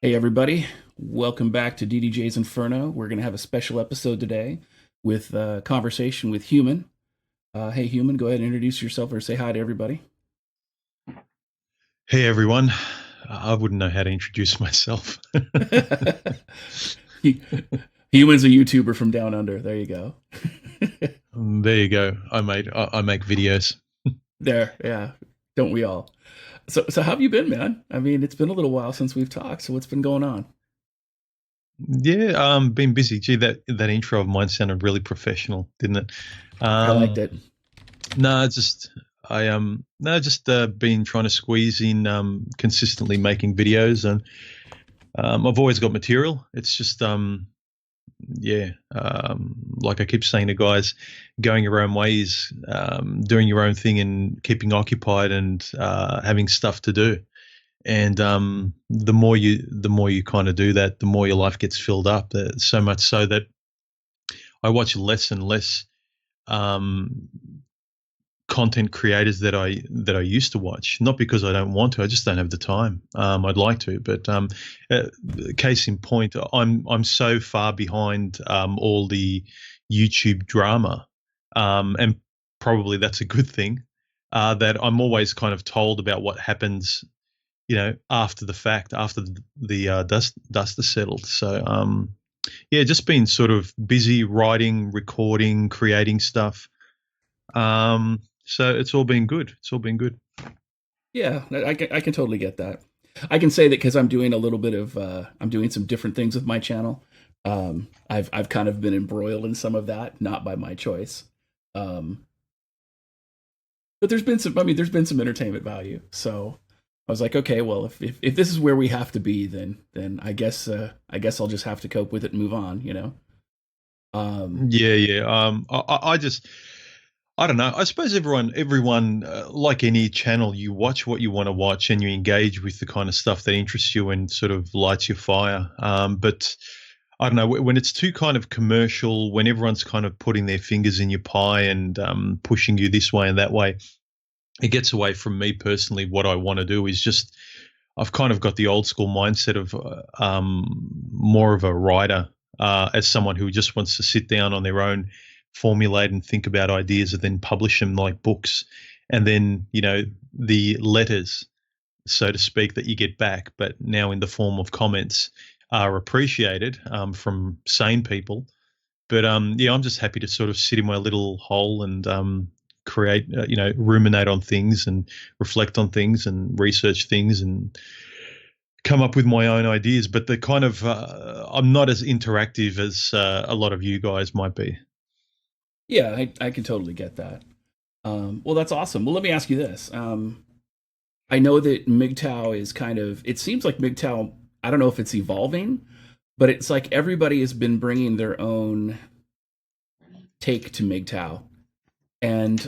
Hey, everybody. Welcome back to DDJ's Inferno. We're going to have a special episode today with a conversation with HuMAN. Hey, HuMAN, go ahead and introduce yourself or say hi to everybody. Hey everyone, I wouldn't know how to introduce myself. HuMAN's a YouTuber from down under. There you go. There you go. I make videos. There, yeah. Don't we all? So how have you been, man? I mean, it's been a little while since we've talked. So what's been going on? Yeah, been busy. Gee, that intro of mine sounded really professional, didn't it? I liked Um, it. no, just I no, just been trying to squeeze in consistently making videos, and I've always got material. It's just yeah, like I keep saying to guys, going your own ways, doing your own thing, and keeping occupied, and having stuff to do. And the more you kind of do that, the more your life gets filled up. So much so that I watch less and less um, content creators that I used to watch. Not because I don't want to, I just don't have the time. I'd like to, but uh, case in point, I'm so far behind all the YouTube drama, and probably that's a good thing. That I'm always kind of told about what happens, after the fact, after the dust is settled. So yeah, just been sort of busy writing, recording, creating stuff. So it's all been good. It's all been good. Yeah, I can totally get that. I can say that because I'm doing a little bit of I'm doing some different things with my channel. I've kind of been embroiled in some of that, not by my choice. Um, but there's been some. I mean, there's been some entertainment value. So I was like, okay, well, if this is where we have to be, then I guess I'll just have to cope with it and move on. Um, Yeah, yeah. I just I don't know. I suppose everyone, like any channel, you watch what you want to watch and you engage with the kind of stuff that interests you and sort of lights your fire. But I don't know, when it's too kind of commercial, when everyone's kind of putting their fingers in your pie and pushing you this way and that way, it gets away from me personally. What I want to do is just I've kind of got the old school mindset of more of a writer, as someone who just wants to sit down on their own, formulate and think about ideas, and then publish them like books. And then, the letters, so to speak, that you get back, but now in the form of comments, are appreciated from sane people. But yeah, I'm just happy to sort of sit in my little hole and create, ruminate on things and reflect on things and research things and come up with my own ideas. But the kind of I'm not as interactive as a lot of you guys might be. yeah, I can totally get that. Well, that's awesome. Well, let me ask you this. I know that MGTOW is kind of. It seems like MGTOW. I don't know if it's evolving, but it's like everybody has been bringing their own take to MGTOW, and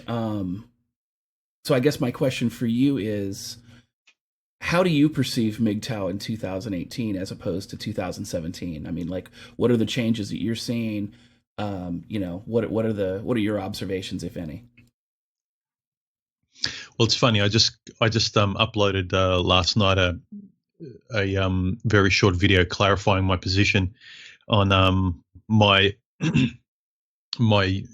so I guess my question for you is, how do you perceive MGTOW in 2018 as opposed to 2017? I mean, like, what are the changes that you're seeing? What are your observations, if any? Well, it's funny. I just uploaded last night a very short video clarifying my position on my my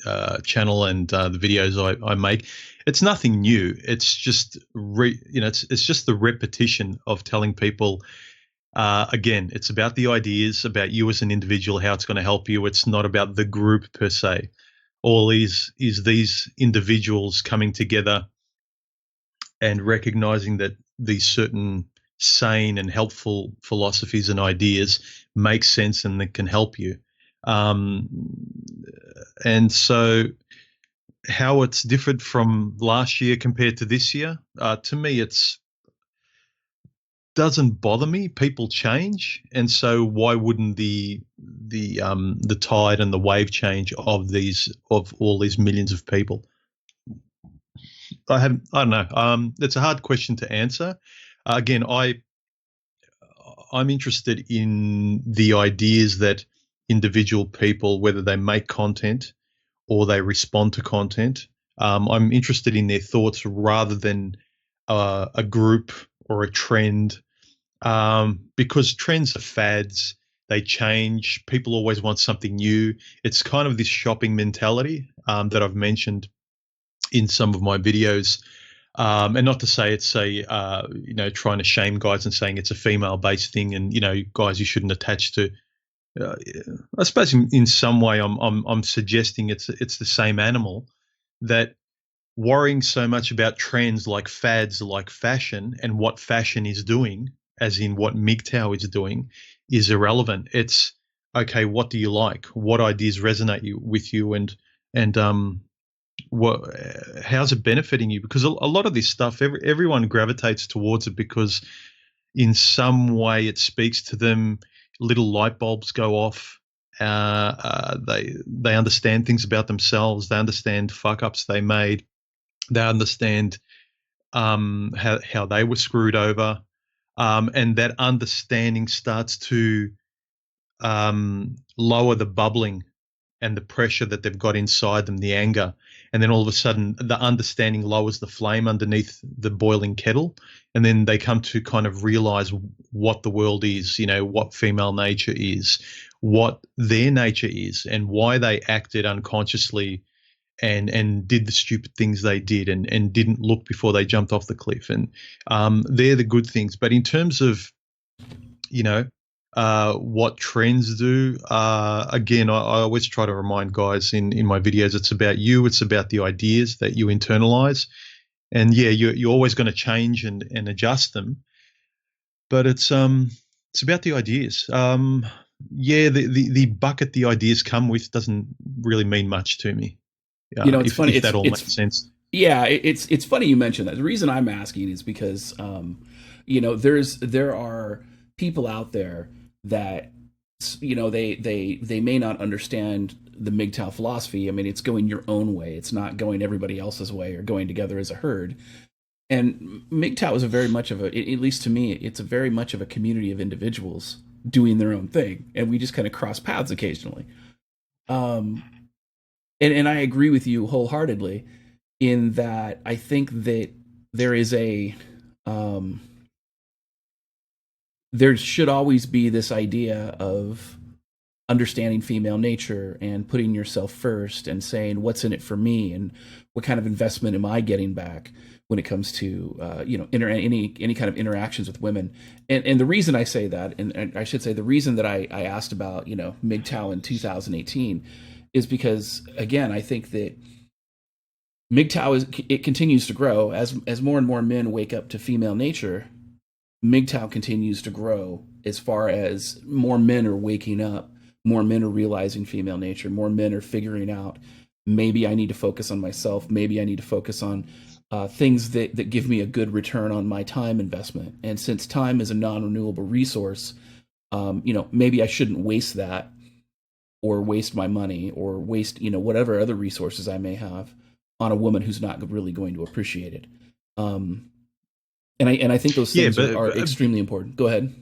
channel and the videos I make. It's nothing new. It's just it's just the repetition of telling people. Again, it's about the ideas, about you as an individual, how it's going to help you. It's not about the group per se. All is these individuals coming together and recognizing that these certain sane and helpful philosophies and ideas make sense and that can help you. Um, and so, how it's differed from last year compared to this year, to me, it's doesn't bother me. People change, and so why wouldn't the tide and the wave change of all these millions of people? I don't know. It's a hard question to answer. Again, I'm interested in the ideas that individual people, whether they make content or they respond to content, I'm interested in their thoughts rather than a group or a trend. because trends are fads. They change. People always want something new. It's kind of this shopping mentality that I've mentioned in some of my videos. And not to say it's a trying to shame guys and saying it's a female based thing, and guys you shouldn't attach to. Uh, I suppose in some way I'm suggesting it's the same animal, that worrying so much about trends like fads, like fashion, and what fashion is doing, as in what MGTOW is doing, is irrelevant. It's okay. What do you like? What ideas resonate with you, and what how's it benefiting you? Because a lot of this stuff, everyone gravitates towards it because in some way it speaks to them. Little light bulbs go off. They understand things about themselves. They understand fuck ups they made. They understand how they were screwed over, and that understanding starts to lower the bubbling and the pressure that they've got inside them, the anger. And then all of a sudden, the understanding lowers the flame underneath the boiling kettle. And then they come to kind of realize what the world is, what female nature is, what their nature is, and why they acted unconsciously and did the stupid things they did, and didn't look before they jumped off the cliff. And they're the good things. But in terms of, you know, what trends do. Again, I always try to remind guys in my videos, it's about you. It's about the ideas that you internalize. And yeah, you're always going to change and adjust them. But it's about the ideas. Yeah, the bucket the ideas come with doesn't really mean much to me. It's funny. If that all makes sense. Yeah, it's funny you mentioned that. The reason I'm asking is because there are people out there that they may not understand the MGTOW philosophy. I mean, it's going your own way. It's not going everybody else's way or going together as a herd. And MGTOW is a very much of at least to me, it's a very much of a community of individuals doing their own thing, and we just kind of cross paths occasionally. Um, and I agree with you wholeheartedly in that I think that there is um, there should always be this idea of understanding female nature and putting yourself first and saying what's in it for me and what kind of investment am I getting back when it comes to any kind of interactions with women. And the reason I say that, and I should say the reason that I asked about MGTOW in 2018 is because, again, I think that it continues to grow as more and more men wake up to female nature. MGTOW continues to grow as far as more men are waking up, more men are realizing female nature, more men are figuring out maybe I need to focus on myself, maybe I need to focus on things that give me a good return on my time investment. And since time is a non-renewable resource, maybe I shouldn't waste that, or waste my money, or waste whatever other resources I may have on a woman who's not really going to appreciate it. And I think those things are extremely important. Go ahead.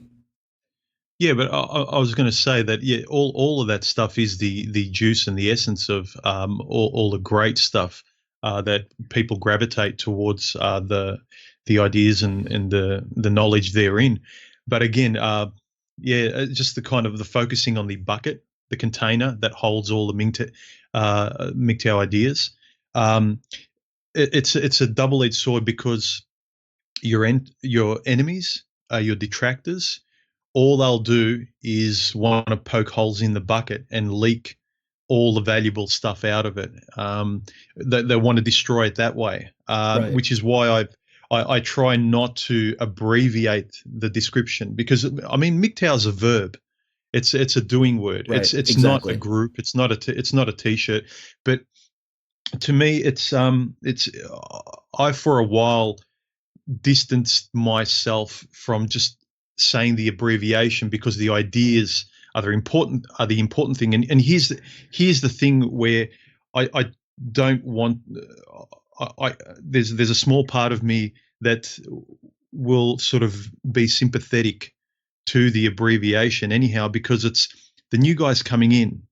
Yeah, but I was going to say that all of that stuff is the juice and the essence of all the great stuff that people gravitate towards, the ideas and the knowledge therein. But again, just the kind of the focusing on the bucket, the container that holds all the MGTOW ideas. It's a double-edged sword, because your enemies, your detractors, all they'll do is want to poke holes in the bucket and leak all the valuable stuff out of it. They want to destroy it that way, Right. which is why I try not to abbreviate the description, because I mean MGTOW is a verb. It's a doing word. Right. It's Exactly. not a group. It's not a t-shirt. But to me, it's I for a while distanced myself from just saying the abbreviation, because the ideas are the important thing. And here's the thing where I don't want there's a small part of me that will sort of be sympathetic to the abbreviation anyhow, because it's the new guys coming in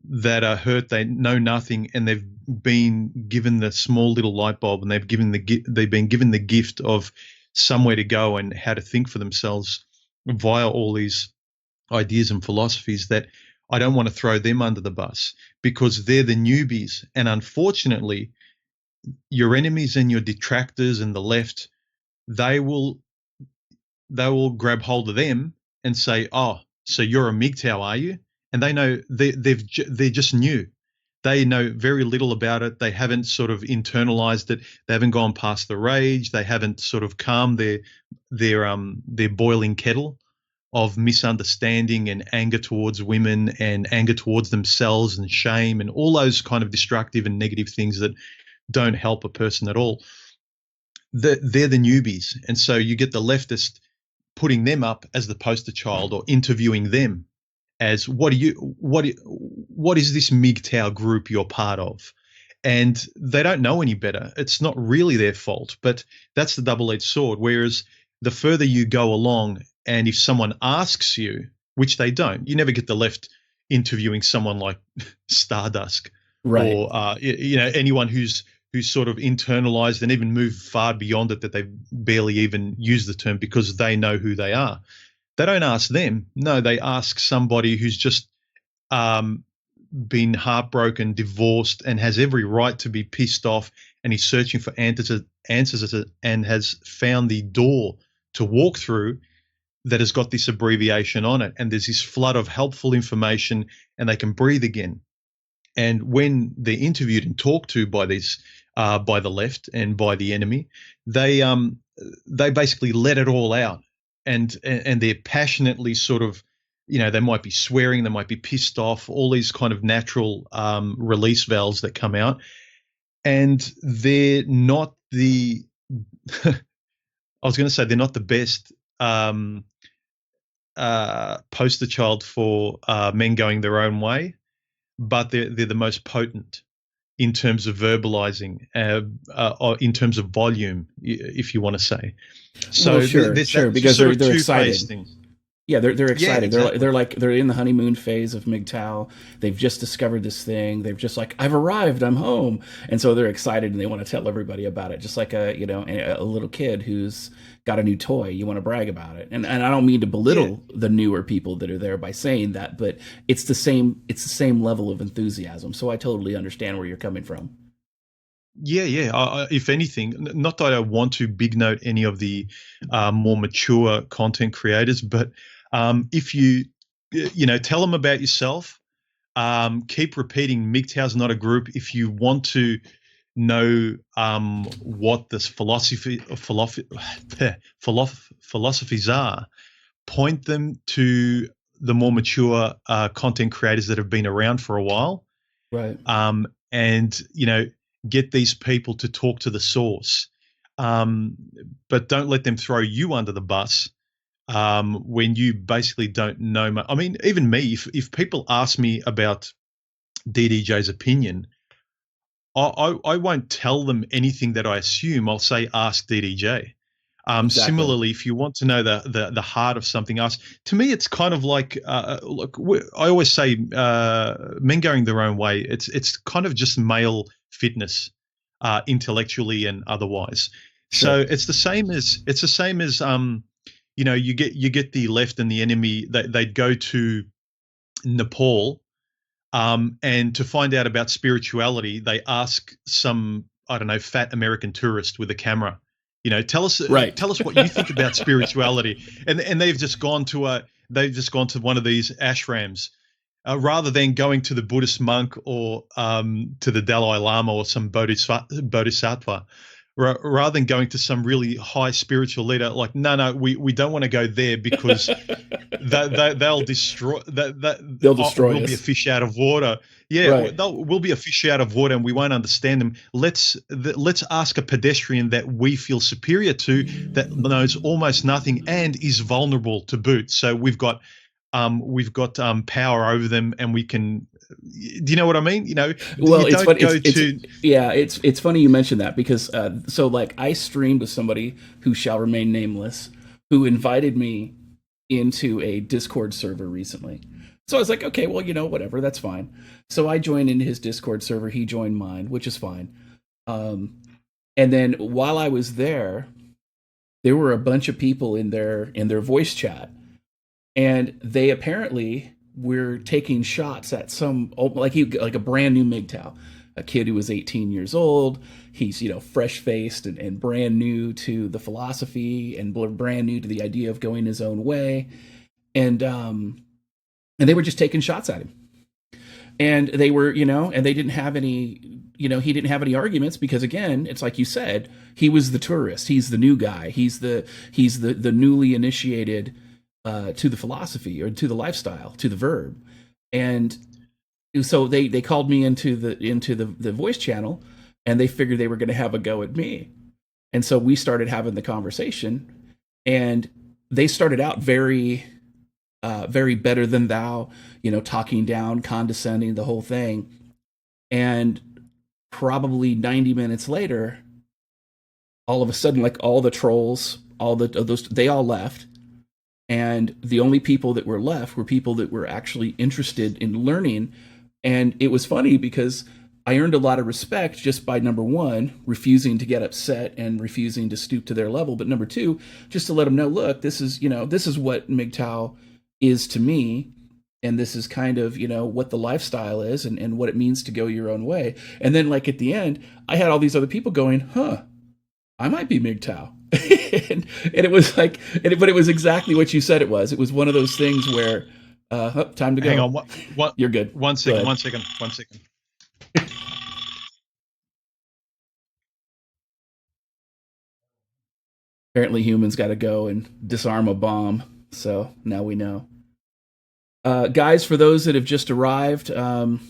that are hurt, they know nothing, and they've been given the small little light bulb, and they've been given the gift of somewhere to go and how to think for themselves. via all these ideas and philosophies, that I don't want to throw them under the bus because they're the newbies. And unfortunately, your enemies and your detractors and the left, they will grab hold of them and say, "Oh, so you're a MGTOW, are you?" And they know they're just new. They know very little about it. They haven't sort of internalized it. They haven't gone past the rage. They haven't sort of calmed their boiling kettle of misunderstanding and anger towards women and anger towards themselves and shame and all those kind of destructive and negative things that don't help a person at all. They're the newbies. And so you get the leftist putting them up as the poster child or interviewing them as what is this MGTOW group you're part of? And they don't know any better. It's not really their fault, but that's the double-edged sword. Whereas the further you go along, and if someone asks you, which they don't, you never get the left interviewing someone like Stardust Right. or anyone who's sort of internalized and even moved far beyond it, that they barely even use the term because they know who they are. They don't ask them. No, they ask somebody who's just been heartbroken, divorced, and has every right to be pissed off, and he's searching for answers and has found the door to walk through that has got this abbreviation on it. And there's this flood of helpful information, and they can breathe again. And when they're interviewed and talked to by by the left and by the enemy, they basically let it all out, and they're passionately sort of, they might be swearing, they might be pissed off, all these kind of natural release valves that come out, and they're not the I was going to say they're not the best poster child for men going their own way, but they're the most potent in terms of verbalizing, or in terms of volume, if you want to say. So Well, sure, there's sure, that because sort of they're two-faced excited. thing. Yeah, they're Yeah, excited. exactly. They're in the honeymoon phase of MGTOW. They've just discovered this thing. They've just like, I've arrived, I'm home, and so they're excited and they want to tell everybody about it. Just like a little kid who's got a new toy. You want to brag about it. And I don't mean to Yeah, belittle the newer people that are there by saying that, but it's the same level of enthusiasm. So I totally understand where you're coming from. yeah. If anything, not that I want to big note any of the more mature content creators, but if tell them about yourself. Keep repeating MGTOW's not a group. If you want to know what this philosophies are, point them to the more mature content creators that have been around for a while, Right. and get these people to talk to the source, um, but don't let them throw you under the bus when you basically don't know much. I mean, even me, if people ask me about DDJ's opinion, I won't tell them anything that I assume. I'll say, ask DDJ. Exactly. Similarly, if you want to know the heart of something else, to me, it's kind of like, look, I always say, men going their own way. It's kind of just male fitness, intellectually and otherwise. So Sure. it's the same as you get the left and the enemy. They'd go to Nepal, and to find out about spirituality, they ask some, I don't know, fat American tourist with a camera. Tell us Right. tell us what you think about spirituality, and they've just gone to one of these ashrams, rather than going to the Buddhist monk or to the Dalai Lama or some bodhisattva. Rather than going to some really high spiritual leader, like, no, we don't want to go there because they'll destroy that They'll we'll destroy be a us. fish out of water. Yeah, Right. we'll be a fish out of water, and we won't understand them. Let's ask a pedestrian that we feel superior to, that knows almost nothing and is vulnerable to boot. So we've got power over them, and we can. Do you know what I mean? Well, You it's don't funny. go It's to. yeah. It's funny you mentioned that because so like I streamed with somebody who shall remain nameless, who invited me into a Discord server recently. So I was like, okay, well, whatever, that's fine. So I joined into his Discord server. He joined mine, which is fine. Um, and then while I was there, there were a bunch of people in their voice chat and they apparently were taking shots at some like a brand new MGTOW, a kid who was 18 years old. He's fresh faced and brand new to the philosophy and brand new to the idea of going his own way, and they were just taking shots at him. And they were, and they didn't have any, he didn't have any arguments because, again, it's like you said, he was the tourist, he's the new guy, he's the newly initiated to the philosophy or to the lifestyle, to the verb. And so they called me into the voice channel, and they figured they were going to have a go at me. And so we started having the conversation, and they started out very better than thou, talking down, condescending, the whole thing. And probably 90 minutes later, all of a sudden, like all the trolls, all those, they all left. And the only people that were left were people that were actually interested in learning. And it was funny because I earned a lot of respect just by, number one, refusing to get upset and refusing to stoop to their level. But number two, just to let them know, look, this is what MGTOW is to me. And this is kind of, what the lifestyle is and what it means to go your own way. And then, like, at the end, I had all these other people going, I might be MGTOW. and it was like, but it was exactly what you said it was. It was one of those things where, time to go. Hang on. What? You're good. One second. Apparently HuMAN's got to go and disarm a bomb. So now we know. Guys, for those that have just arrived, I'm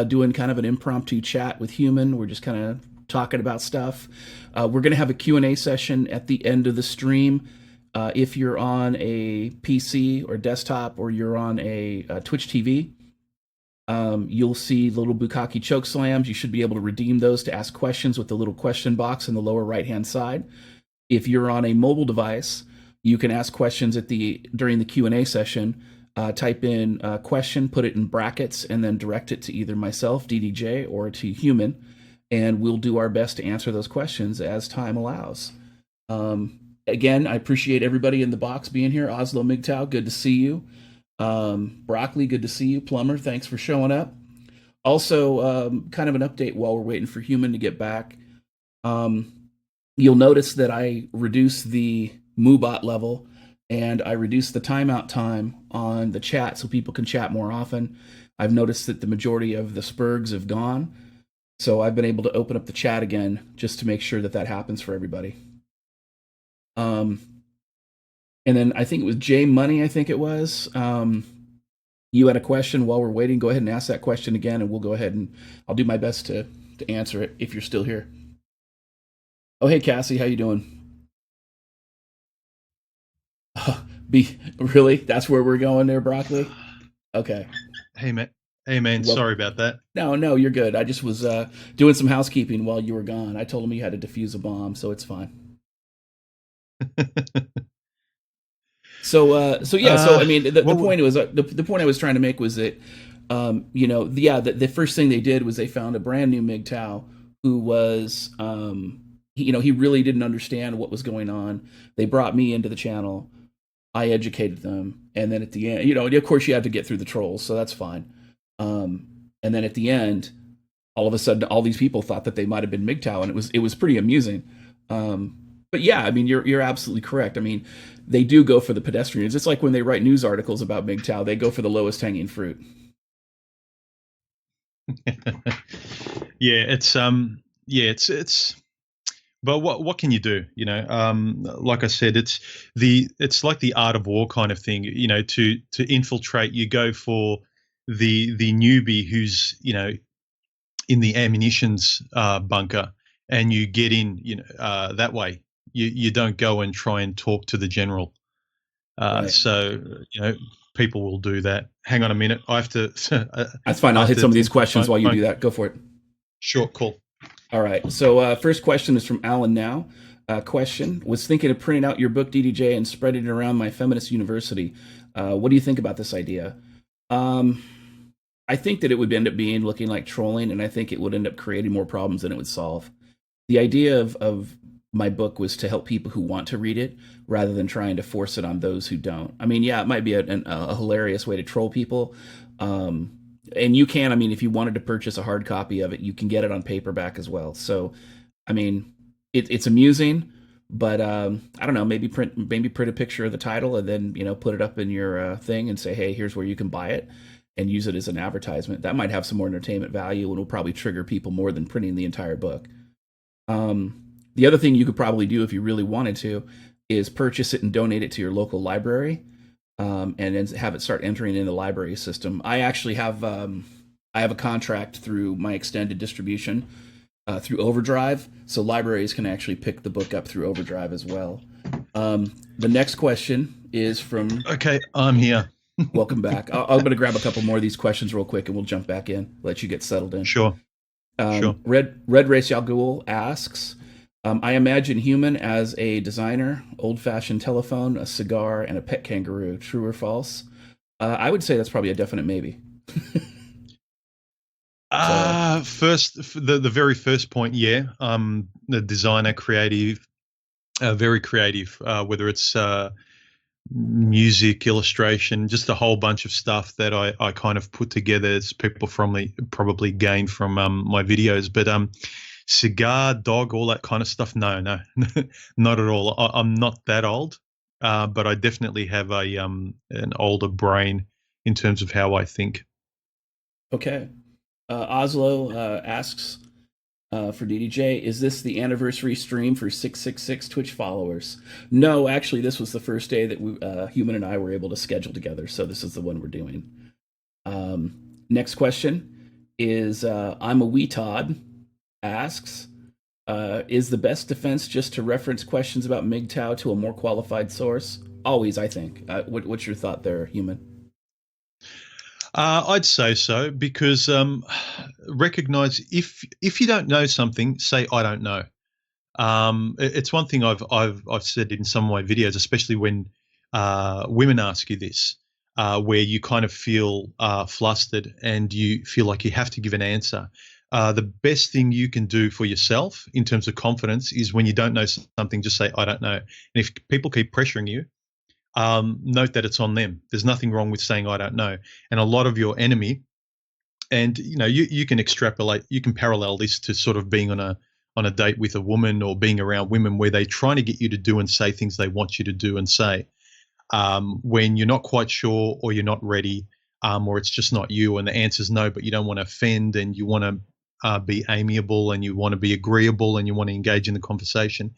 doing kind of an impromptu chat with HuMAN. We're just kind of talking about stuff. We're going to have a Q&A session at the end of the stream. If you're on a PC or desktop, or you're on a Twitch TV, you'll see little Bukkake choke slams. You should be able to redeem those to ask questions with the little question box in the lower right-hand side. If you're on a mobile device, you can ask questions during the Q&A session. Type in a question, put it in brackets, and then direct it to either myself, DDJ, or to HuMAN, and we'll do our best to answer those questions as time allows. Again, I appreciate everybody in the box being here. Oslo MGTOW, good to see you. Broccoli, good to see you. Plumber, thanks for showing up. Also, kind of an update while we're waiting for HuMAN to get back. You'll notice that I reduced the MooBot level, and I reduced the timeout time on the chat so people can chat more often. I've noticed that the majority of the spurgs have gone, so I've been able to open up the chat again just to make sure that happens for everybody. And then I think it was Jay Money, I think it was. You had a question while we're waiting. Go ahead and ask that question again, and we'll go ahead and I'll do my best to answer it if you're still here. Oh, hey, Cassie, how you doing? Really? That's where we're going there, Broccoli? Okay. Hey, man. Well, sorry about that. No, you're good. I just was doing some housekeeping while you were gone. I told him he had to defuse a bomb, so it's fine. So I mean, the point was the point I was trying to make was that, the first thing they did was they found a brand new MGTOW who was, he really didn't understand what was going on. They brought me into the channel. I educated them, and then at the end, of course, you have to get through the trolls, so that's fine. And then at the end, all of a sudden, all these people thought that they might have been MGTOW, and it was pretty amusing. But yeah, I mean, you're absolutely correct. I mean, they do go for the pedestrians. It's like when they write news articles about MGTOW, they go for the lowest hanging fruit. Yeah, it's. But what can you do? Like I said, it's like the art of war kind of thing. To infiltrate, you go for the newbie who's in the ammunitions bunker, and you get in that way. You don't go and try and talk to the general. Right. So people will do that. Hang on a minute, I have to. That's fine. I'll hit some of these questions while you do that. Go for it. Sure, cool. All right. So first question is from Alan Now. Question: was thinking of printing out your book DDJ and spreading it around my feminist university. What do you think about this idea? I think that it would end up looking like trolling, and I think it would end up creating more problems than it would solve. The idea of my book was to help people who want to read it rather than trying to force it on those who don't. I mean, yeah, it might be a hilarious way to troll people. And you can, I mean, if you wanted to purchase a hard copy of it, you can get it on paperback as well. So, I mean, it's amusing, but I don't know, maybe print a picture of the title and then, put it up in your thing and say, hey, here's where you can buy it and use it as an advertisement. That might have some more entertainment value and will probably trigger people more than printing the entire book. The other thing you could probably do if you really wanted to is purchase it and donate it to your local library, and then have it start entering in the library system. I actually have I have a contract through my extended distribution through Overdrive, so libraries can actually pick the book up through Overdrive as well. The next question is from. Okay, I'm here. Welcome back. I'm going to grab a couple more of these questions real quick, and we'll jump back in. Let you get settled in. Sure. Sure. Red Race Yalgul asks, I imagine HuMAN as a designer, old-fashioned telephone, a cigar, and a pet kangaroo. True or false? I would say that's probably a definite maybe. First, the very first point, yeah. The designer, creative, very creative. Whether it's music, illustration, just a whole bunch of stuff that I kind of put together as people probably gain from my videos. But cigar, dog, all that kind of stuff, no, not at all. I'm not that old, but I definitely have an older brain in terms of how I think. Okay. Oslo asks for DDJ, is this the anniversary stream for 666 Twitch followers? No, actually, this was the first day that HuMAN and I were able to schedule together, so this is the one we're doing. Next question is I'm a Weetod asks, is the best defense just to reference questions about MGTOW to a more qualified source? Always, I think. What's your thought there, HuMAN? I'd say so, because recognize if you don't know something, say I don't know. It's one thing I've said in some of my videos, especially when women ask you this, where you kind of feel flustered and you feel like you have to give an answer. The best thing you can do for yourself in terms of confidence is when you don't know something, just say I don't know. And if people keep pressuring you, note that it's on them. There's nothing wrong with saying I don't know. And a lot of your enemy, and you can extrapolate, you can parallel this to sort of being on a date with a woman or being around women where they're trying to get you to do and say things they want you to do and say. When you're not quite sure or you're not ready, or it's just not you, and the answer's no, but you don't want to offend and you want to be amiable and you want to be agreeable and you want to engage in the conversation.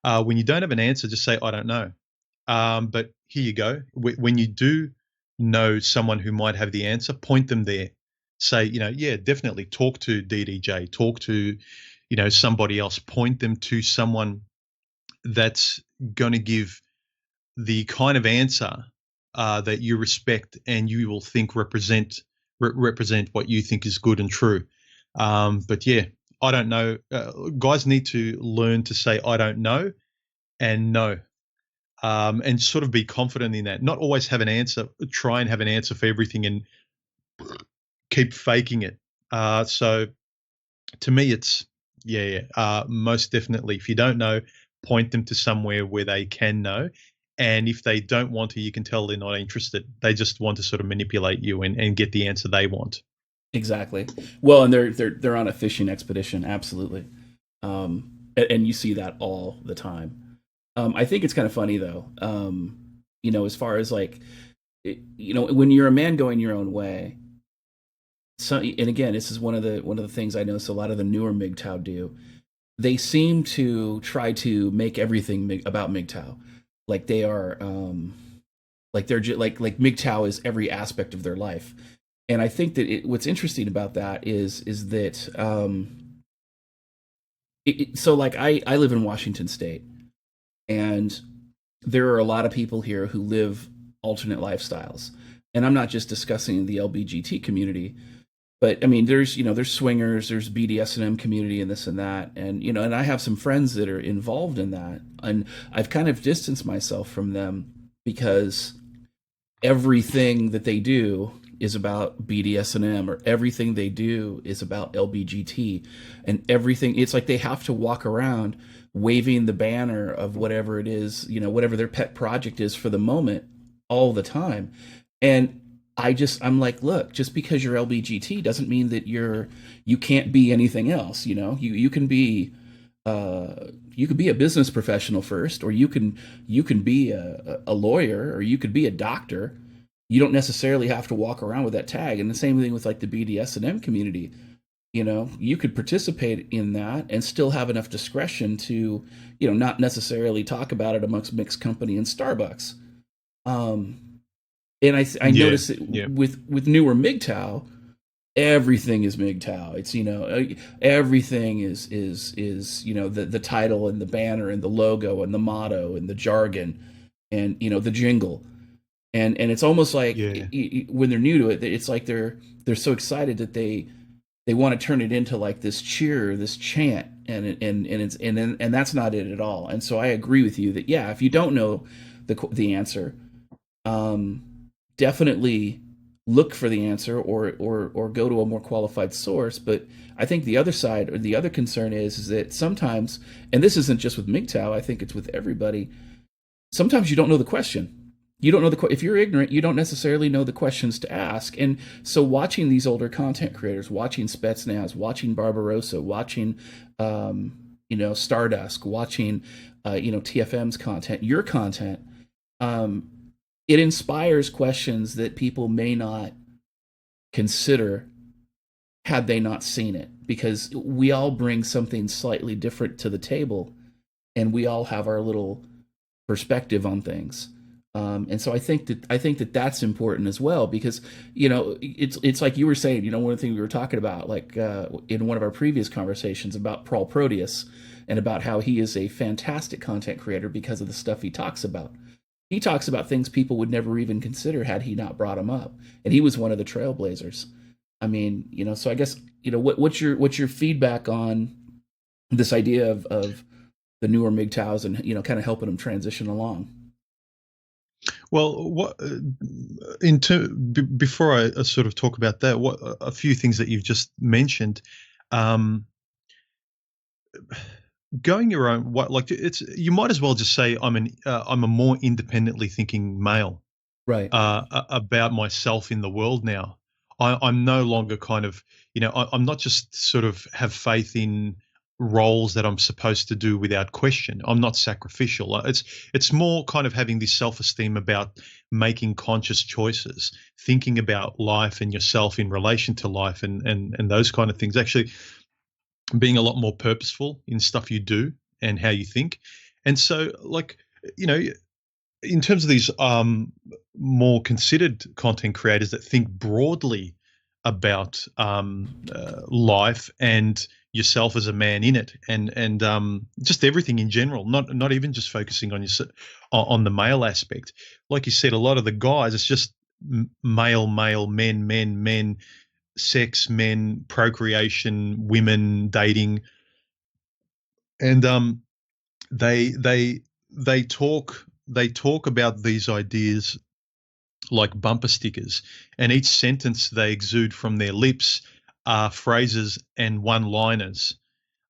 When you don't have an answer, just say I don't know. But here you go. When you do know someone who might have the answer, point them there. Say, yeah, definitely talk to DDJ, talk to, somebody else. Point them to someone that's going to give the kind of answer that you respect and you will think represent what you think is good and true. But yeah, I don't know. Guys need to learn to say I don't know and no. And sort of be confident in that. Not always have an answer. Try and have an answer for everything and keep faking it. So to me, it's most definitely. If you don't know, point them to somewhere where they can know. And if they don't want to, you can tell they're not interested. They just want to sort of manipulate you and get the answer they want. Exactly. Well, and they're on a fishing expedition, absolutely. And you see that all the time. I think it's kind of funny though, as far as like, when you're a man going your own way. So, and again, this is one of the things I notice a lot of the newer MGTOW do. They seem to try to make everything about MGTOW, like they are, like they're like MGTOW is every aspect of their life. And I think that what's interesting about that is that, so like I live in Washington State. And there are a lot of people here who live alternate lifestyles. And I'm not just discussing the LBGT community, but I mean, there's swingers, there's BDSM community and this and that. And, and I have some friends that are involved in that. And I've kind of distanced myself from them because everything that they do is about BDSM, or everything they do is about LBGT, and everything. It's like they have to walk around waving the banner of whatever it is, whatever their pet project is for the moment, all the time. And I'm like, look, just because you're LBGT doesn't mean that you can't be anything else. You can be you could be a business professional first, or you can be a lawyer, or you could be a doctor. You don't necessarily have to walk around with that tag. And the same thing with like the BDSM community. You could participate in that and still have enough discretion to, not necessarily talk about it amongst mixed company and Starbucks. And I Yeah, notice it yeah, with newer MGTOW, everything is MGTOW. It's everything is the title and the banner and the logo and the motto and the jargon and the jingle. And it's almost like yeah. when they're new to it, it's like they're so excited that they want to turn it into like this cheer, this chant, and that's not it at all. And so I agree with you that, yeah, if you don't know the answer, um, definitely look for the answer, or go to a more qualified source. But I think the other side, or the other concern is that sometimes, and this isn't just with MGTOW, I think it's with everybody. Sometimes you don't know the question. You don't know if you're ignorant, you don't necessarily know the questions to ask. And so watching these older content creators, watching Spetsnaz, watching Barbarossa, watching Stardusk, watching TFM's content, your content, um, it inspires questions that people may not consider had they not seen it, because we all bring something slightly different to the table, and we all have our little perspective on things. And so I think that that's important as well, because it's like you were saying, one of the things we were talking about, like in one of our previous conversations about Paul Proteus, and about how he is a fantastic content creator because of the stuff he talks about. He talks about things people would never even consider had he not brought them up, and he was one of the trailblazers. I mean, so I guess what's your feedback on this idea of the newer MGTOWs, and kind of helping them transition along? Well, before I sort of talk about that, what a few things that you've just mentioned, um, going your own, what like it's you might as well just say I'm a more independently thinking male Right. about myself in the world now. I'm no longer kind of, I'm not just sort of have faith in roles that I'm supposed to do without question. I'm not sacrificial. It's more kind of having this self-esteem about making conscious choices, thinking about life and yourself in relation to life, and those kind of things. Actually, being a lot more purposeful in stuff you do and how you think. And so, like, you know, in terms of these more considered content creators that think broadly about life and yourself as a man in it, and just everything in general, not even just focusing on on the male aspect. Like you said, a lot of the guys, it's just male, male, men, men, men, sex, men, procreation, women, dating, and they they they talk about these ideas like bumper stickers, and each sentence they exude from their lips are phrases and one-liners,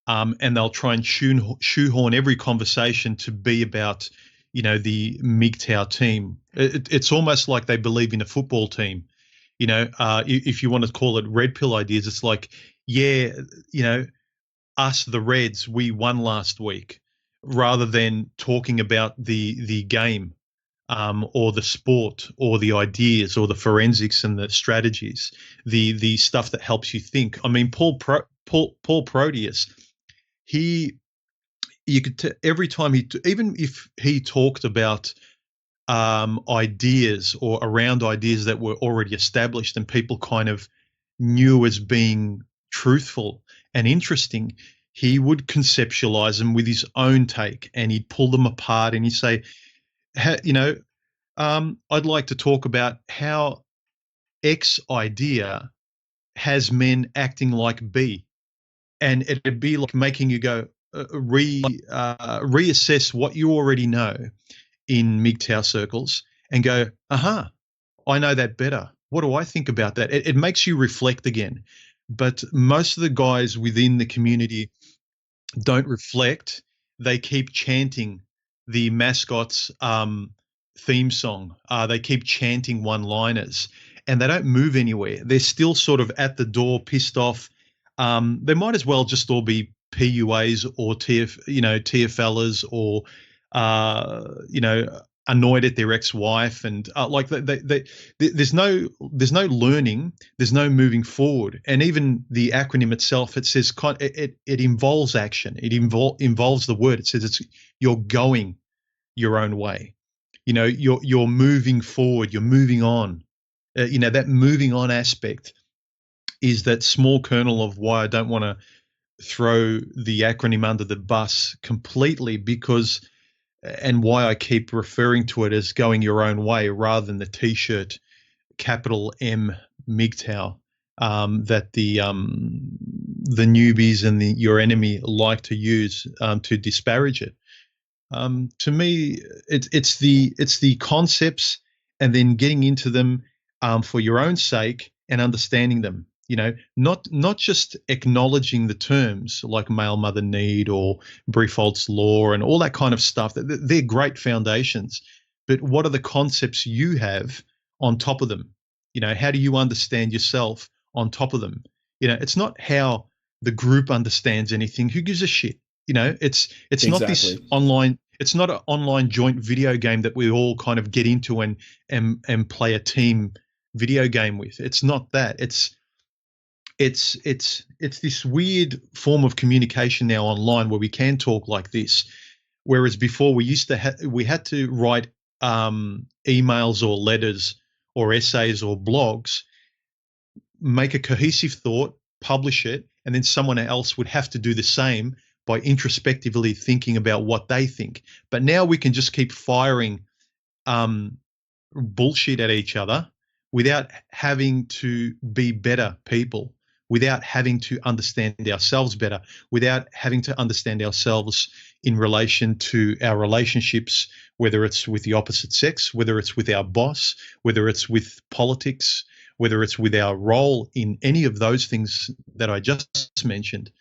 and they'll try and shoehorn every conversation to be about, the MGTOW team. It's almost like they believe in a football team. If you want to call it red pill ideas, it's like, yeah, us the Reds, we won last week, rather than talking about the game, or the sport, or the ideas, or the forensics and the strategies, the stuff that helps you think. I mean, Paul Proteus, he you could every time even if he talked about ideas or around ideas that were already established and people kind of knew as being truthful and interesting, he would conceptualize them with his own take, and he'd pull them apart, and he'd say, I'd like to talk about how X idea has men acting like B, and it'd be like making you go reassess what you already know in MGTOW circles and go, aha, I know that better. what do I think about that? It makes you reflect again. But most of the guys within the community don't reflect. They keep chanting the mascot's theme song. They keep chanting one-liners, and they don't move anywhere. They're still sort of at the door, pissed off. They might as well just all be PUAs or TFLers or annoyed at their ex-wife, and there's no learning, there's no moving forward. And even the acronym itself, it says it involves action. It involves the word. It says you're going your own way. You're moving forward. You're moving on. That moving on aspect is that small kernel of why I don't want to throw the acronym under the bus completely, because and why I keep referring to it as going your own way rather than the T-shirt capital M MGTOW that the newbies and your enemy like to use to disparage it. To me, it's the concepts, and then getting into them for your own sake and understanding them. Not just acknowledging the terms like male mother need or Briffault's law and all that kind of stuff. They're great foundations, but what are the concepts you have on top of them? How do you understand yourself on top of them? It's not how the group understands anything. Who gives a shit? It's not this Exactly. online. It's not an online joint video game that we all kind of get into and play a team video game with. It's not that. It's this weird form of communication now online where we can talk like this, whereas before we had to write emails or letters or essays or blogs, make a cohesive thought, publish it, and then someone else would have to do the same by introspectively thinking about what they think. But now we can just keep firing bullshit at each other without having to be better people, without having to understand ourselves better, without having to understand ourselves in relation to our relationships, whether it's with the opposite sex, whether it's with our boss, whether it's with politics, whether it's with our role in any of those things that I just mentioned.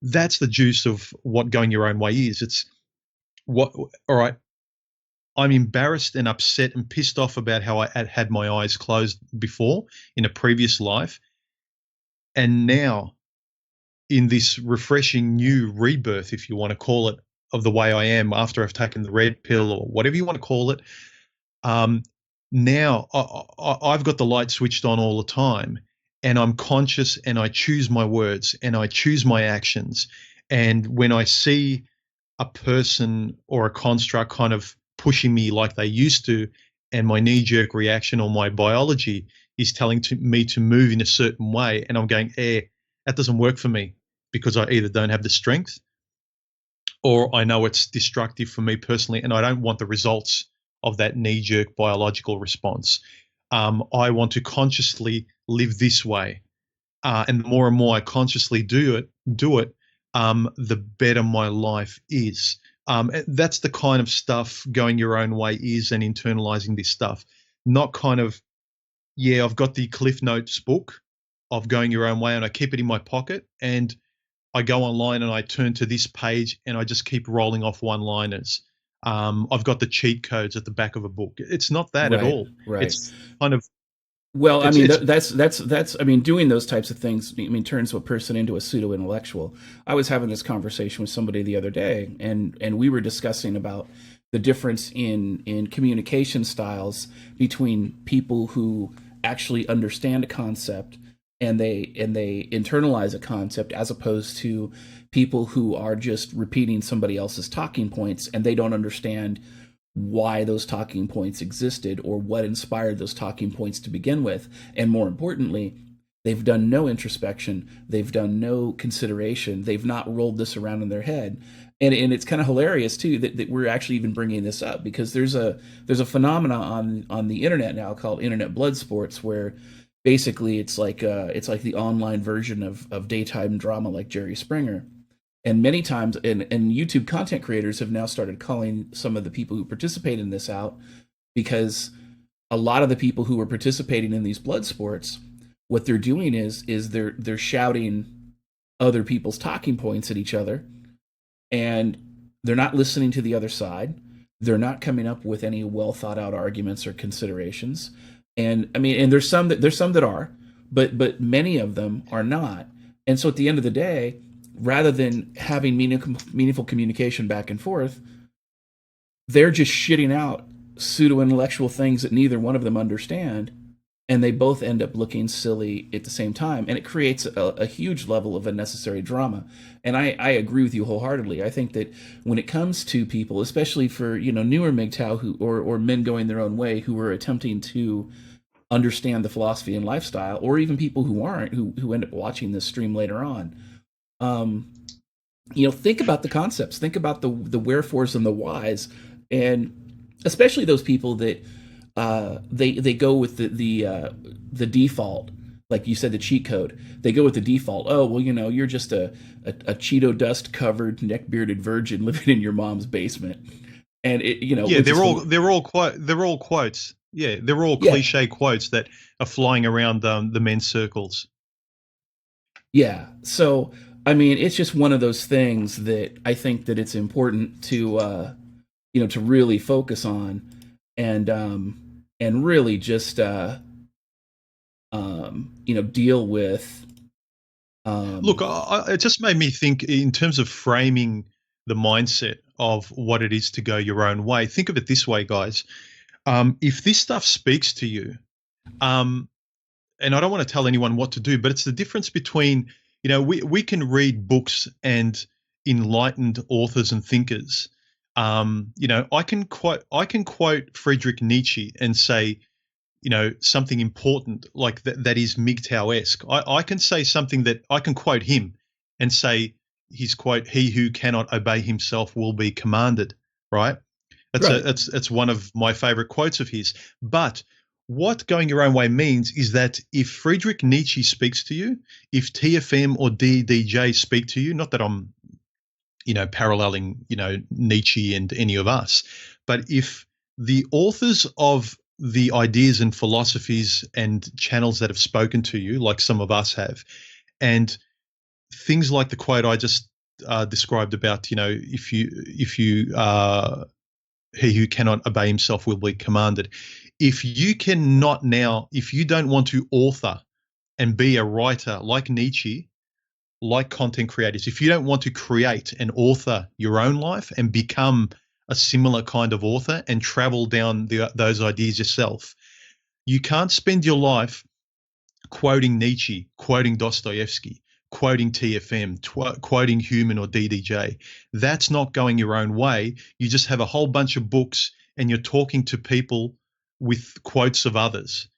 That's the juice of what going your own way is. It's what, all right, I'm embarrassed and upset and pissed off about how I had my eyes closed before in a previous life. And now, in this refreshing new rebirth, if you want to call it, of the way I am after I've taken the red pill or whatever you want to call it, now I've got the light switched on all the time, and I'm conscious, and I choose my words and I choose my actions. And when I see a person or a construct kind of pushing me like they used to, and my knee-jerk reaction or my biology is telling me to move in a certain way, and I'm going, that doesn't work for me, because I either don't have the strength or I know it's destructive for me personally, and I don't want the results of that knee-jerk biological response. I want to consciously live this way, and the more and more I consciously do it, the better my life is. That's the kind of stuff going your own way is, and internalizing this stuff. Not kind of, I've got the Cliff Notes book of going your own way and I keep it in my pocket, and I go online and I turn to this page and I just keep rolling off one-liners. I've got the cheat codes at the back of a book. It's not that at Right. all. Right. It's kind of, Well, I it's, mean, it's, I mean, doing those types of things, I mean, turns a person into a pseudo intellectual. I was having this conversation with somebody the other day, and we were discussing about the difference in communication styles between people who actually understand a concept and they internalize a concept, as opposed to people who are just repeating somebody else's talking points and they don't understand why those talking points existed or what inspired those talking points to begin with. And more importantly, they've done no introspection, they've done no consideration, they've not rolled this around in their head. And it's kind of hilarious too that we're actually even bringing this up, because there's a phenomena on the internet now called internet blood sports, where basically it's like the online version of daytime drama like Jerry Springer. And many times, and YouTube content creators have now started calling some of the people who participate in this out, because a lot of the people who are participating in these blood sports, what they're doing is they're shouting other people's talking points at each other, and they're not listening to the other side. They're not coming up with any well thought out arguments or considerations. And I mean, and there's some that are, but many of them are not. And so at the end of the day, rather than having meaningful communication back and forth, they're just shitting out pseudo intellectual things that neither one of them understand, and they both end up looking silly at the same time, and it creates a huge level of unnecessary drama. And I agree with you wholeheartedly. I think that when it comes to people, especially for newer MGTOW or men going their own way who are attempting to understand the philosophy and lifestyle, or even people who aren't, who end up watching this stream later on, um, think about the concepts, think about the wherefores and the whys, and especially those people that they go with the default, like you said, the cheat code. They go with the default. Oh well, you're just a Cheeto dust covered, neck bearded virgin living in your mom's basement, and Yeah, they're all quotes. Yeah, they're all yeah, cliche quotes that are flying around the men's circles. yeah. So I mean, it's just one of those things that I think that it's important to really focus on, and really just deal with. Look, um, it just made me think in terms of framing the mindset of what it is to go your own way. Think of it this way, guys. If this stuff speaks to you, um, and I don't want to tell anyone what to do, but it's the difference between, we can read books and enlightened authors and thinkers. I can quote Friedrich Nietzsche and say, something important like that is MGTOW-esque. I can say something that I can quote him and say his quote, "He who cannot obey himself will be commanded." Right? right. That's one of my favorite quotes of his. But what going your own way means is that if Friedrich Nietzsche speaks to you, if TFM or DDJ speak to you, not that I'm, paralleling, Nietzsche and any of us, but if the authors of the ideas and philosophies and channels that have spoken to you, like some of us have, and things like the quote I just described about, if you he who cannot obey himself will be commanded. If you don't want to author and be a writer like Nietzsche, like content creators, if you don't want to create and author your own life and become a similar kind of author and travel down those ideas yourself, you can't spend your life quoting Nietzsche, quoting Dostoevsky, quoting TFM, quoting HuMAN or DDJ. That's not going your own way. You just have a whole bunch of books and you're talking to people with quotes of others.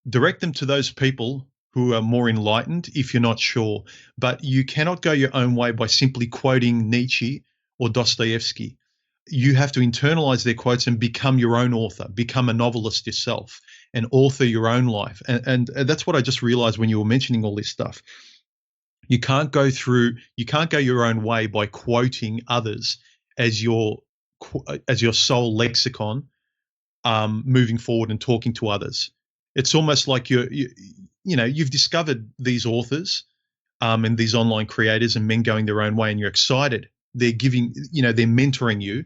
Direct them to those people who are more enlightened if you're not sure. But you cannot go your own way by simply quoting Nietzsche or Dostoevsky. You have to internalize their quotes and become your own author, become a novelist yourself and author your own life. And that's what I just realized when you were mentioning all this stuff. You can't go your own way by quoting others as your sole lexicon, moving forward and talking to others. It's almost like you've discovered these authors, and these online creators and men going their own way, and you're excited. They're mentoring you,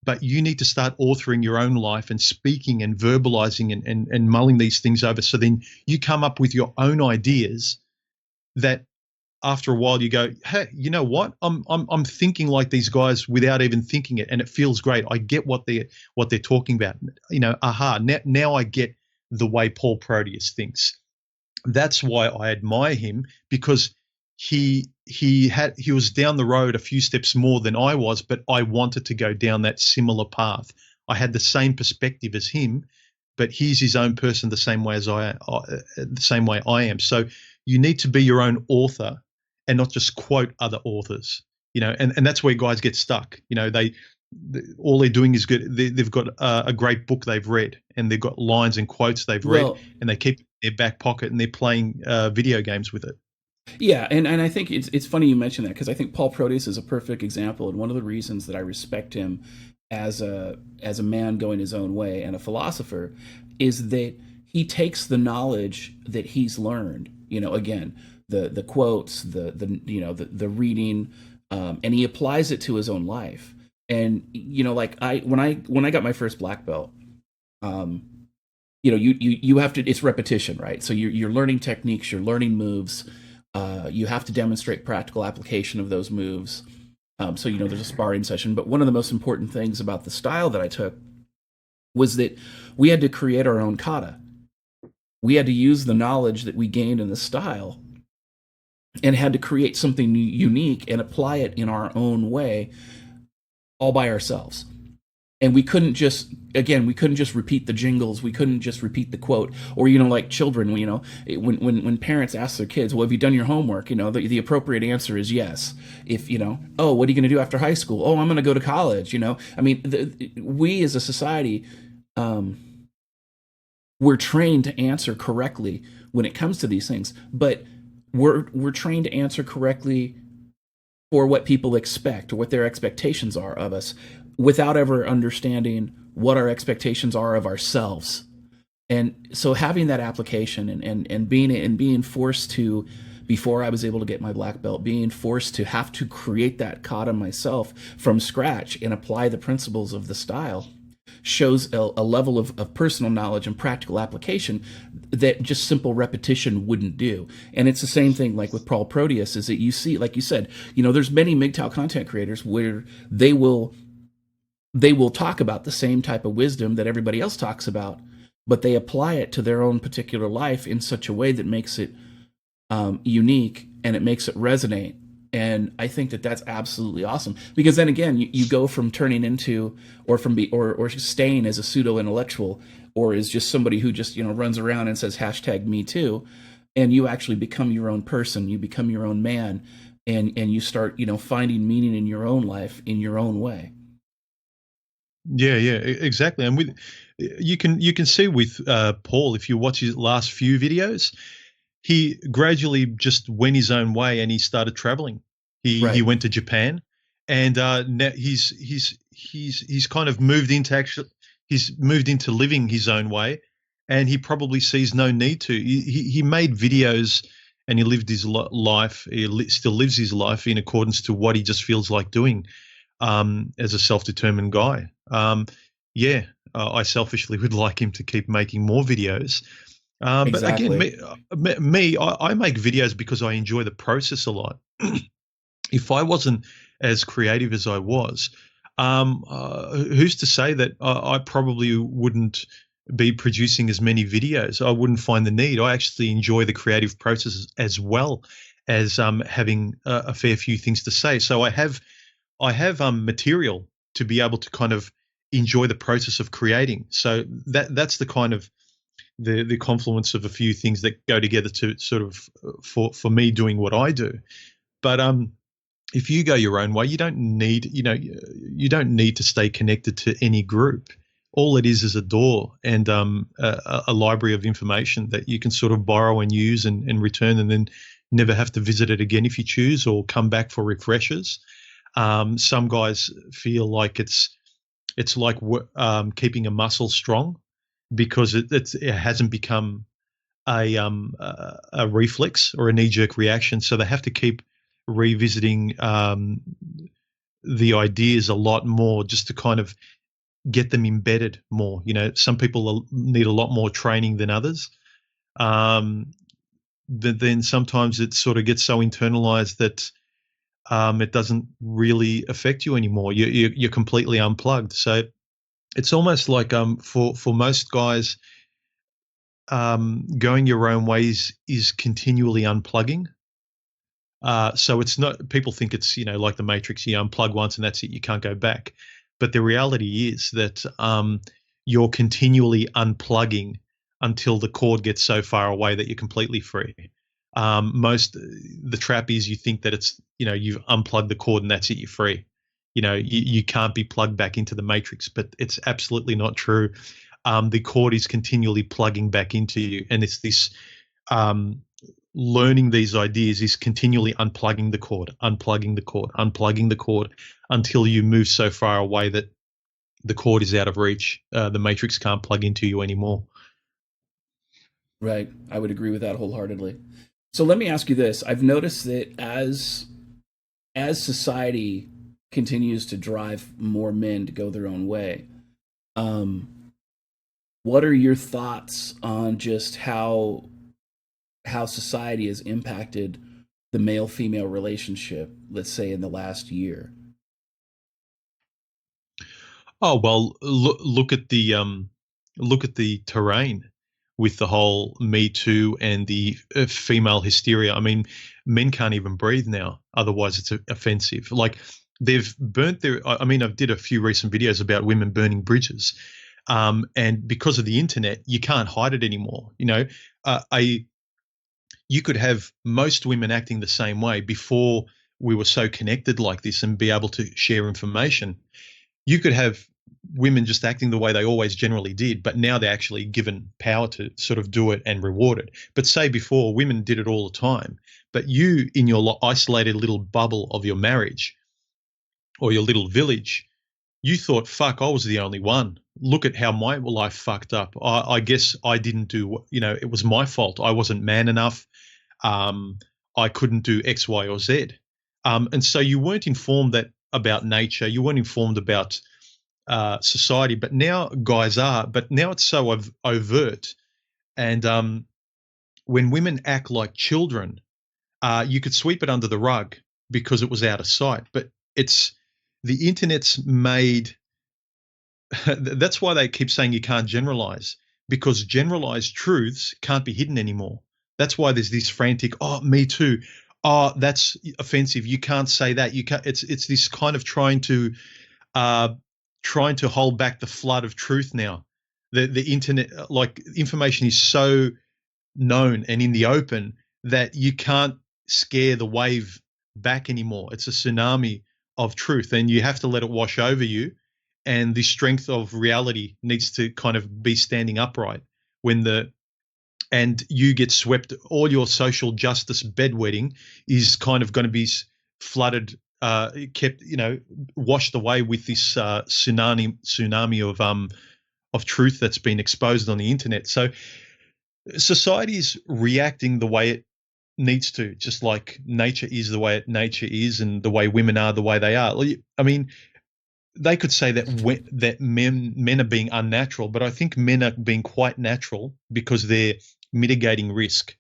but you need to start authoring your own life and speaking and verbalizing and mulling these things over. So then you come up with your own ideas that after a while you go, hey, you know what? I'm thinking like these guys without even thinking it, and it feels great. I get what they're talking about. Aha! Now I get the way Paul Proteus thinks. That's why I admire him, because he was down the road a few steps more than I was, but I wanted to go down that similar path. I had the same perspective as him, but he's his own person the same way I am. So you need to be your own author and not just quote other authors. And that's where guys get stuck. All they're doing is good. They've got a great book they've read, and they've got lines and quotes they've read, Well, and they keep it in their back pocket, and they're playing video games with it. yeah, and I think it's funny you mention that, because I think Paul Proteus is a perfect example, and one of the reasons that I respect him as a man going his own way and a philosopher is that he takes the knowledge that he's learned, again, the quotes, the reading, and he applies it to his own life. And like when I got my first black belt, um, you have to, it's repetition, right? So you're learning techniques, you're learning moves. You have to demonstrate practical application of those moves. So there's a sparring session. But one of the most important things about the style that I took was that we had to create our own kata. We had to use the knowledge that we gained in the style and had to create something unique and apply it in our own way, all by ourselves. And we couldn't just repeat the jingles. We couldn't just repeat the quote. Or like children, when parents ask their kids, well, have you done your homework, the appropriate answer is yes. If oh, what are you going to do after high school? Oh, I'm going to go to college. I mean, we as a society, we're trained to answer correctly when it comes to these things, but we're trained to answer correctly for what people expect or what their expectations are of us, without ever understanding what our expectations are of ourselves. And so having that application and being forced to, before I was able to get my black belt, being forced to have to create that kata myself from scratch and apply the principles of the style, shows a level of personal knowledge and practical application that just simple repetition wouldn't do. And it's the same thing like with Paul Proteus, is that you see, like you said, there's many MGTOW content creators where they will talk about the same type of wisdom that everybody else talks about, but they apply it to their own particular life in such a way that makes it unique and it makes it resonate. And I think that that's absolutely awesome, because then again, you go from turning into, or staying as a pseudo intellectual, or is just somebody who just runs around and says hashtag me too, and you actually become your own person, you become your own man, and you start finding meaning in your own life in your own way. Yeah, exactly. And you can see with Paul, if you watch his last few videos, he gradually just went his own way and he started traveling. He Right. went to Japan, and now he's kind of he's moved into living his own way, and he probably sees no need to. He made videos and he lived his life. Still lives his life in accordance to what he just feels like doing, as a self-determined guy. Yeah, I selfishly would like him to keep making more videos. But again, Exactly. I make videos because I enjoy the process a lot. If I wasn't as creative as I was, who's to say that I probably wouldn't be producing as many videos? I wouldn't find the need. I actually enjoy the creative process as well as having a fair few things to say. So I have material to be able to kind of enjoy the process of creating. So that's the kind of the confluence of a few things that go together to sort of for me doing what I do. But if you go your own way, you don't need to stay connected to any group. All it is a door and a library of information that you can sort of borrow and use and return, and then never have to visit it again if you choose, or come back for refreshers. Some guys feel like it's like keeping a muscle strong, because it hasn't become a reflex or a knee jerk reaction. So they have to keep revisiting the ideas a lot more, just to kind of get them embedded more. Some people need a lot more training than others. But then sometimes it sort of gets so internalized that it doesn't really affect you anymore. You're completely unplugged. So it's almost like for most guys, going your own ways is continually unplugging. So it's not, people think it's, like the Matrix, you unplug once and that's it, you can't go back. But the reality is that you're continually unplugging until the cord gets so far away that you're completely free. The trap is you think that it's, you've unplugged the cord and that's it, you're free. You can't be plugged back into the Matrix, but it's absolutely not true. The cord is continually plugging back into you, and it's this learning these ideas is continually unplugging the cord, unplugging the cord, unplugging the cord, until you move so far away that the cord is out of reach. The matrix can't plug into you anymore. Right. I would agree with that wholeheartedly. So let me ask you this. I've noticed that as society continues to drive more men to go their own way, um, what are your thoughts on just how society has impacted the male female relationship, let's say in the last year? Oh well, look at the terrain with the whole Me Too and the female hysteria. I mean, men can't even breathe now, otherwise it's offensive. Like they've burnt their. I mean, I've did a few recent videos about women burning bridges, and because of the internet, you can't hide it anymore. You know, a you could have most women acting the same way before we were so connected like this and be able to share information. You could have women just acting the way they always generally did, but now they're actually given power to sort of do it and reward it. But say before, women did it all the time, but you in your isolated little bubble of your marriage or your little village, you thought, fuck, I was the only one. Look at how my life fucked up. I guess I didn't do, it was my fault. I wasn't man enough. Um, I couldn't do X, Y, or Z. And so you weren't informed that about nature. You weren't informed about society, but now guys are. But now it's so overt. And when women act like children, you could sweep it under the rug because it was out of sight. But it's the internet's made. That's why they keep saying you can't generalize, because generalized truths can't be hidden anymore. That's why there's this frantic, oh, me too. Oh, that's offensive. You can't say that. You can't. It's this kind of uh, trying to hold back the flood of truth now. The internet, like information is so known and in the open that you can't scare the wave back anymore. It's a tsunami of truth, and you have to let it wash over you. And the strength of reality needs to kind of be standing upright when the and you get swept. All your social justice bedwetting is kind of going to be flooded, kept, washed away with this tsunami of truth that's been exposed on the internet. So society's reacting the way it needs to, just like nature is the way nature is, and the way women are the way they are. I mean, they could say that that men are being unnatural, but I think men are being quite natural because they're mitigating risk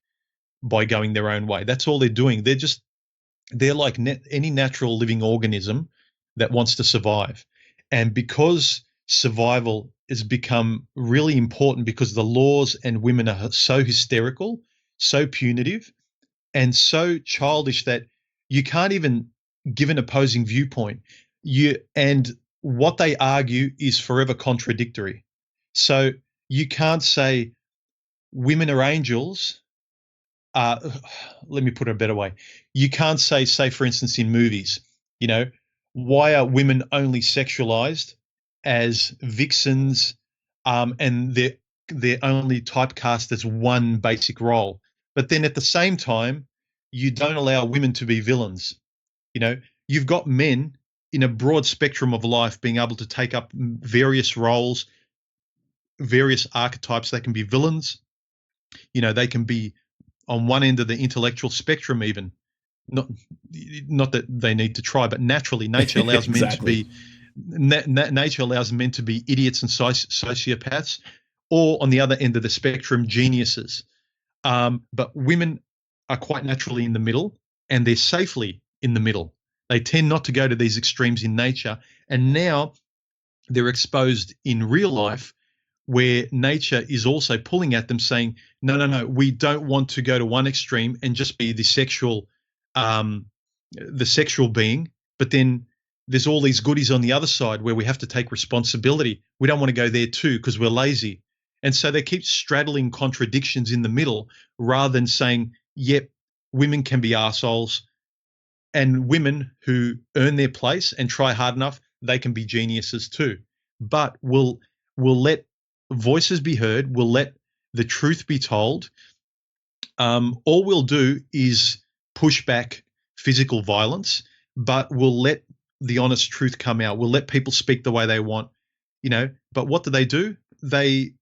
by going their own way. That's all they're doing. They're like any natural living organism that wants to survive. And because survival has become really important because the laws and women are so hysterical, so punitive, and so childish that you can't even give an opposing viewpoint. And what they argue is forever contradictory. So you can't say women are angels. Let me put it a better way. You can't say for instance, in movies, you know, why are women only sexualized as vixens, and they're only typecast as one basic role, but then at the same time, you don't allow women to be villains. You know, you've got men in a broad spectrum of life being able to take up various roles, various archetypes. They can be villains. You know, they can be on one end of the intellectual spectrum, even not not that they need to try, but naturally, nature allows men to Exactly. be nature allows men to be idiots and sociopaths, or on the other end of the spectrum, geniuses. But women are quite naturally in the middle, and they're safely in the middle. They tend not to go to these extremes in nature, and now they're exposed in real life where nature is also pulling at them saying, no, no, no, we don't want to go to one extreme and just be um, the sexual being, but then there's all these goodies on the other side where we have to take responsibility. We don't want to go there too because we're lazy. And so they keep straddling contradictions in the middle rather than saying, yep, women can be assholes, and women who earn their place and try hard enough, they can be geniuses too. But we'll let voices be heard. We'll let the truth be told. All we'll do is push back physical violence, but we'll let the honest truth come out. We'll let people speak the way they want. But what do? They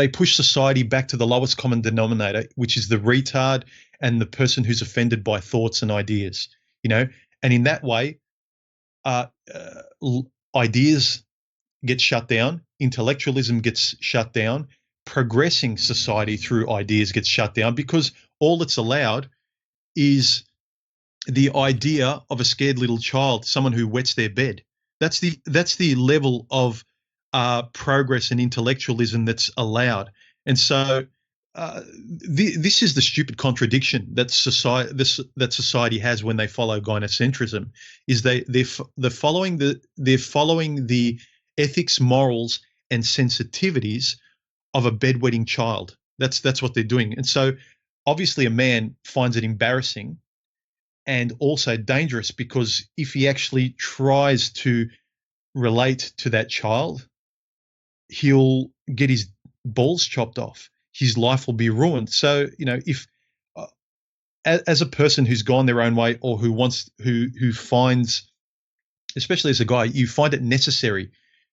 push society back to the lowest common denominator, which is the retard and the person who's offended by thoughts and ideas. And in that way, uh, ideas get shut down, intellectualism gets shut down, progressing society through ideas gets shut down, because all that's allowed is the idea of a scared little child, someone who wets their bed. That's the level of progress and intellectualism that's allowed. And so this is the stupid contradiction that society has when they follow gynocentrism. Is they're following the ethics, morals, and sensitivities of a bedwetting child. That's what they're doing. And so obviously a man finds it embarrassing and also dangerous, because if he actually tries to relate to that child, he'll get his balls chopped off. His life will be ruined. So, if as a person who's gone their own way, or who finds, especially as a guy, you find it necessary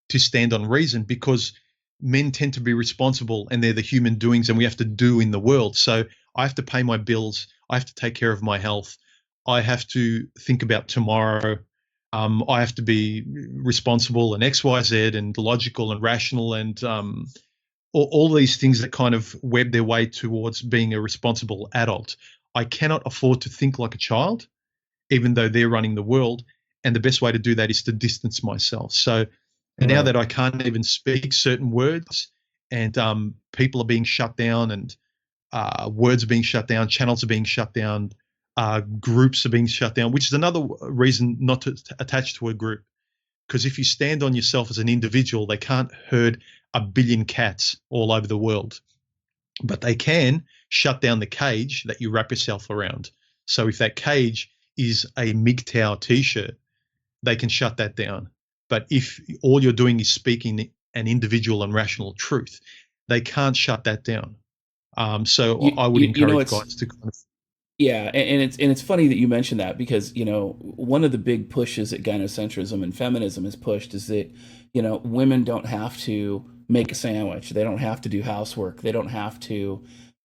to stand on reason, because men tend to be responsible, and they're the human doings, and we have to do in the world. So I have to pay my bills. I have to take care of my health. I have to think about tomorrow. I have to be responsible and X, Y, Z, and logical and rational, and all these things that kind of web their way towards being a responsible adult. I cannot afford to think like a child, even though they're running the world. And the best way to do that is to distance myself. So now that I can't even speak certain words, and people are being shut down, and words are being shut down, channels are being shut down, groups are being shut down, which is another reason not to attach to a group. Because if you stand on yourself as an individual, they can't herd a billion cats all over the world, but they can shut down the cage that you wrap yourself around. So if that cage is a MGTOW t-shirt, they can shut that down. But if all you're doing is speaking an individual and rational truth, they can't shut that down. So I would encourage guys to kind of. Yeah, and it's funny that you mentioned that, because one of the big pushes that gynocentrism and feminism has pushed is that women don't have to make a sandwich, they don't have to do housework, they don't have to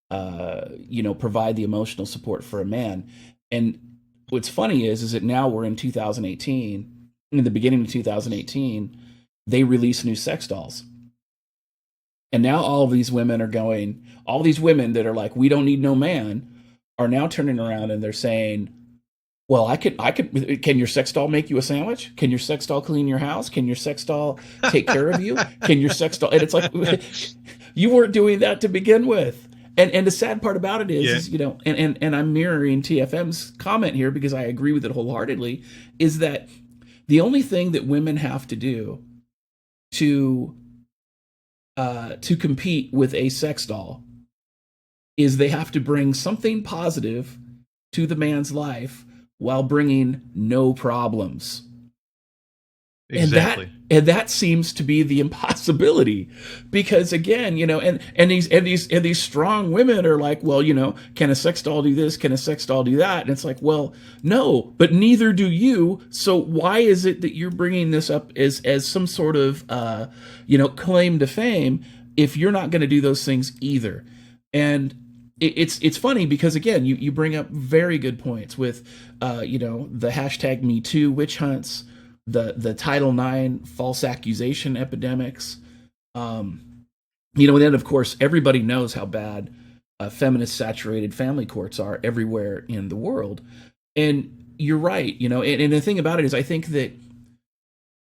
provide the emotional support for a man. And what's funny is that now we're in 2018, in the beginning of 2018, they release new sex dolls. And now all of these women that are like, we don't need no man, are now turning around and they're saying, well, can your sex doll make you a sandwich? Can your sex doll clean your house? Can your sex doll take care of you? Can your sex doll, and it's like, you weren't doing that to begin with. And the sad part about it is and I'm mirroring TFM's comment here, because I agree with it wholeheartedly, is that the only thing that women have to do to compete with a sex doll is they have to bring something positive to the man's life while bringing no problems. Exactly. And that seems to be the impossibility, because again, and these strong women are like, well, can a sex doll do this? Can a sex doll do that? And it's like, well, no, but neither do you. So why is it that you're bringing this up as some sort of, claim to fame, if you're not going to do those things either? And it's funny, because again, you bring up very good points with, the hashtag Me Too witch hunts, the Title IX false accusation epidemics. And then of course everybody knows how bad feminist saturated family courts are everywhere in the world. And you're right, and the thing about it is, I think that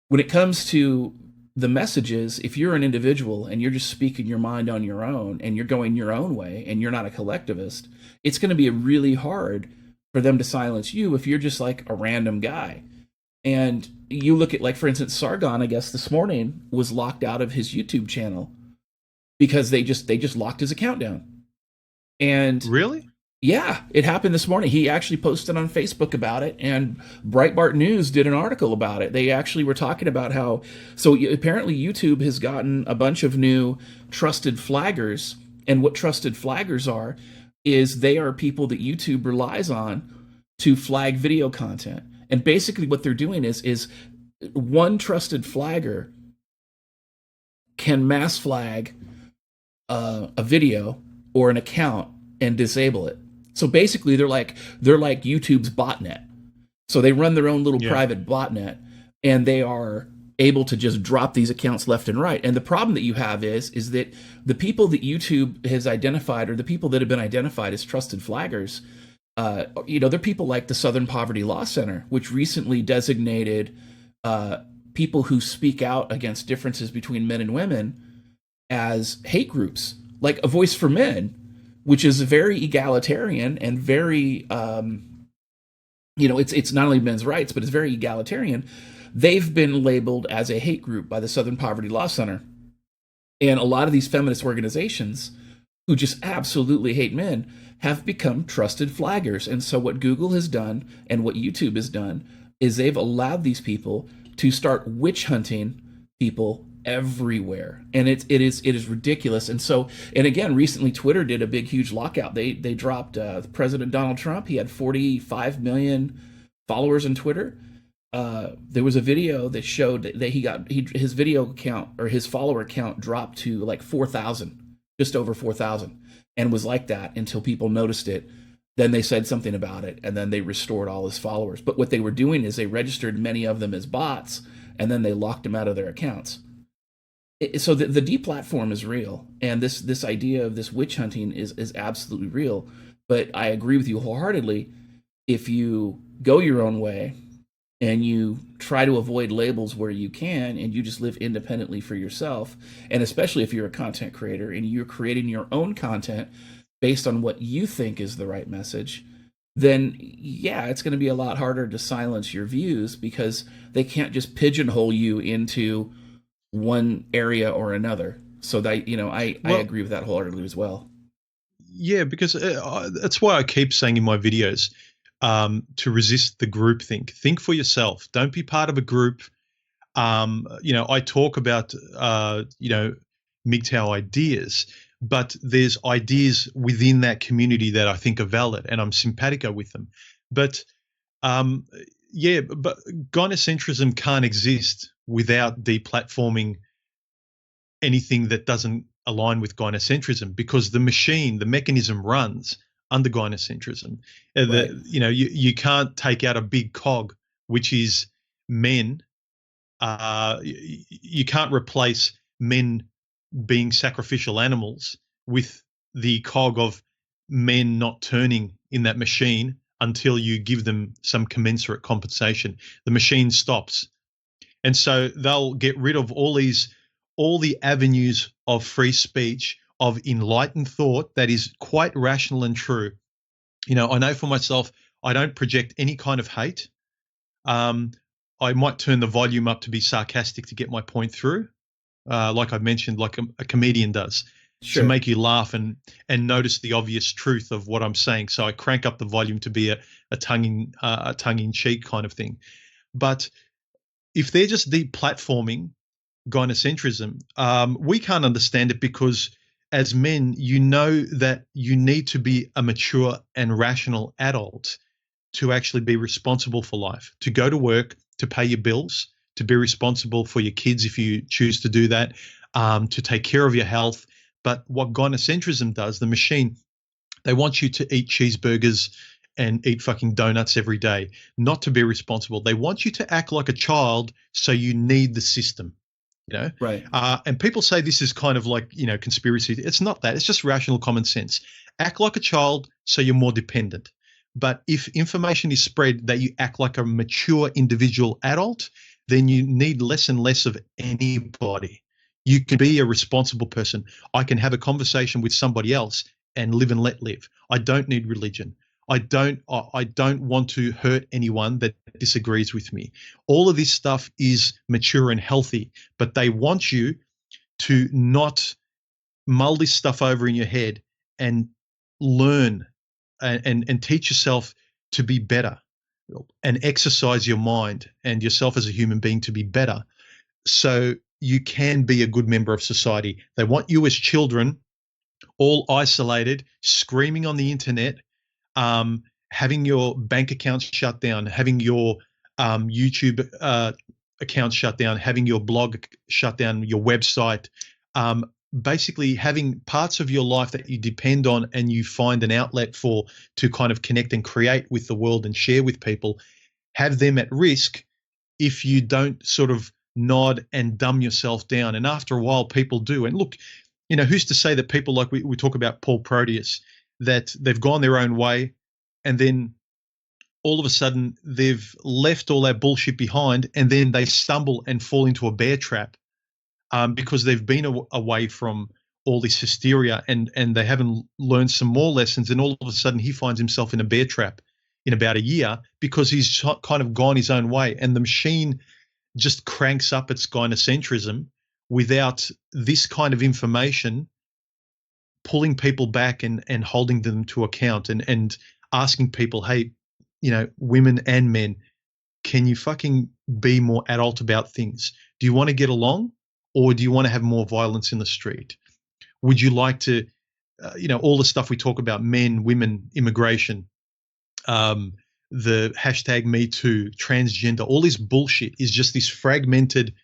when it comes to the messages, if you're an individual and you're just speaking your mind on your own, and you're going your own way, and you're not a collectivist, it's going to be really hard for them to silence you if you're just like a random guy. And you look at, like, for instance, Sargon, I guess this morning was locked out of his YouTube channel because they just locked his account down. And really? Yeah, it happened this morning. He actually posted on Facebook about it, and Breitbart News did an article about it. They actually were talking about how, so apparently YouTube has gotten a bunch of new trusted flaggers, and what trusted flaggers are is they are people that YouTube relies on to flag video content. And basically what they're doing is one trusted flagger can mass flag a video or an account and disable it. So basically, they're like YouTube's botnet. So they run their own little Yeah. private botnet, and they are able to just drop these accounts left and right. And the problem that you have is that the people that YouTube has identified, or the people that have been identified as trusted flaggers, they're people like the Southern Poverty Law Center, which recently designated people who speak out against differences between men and women as hate groups, like A Voice for Men, which is very egalitarian and very, it's not only men's rights, but it's very egalitarian. They've been labeled as a hate group by the Southern Poverty Law Center. And a lot of these feminist organizations who just absolutely hate men have become trusted flaggers. And so what Google has done and what YouTube has done is they've allowed these people to start witch hunting people everywhere, and it is ridiculous. And again, recently Twitter did a big huge lockout. They dropped President Donald Trump. He had 45 million followers on Twitter. There was a video that showed that his video account, or his follower count, dropped to like 4,000, just over 4,000, and was like that until people noticed it. Then they said something about it, and then they restored all his followers. But what they were doing is they registered many of them as bots, and then they locked them out of their accounts. So the deplatform is real, and this idea of this witch hunting is absolutely real. But I agree with you wholeheartedly. If you go your own way and you try to avoid labels where you can, and you just live independently for yourself, and especially if you're a content creator and you're creating your own content based on what you think is the right message, then yeah, it's going to be a lot harder to silence your views, because they can't just pigeonhole you into one area or another. So that, I agree with that wholeheartedly as well. Yeah, because that's why I keep saying in my videos, to resist the group think. Think for yourself. Don't be part of a group. I talk about MGTOW ideas, but there's ideas within that community that I think are valid, and I'm simpatico with them. But but gynocentrism can't exist without deplatforming anything that doesn't align with gynocentrism, because the mechanism runs under gynocentrism. Right. You can't take out a big cog, which is men. You can't replace men being sacrificial animals with the cog of men not turning in that machine until you give them some commensurate compensation. The machine stops. And so they'll get rid of all the avenues of free speech, of enlightened thought that is quite rational and true. I know for myself, I don't project any kind of hate. I might turn the volume up to be sarcastic to get my point through, like I mentioned, like a comedian does, Sure. to make you laugh and notice the obvious truth of what I'm saying. So I crank up the volume to be a tongue-in-cheek kind of thing. But if they're just deplatforming gynocentrism, we can't understand it, because as men, that you need to be a mature and rational adult to actually be responsible for life, to go to work, to pay your bills, to be responsible for your kids if you choose to do that, to take care of your health. But what gynocentrism does, the machine, they want you to eat cheeseburgers and eat fucking donuts every day, not to be responsible. They want you to act like a child, so you need the system. Right. And people say this is kind of like, conspiracy. It's not that. It's just rational common sense. Act like a child so you're more dependent. But if information is spread that you act like a mature individual adult, then you need less and less of anybody. You can be a responsible person. I can have a conversation with somebody else and live and let live. I don't need religion. I don't want to hurt anyone that disagrees with me. All of this stuff is mature and healthy, but they want you to not mull this stuff over in your head and learn and teach yourself to be better, and exercise your mind and yourself as a human being to be better, so you can be a good member of society. They want you as children, all isolated, screaming on the internet, having your bank accounts shut down, having your YouTube account shut down, having your blog shut down, your website, basically having parts of your life that you depend on and you find an outlet for to kind of connect and create with the world and share with people, have them at risk if you don't sort of nod and dumb yourself down. And after a while, people do. And look, who's to say that people like we talk about Paul Proteus, that they've gone their own way and then all of a sudden they've left all that bullshit behind and then they stumble and fall into a bear trap because they've been away from all this hysteria and they haven't learned some more lessons. And all of a sudden he finds himself in a bear trap in about a year because he's kind of gone his own way. And the machine just cranks up its gynocentrism without this kind of information pulling people back and holding them to account and asking people, hey, women and men, can you fucking be more adult about things? Do you want to get along or do you want to have more violence in the street? Would you like to, all the stuff we talk about, men, women, immigration, the hashtag Me Too, transgender, all this bullshit is just this fragmented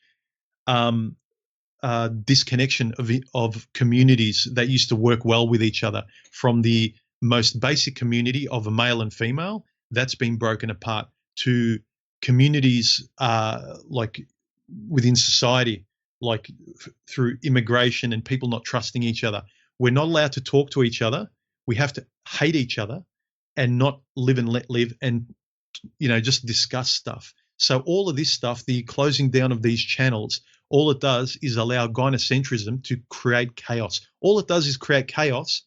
disconnection of communities that used to work well with each other, from the most basic community of a male and female that's been broken apart to communities like within society, like through immigration and people not trusting each other. We're not allowed to talk to each other. We have to hate each other and not live and let live and, just discuss stuff. So all of this stuff, the closing down of these channels, all it does is allow gynocentrism to create chaos. All it does is create chaos.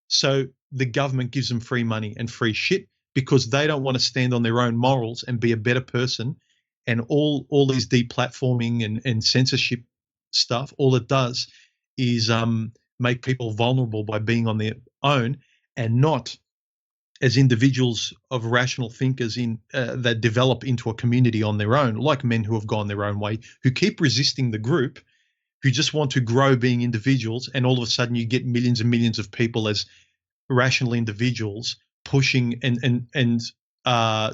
So the government gives them free money and free shit because they don't want to stand on their own morals and be a better person. And all these deplatforming and censorship stuff, all it does is make people vulnerable by being on their own and not as individuals of rational thinkers that develop into a community on their own, like men who have gone their own way, who keep resisting the group, who just want to grow being individuals, and all of a sudden you get millions and millions of people as rational individuals pushing and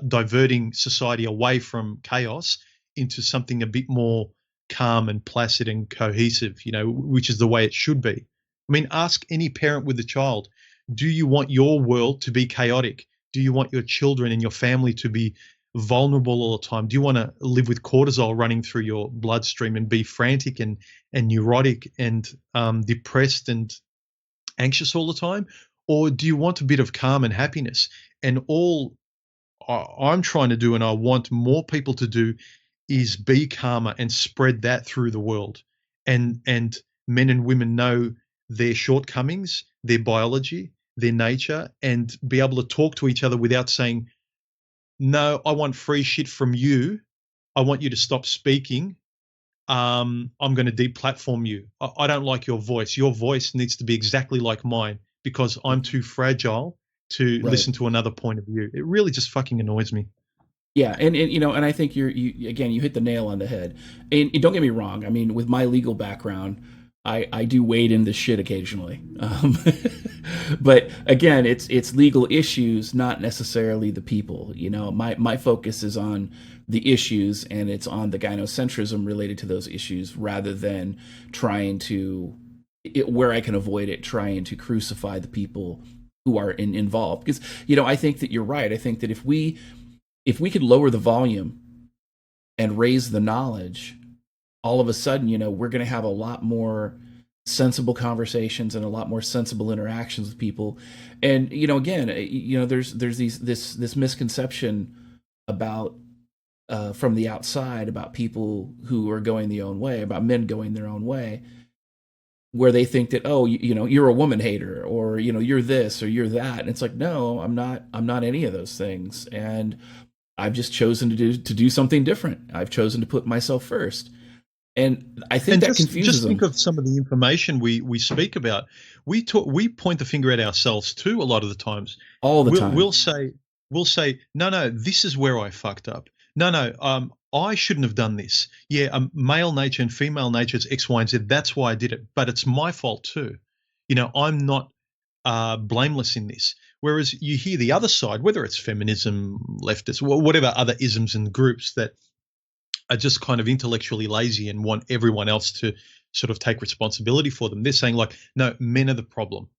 diverting society away from chaos into something a bit more calm and placid and cohesive, which is the way it should be. I mean, ask any parent with a child, do you want your world to be chaotic? Do you want your children and your family to be vulnerable all the time? Do you want to live with cortisol running through your bloodstream and be frantic and neurotic and depressed and anxious all the time? Or do you want a bit of calm and happiness? And all I'm trying to do, and I want more people to do, is be calmer and spread that through the world. And men and women know their shortcomings, their biology, their nature, and be able to talk to each other without saying, no, I want free shit from you. I want you to stop speaking. I'm going to deplatform you. I don't like your voice. Your voice needs to be exactly like mine because I'm too fragile to listen to another point of view. It really just fucking annoys me. Yeah, and and I think you hit the nail on the head. And don't get me wrong. I mean, with my legal background, I do wade in this shit occasionally. But again, it's legal issues, not necessarily the people. My focus is on the issues, and it's on the gynocentrism related to those issues, rather than trying to, where I can avoid it, trying to crucify the people who are involved. Because I think that you're right. I think that if we could lower the volume and raise the knowledge, all of a sudden, we're going to have a lot more sensible conversations and a lot more sensible interactions with people. And, again, there's this misconception about, from the outside, about people who are going their own way, about men going their own way, where they think that, oh, you're a woman hater, or, you're this or you're that. And it's like, no, I'm not any of those things. And I've just chosen to do something different. I've chosen to put myself first. And I think that confuses them. Just think of some of the information we speak about. We point the finger at ourselves too a lot of the times. All the time. We'll say, no, this is where I fucked up. No, I shouldn't have done this. Yeah, male nature and female nature is X, Y, and Z. That's why I did it. But it's my fault too. I'm not blameless in this. Whereas you hear the other side, whether it's feminism, leftist, whatever other isms and groups that are just kind of intellectually lazy and want everyone else to sort of take responsibility for them. They're saying like, no, men are the problem.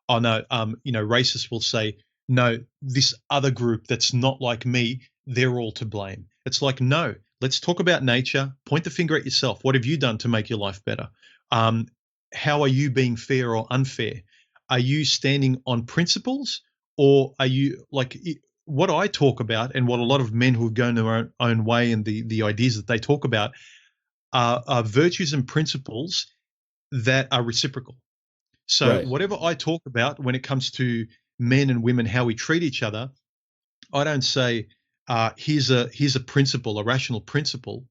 Oh no, racists will say, no, this other group that's not like me, they're all to blame. It's like, no, let's talk about nature. Point the finger at yourself. What have you done to make your life better? Um, how are you being fair or unfair? Are you standing on principles, or are you like what I talk about, and what a lot of men who have gone their own way, and the ideas that they talk about are virtues and principles that are reciprocal. So Right. whatever I talk about when it comes to men and women, how we treat each other, I don't say here's a principle, a rational principle,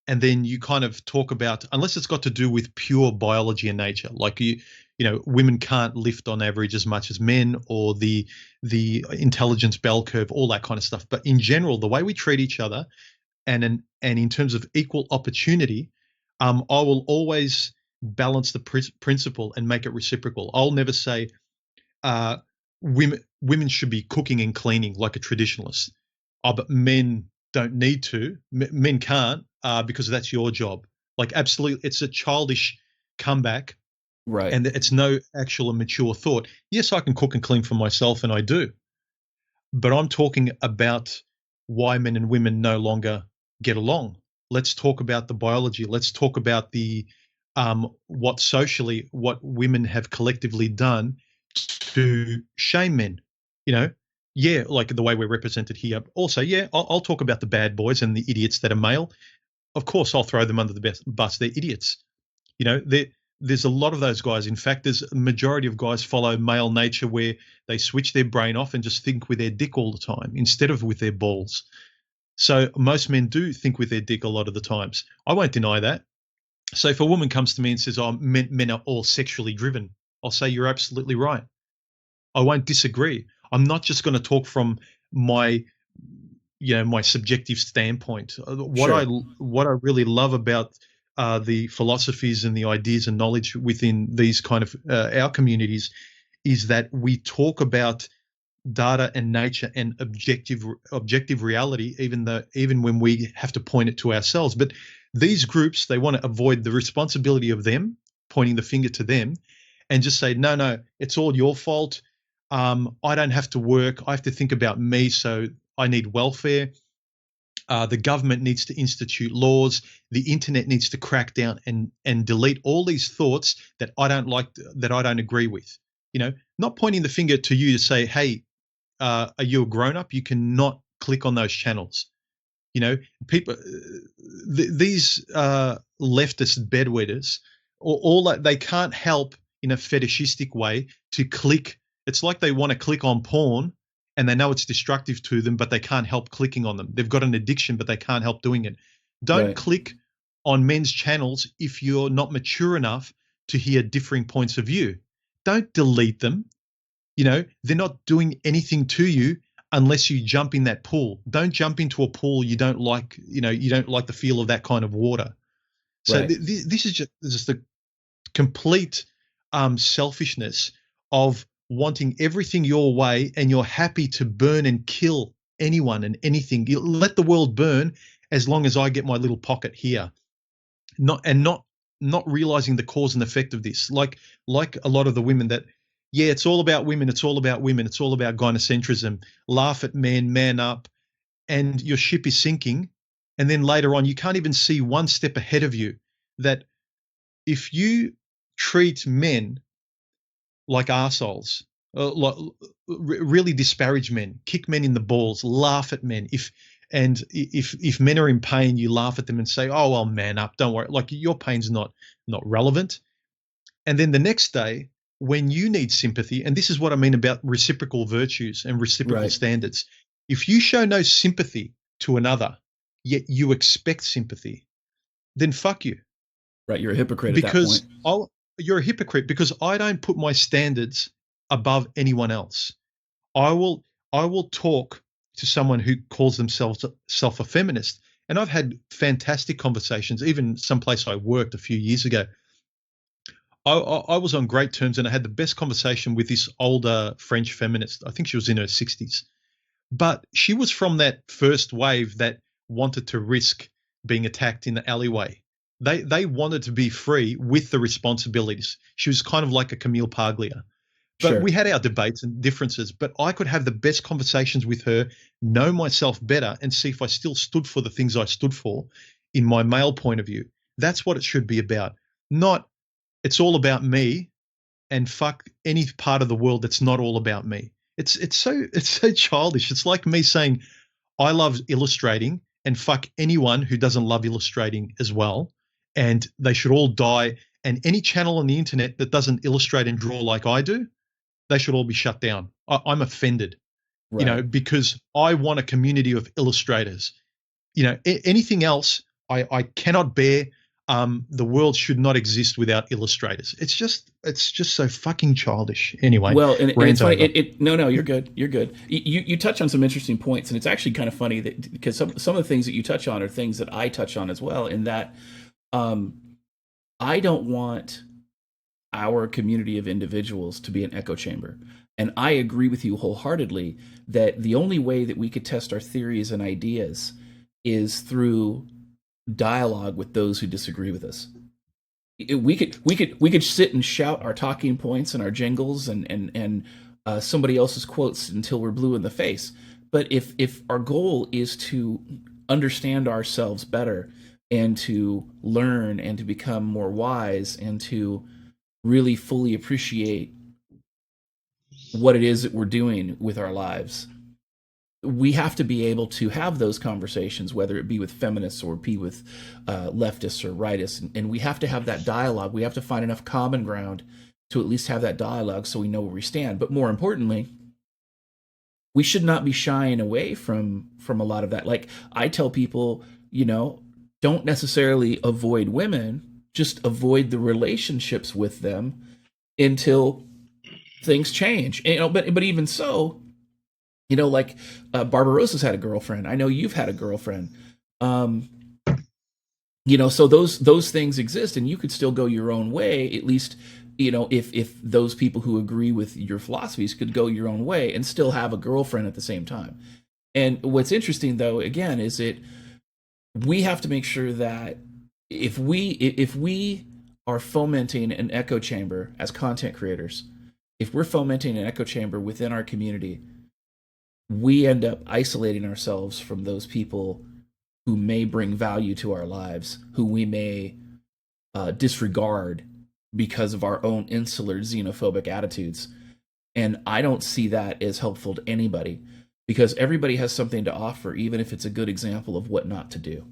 and then you kind of talk about, unless it's got to do with pure biology and nature, like women can't lift on average as much as men, or the intelligence bell curve, all that kind of stuff. But in general, the way we treat each other, and in terms of equal opportunity, I will always balance the principle and make it reciprocal. I'll never say uh, women should be cooking and cleaning like a traditionalist. Oh, but men don't need to. Men can't because that's your job. Like, absolutely, it's a childish comeback, Right. and it's no actual mature thought. Yes, I can cook and clean for myself, and I do. But I'm talking about why men and women no longer get along. Let's talk about the biology. Let's talk about the what women have collectively done to shame men. You know, yeah, like the way we're represented here. Also, yeah, I'll talk about the bad boys and the idiots that are male. Of course, I'll throw them under the bus. They're idiots. You know, there's a lot of those guys. In fact, there's a majority of guys follow male nature, where they switch their brain off and just think with their dick all the time instead of with their balls. So most men do think with their dick a lot of the times. I won't deny that. So if a woman comes to me and says, "Oh, men are all sexually driven," I'll say, "You're absolutely right." I won't disagree. I'm not just going to talk from my my subjective standpoint. Sure. What I really love about the philosophies and the ideas and knowledge within these kind of our communities is that we talk about data and nature and objective reality, even when we have to point it to ourselves. But these groups, they want to avoid the responsibility of them pointing the finger to them, and just say, no, no, it's all your fault. I don't have to work. I have to think about me. So I need welfare. The government needs to institute laws. The internet needs to crack down and delete all these thoughts that I don't like, that I don't agree with. Not pointing the finger to you to say, hey, are you a grown up? You cannot click on those channels. People, these leftist bedwetters, all that, they can't help in a fetishistic way to click. It's like they want to click on porn, and they know it's destructive to them, but they can't help clicking on them. They've got an addiction, but they can't help doing it. Don't Right. click on men's channels if you're not mature enough to hear differing points of view. Don't delete them. They're not doing anything to you unless you jump in that pool. Don't jump into a pool you don't like. You don't like the feel of that kind of water. So Right. this is just the complete selfishness of wanting everything your way, and you're happy to burn and kill anyone and anything. You let the world burn as long as I get my little pocket here. Not realizing the cause and effect of this. Like a lot of the women that, yeah, it's all about women, it's all about women, it's all about gynocentrism. Laugh at men, man up, and your ship is sinking. And then later on, you can't even see one step ahead of you, that if you treat men like arseholes, like, really disparage men, kick men in the balls, laugh at men. If men are in pain, you laugh at them and say, "Oh well, man up, don't worry. Like, your pain's not relevant." And then the next day, when you need sympathy, and this is what I mean about reciprocal virtues and reciprocal Right. standards. If you show no sympathy to another, yet you expect sympathy, then fuck you. Right. You're a hypocrite at that Because point. you're a hypocrite, because I don't put my standards above anyone else. I will I will talk to someone who calls themselves self a feminist, and I've had fantastic conversations. Even someplace I worked a few years ago, I was on great terms, and I had the best conversation with this older French feminist. I think she was in her 60s, but she was from that first wave that wanted to risk being attacked in the alleyway. They wanted to be free with the responsibilities. She was kind of like a Camille Paglia. But Sure. we had our debates and differences, but I could have the best conversations with her, know myself better, and see if I still stood for the things I stood for in my male point of view. That's what it should be about. Not it's all about me and fuck any part of the world that's not all about me. It's so childish. It's like me saying I love illustrating and fuck anyone who doesn't love illustrating as well. And they should all die. And any channel on the internet that doesn't illustrate and draw like I do, they should all be shut down. I'm offended, Right. because I want a community of illustrators. Anything else, I cannot bear. The world should not exist without illustrators. It's just so fucking childish. Anyway, Well, and it's rant funny. over. No, you're good. You're good. You touch on some interesting points, and it's actually kind of funny that because some of the things that you touch on are things that I touch on as well. In that, um, I don't want our community of individuals to be an echo chamber. And I agree with you wholeheartedly that the only way that we could test our theories and ideas is through dialogue with those who disagree with us. We could sit and shout our talking points and our jingles and somebody else's quotes until we're blue in the face. But if our goal is to understand ourselves better and to learn and to become more wise and to really fully appreciate what it is that we're doing with our lives, we have to be able to have those conversations, whether it be with feminists or be with leftists or rightists, and we have to have that dialogue. We have to find enough common ground to at least have that dialogue so we know where we stand. But more importantly, we should not be shying away from a lot of that. Like I tell people, don't necessarily avoid women, just avoid the relationships with them until things change. But even so, like Barbarossa's had a girlfriend. I know you've had a girlfriend. Um, so those things exist, and you could still go your own way. At least, if those people who agree with your philosophies could go your own way and still have a girlfriend at the same time. And what's interesting, though, again, is that we have to make sure that if we are fomenting an echo chamber as content creators, if we're fomenting an echo chamber within our community, we end up isolating ourselves from those people who may bring value to our lives, who we may disregard because of our own insular xenophobic attitudes. And I don't see that as helpful to anybody because everybody has something to offer, even if it's a good example of what not to do.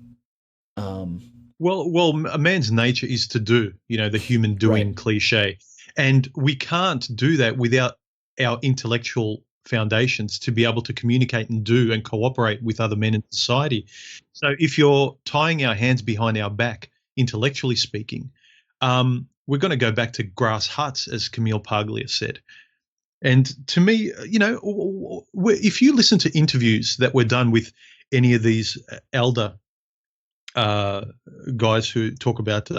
Well, a man's nature is to do, the human doing Right. cliche. And we can't do that without our intellectual foundations to be able to communicate and do and cooperate with other men in society. So if you're tying our hands behind our back, intellectually speaking, we're going to go back to grass huts, as Camille Paglia said. And to me, if you listen to interviews that were done with any of these elder guys who talk about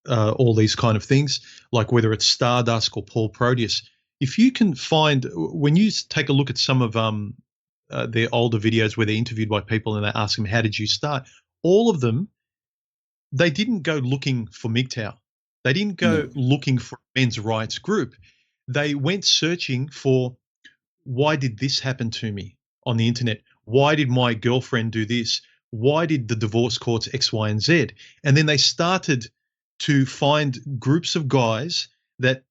all these kind of things, like whether it's Stardust or Paul Proteus, if you can find, when you take a look at some of their older videos where they're interviewed by people and they ask them, how did you start? All of them, they didn't go looking for MGTOW. They didn't go No. looking for a men's rights group. They went searching for, why did this happen to me on the internet? Why did my girlfriend do this? Why did the divorce courts X, Y, and Z? And then they started to find groups of guys that,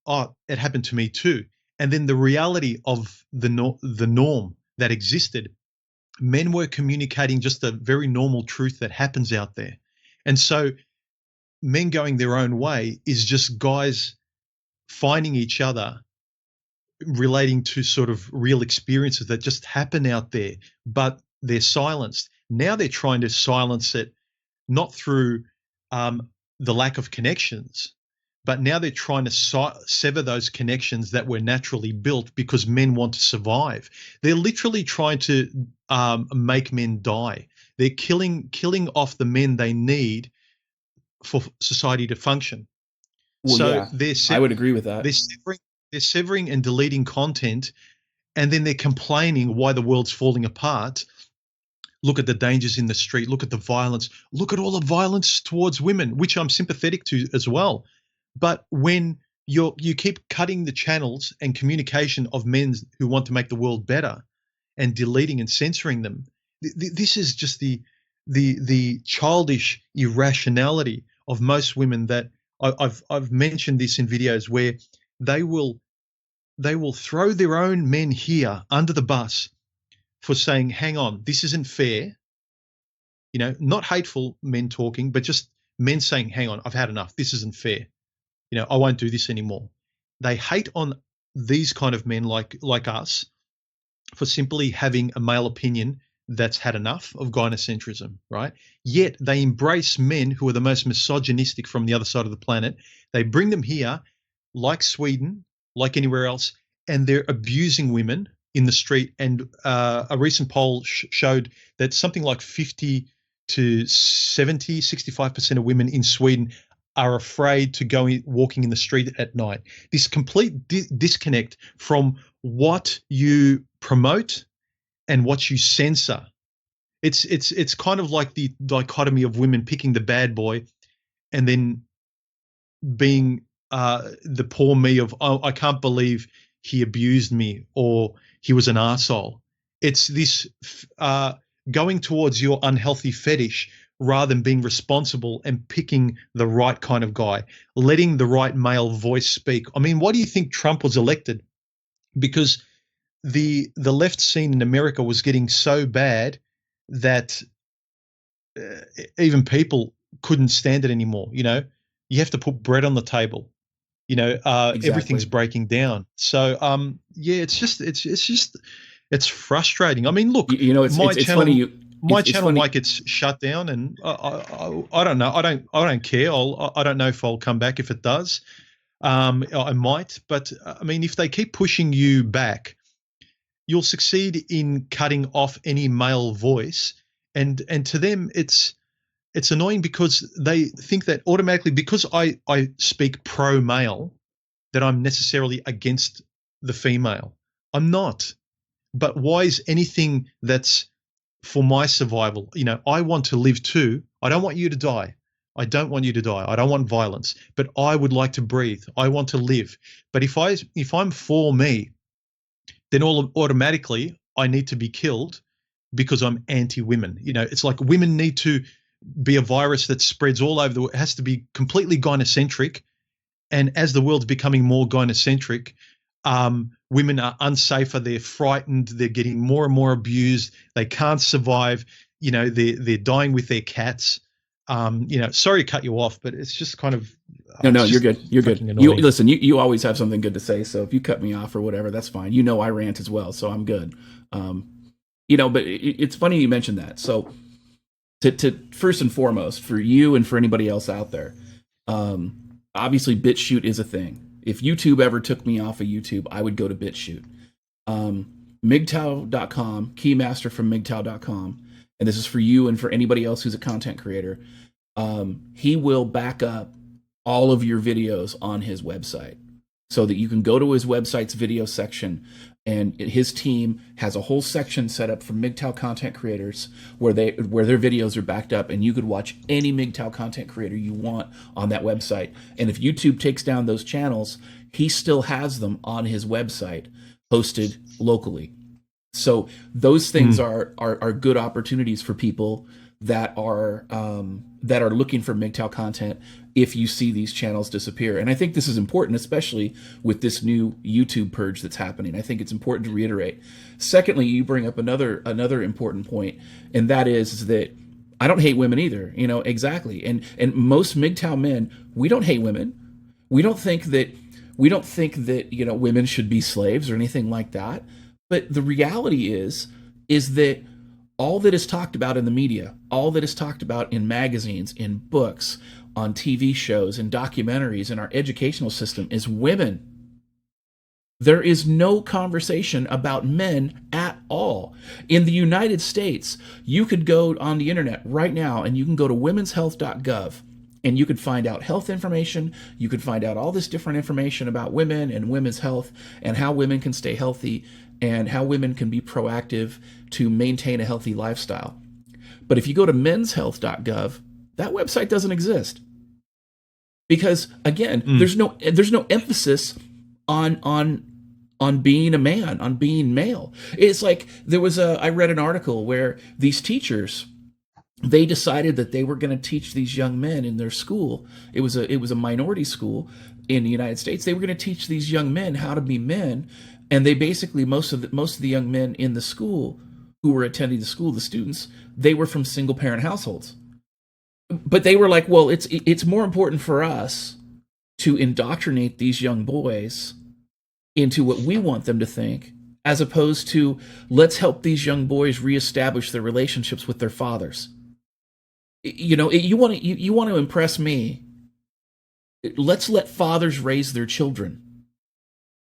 it happened to me too. And then the reality of the norm that existed, men were communicating just a very normal truth that happens out there. And so men going their own way is just guys finding each other, relating to sort of real experiences that just happen out there, but they're silenced. Now they're trying to silence it, not through the lack of connections, but now they're trying to sever those connections that were naturally built because men want to survive. They're literally trying to make men die. They're killing off the men they need for society to function. Well, So yeah, I would agree with that. they're severing, they're severing and deleting content, and then they're complaining why the world's falling apart Look at the dangers in the street. Look at the violence. Look at all the violence towards women, which I'm sympathetic to as well. But when you keep cutting the channels and communication of men who want to make the world better and deleting and censoring them, this is just the childish irrationality of most women that I've mentioned this in videos where they will throw their own men here under the bus for saying, hang on, this isn't fair. Not hateful men talking, but just men saying, hang on, I've had enough. This isn't fair. I won't do this anymore. They hate on these kind of men like us for simply having a male opinion that's had enough of gynocentrism, right? Yet they embrace men who are the most misogynistic from the other side of the planet. They bring them here, like Sweden, like anywhere else, and they're abusing women in the street. And a recent poll showed that something like 50 to 70, 65% of women in Sweden are afraid to go walking in the street at night. This complete disconnect from what you promote and what you censor. It's kind of like the dichotomy of women picking the bad boy and then being the poor me of, oh, I can't believe he abused me or he was an arsehole. It's this going towards your unhealthy fetish rather than being responsible and picking the right kind of guy, letting the right male voice speak. I mean, why do you think Trump was elected? Because the left scene in America was getting so bad that even people couldn't stand it anymore. You have to put bread on the table. Exactly. Everything's breaking down. So yeah, it's frustrating. I mean, look, it's funny. My channel, like, it's shut down, and I don't know. I don't care. I don't know if I'll come back if it does. I might, but I mean, if they keep pushing you back, you'll succeed in cutting off any male voice, and to them, it's annoying because they think that automatically, because I speak pro male, that I'm necessarily against the female. I'm not. But why is anything that's for my survival? I want to live too. I don't want you to die. I don't want you to die. I don't want violence, but I would like to breathe. I want to live. But if I'm for me, then automatically I need to be killed because I'm anti-women. It's like women need to be a virus that spreads all over the world. It has to be completely gynocentric. And as the world's becoming more gynocentric, women are unsafer. They're frightened. They're getting more and more abused. They can't survive. They're dying with their cats. Sorry to cut you off, but it's just kind of no, you're good. You're good. Listen, you always have something good to say. So if you cut me off or whatever, that's fine. I rant as well, so I'm good. But it's funny you mentioned that. So to first and foremost, for you and for anybody else out there, obviously BitChute is a thing. If YouTube ever took me off of YouTube, I would go to BitChute. MGTOW.com, Keymaster from MGTOW.com, and this is for you and for anybody else who's a content creator. He will back up all of your videos on his website so that you can go to his website's video section, and his team has a whole section set up for MGTOW content creators where their videos are backed up, and you could watch any MGTOW content creator you want on that website. And if YouTube takes down those channels, he still has them on his website hosted locally. So those things are good opportunities for people that are looking for MGTOW content if you see these channels disappear. And I think this is important, especially with this new YouTube purge that's happening. I think it's important to reiterate. Secondly, you bring up another important point, and that is that I don't hate women either. Exactly. And most MGTOW men, we don't hate women. We don't think that women should be slaves or anything like that. But the reality is that all that is talked about in the media, all that is talked about in magazines, in books, on TV shows, in documentaries, in our educational system is women. There is no conversation about men at all. In the United States, you could go on the internet right now and you can go to womenshealth.gov and you could find out health information. You could find out all this different information about women and women's health and how women can stay healthy and how women can be proactive to maintain a healthy lifestyle. But if you go to menshealth.gov, that website doesn't exist because again, there's no emphasis on being a man, on being male. It's like I read an article where these teachers, they decided that they were going to teach these young men in their school. It was a minority school in the United States. They were going to teach these young men how to be men, and they basically most of the young men in the school who were attending the school, the students, they were from single parent households. But they were like, well, it's more important for us to indoctrinate these young boys into what we want them to think, as opposed to let's help these young boys reestablish their relationships with their fathers. You know, you want to impress me. Let's let fathers raise their children.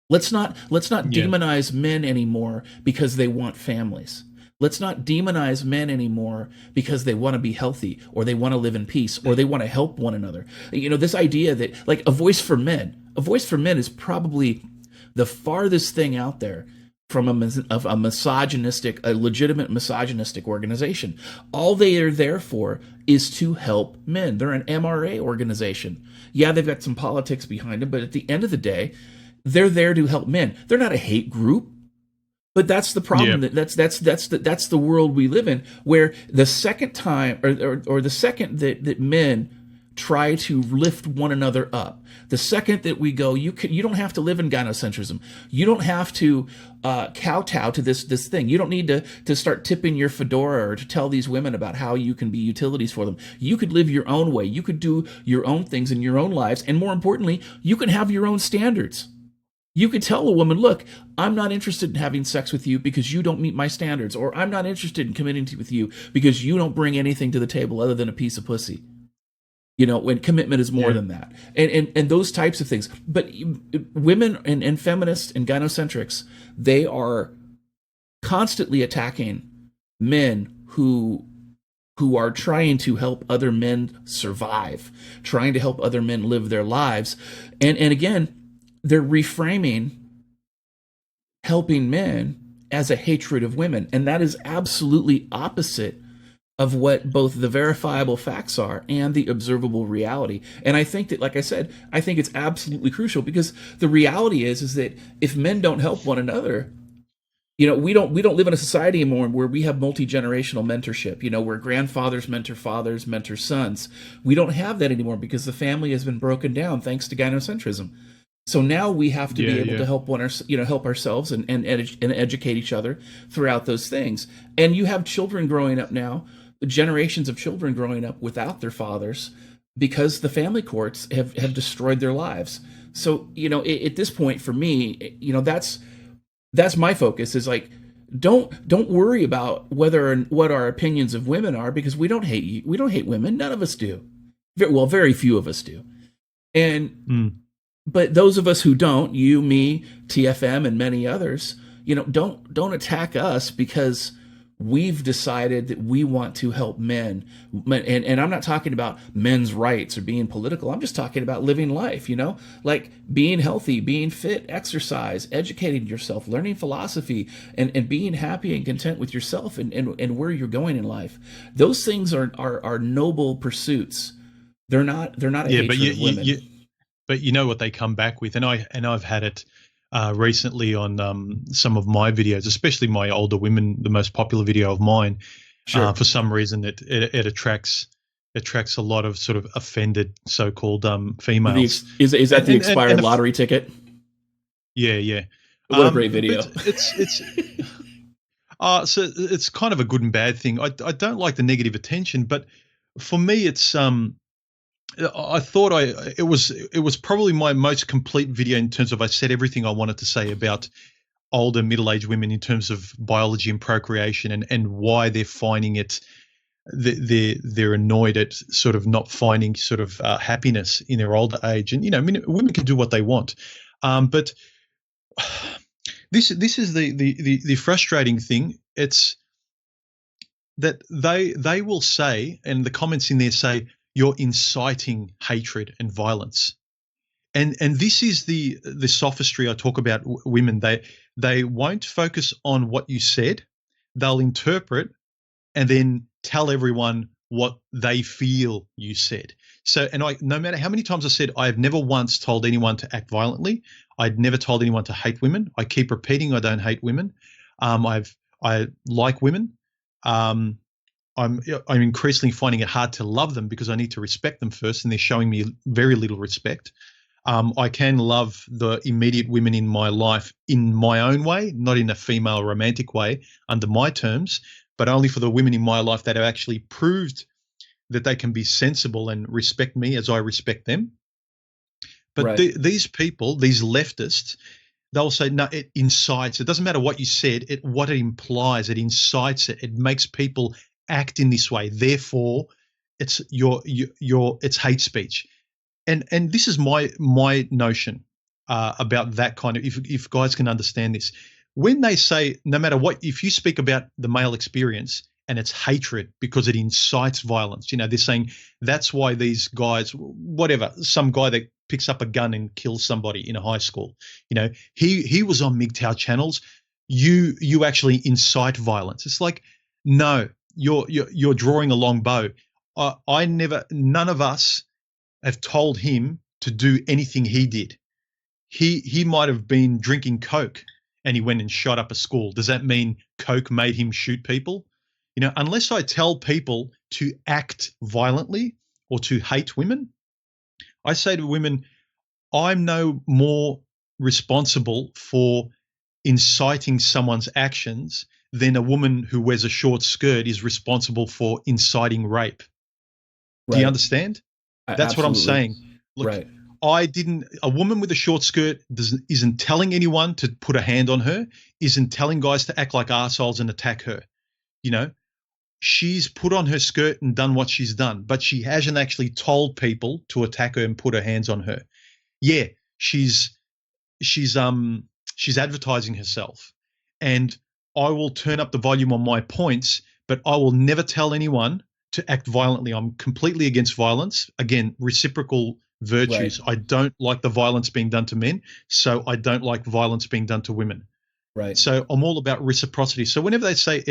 Let's not demonize men anymore because they want families. Let's not demonize men anymore because they want to be healthy or they want to live in peace or they want to help one another. You know, this idea that like a voice for men is probably the farthest thing out there from a legitimate misogynistic organization. All they are there for is to help men. They're an MRA organization. Yeah, they've got some politics behind them, but at the end of the day, they're there to help men. They're not a hate group. But that's the problem. Yeah. That's the world we live in, where the second time or the second that men try to lift one another up, the second that we go, you don't have to live in gynocentrism. You don't have to kowtow to this thing. You don't need to start tipping your fedora or to tell these women about how you can be utilities for them. You could live your own way. You could do your own things in your own lives, and more importantly, you can have your own standards. You could tell a woman, look, I'm not interested in having sex with you because you don't meet my standards, or I'm not interested in committing with you because you don't bring anything to the table other than a piece of pussy. You know, when commitment is more than that. And those types of things. But women and feminists and gynocentrics, they are constantly attacking men who are trying to help other men survive, trying to help other men live their lives. And again, they're reframing helping men as a hatred of women. And that is absolutely opposite of what both the verifiable facts are and the observable reality. And I think that, like I said, I think it's absolutely crucial, because the reality is that if men don't help one another, you know, we don't live in a society anymore where we have multi-generational mentorship, you know, where grandfathers mentor sons. We don't have that anymore because the family has been broken down thanks to gynocentrism. So now we have to be able to help help ourselves and educate each other throughout those things. And you have children growing up now, generations of children growing up without their fathers, because the family courts have destroyed their lives. So, you know, at this point for me, you know, that's my focus, is like, don't worry about what our opinions of women are, because we don't hate women. None of us do. Well, very few of us do. And but those of us who don't, you, me, TFM, and many others, you know, don't attack us because we've decided that we want to help men. And I'm not talking about men's rights or being political. I'm just talking about living life, you know, like being healthy, being fit, exercise, educating yourself, learning philosophy, and being happy and content with yourself and where you're going in life. Those things are noble pursuits. They're not a hatred of women. But you know what they come back with, and I've had it recently on some of my videos, especially my older women, the most popular video of mine. Sure. For some reason, it attracts a lot of sort of offended so-called females. Is that the expired lottery ticket? Yeah. What a great video! It's so it's kind of a good and bad thing. I don't like the negative attention, but for me, it's I thought it was probably my most complete video in terms of I said everything I wanted to say about older middle-aged women in terms of biology and procreation and why they're finding it, they're annoyed at sort of not finding sort of happiness in their older age. And, you know, I mean, women can do what they want. But this is the frustrating thing. It's that they will say, and the comments in there say, you're inciting hatred and violence. And this is the sophistry I talk about. Women, they won't focus on what you said. They'll interpret and then tell everyone what they feel you said. So, and no matter how many times I said, I have never once told anyone to act violently. I'd never told anyone to hate women. I keep repeating, I don't hate women. I like women. Um, I'm increasingly finding it hard to love them because I need to respect them first, and they're showing me very little respect. I can love the immediate women in my life in my own way, not in a female romantic way under my terms, but only for the women in my life that have actually proved that they can be sensible and respect me as I respect them. But Right. these people, these leftists, they'll say, no, it incites. It doesn't matter what you said, what it implies, it incites it. It makes people act in this way. Therefore, it's it's hate speech. And this is my notion about that kind of, if guys can understand this, when they say no matter what, if you speak about the male experience and it's hatred because it incites violence, they're saying that's why these guys, whatever, some guy that picks up a gun and kills somebody in a high school, he was on MGTOW channels. You actually incite violence. It's like, no, you're drawing a long bow. None of us have told him to do anything he did. He might have been drinking Coke and he went and shot up a school. Does that mean Coke made him shoot people? Unless I tell people to act violently or to hate women, I say to women, I'm no more responsible for inciting someone's actions than a woman who wears a short skirt is responsible for inciting rape. Do you Right. understand? That's what I'm Absolutely. saying. Look, Right. a woman with a short skirt isn't telling anyone to put a hand on her, isn't telling guys to act like assholes and attack her. She's put on her skirt and done what she's done, but she hasn't actually told people to attack her and put her hands on her. Yeah, she's she's advertising herself, and I will turn up the volume on my points, but I will never tell anyone to act violently. I'm completely against violence. Again, reciprocal Right. virtues. I don't like the violence being done to men, so I don't like violence being done to women. Right. So I'm all about reciprocity. So whenever they say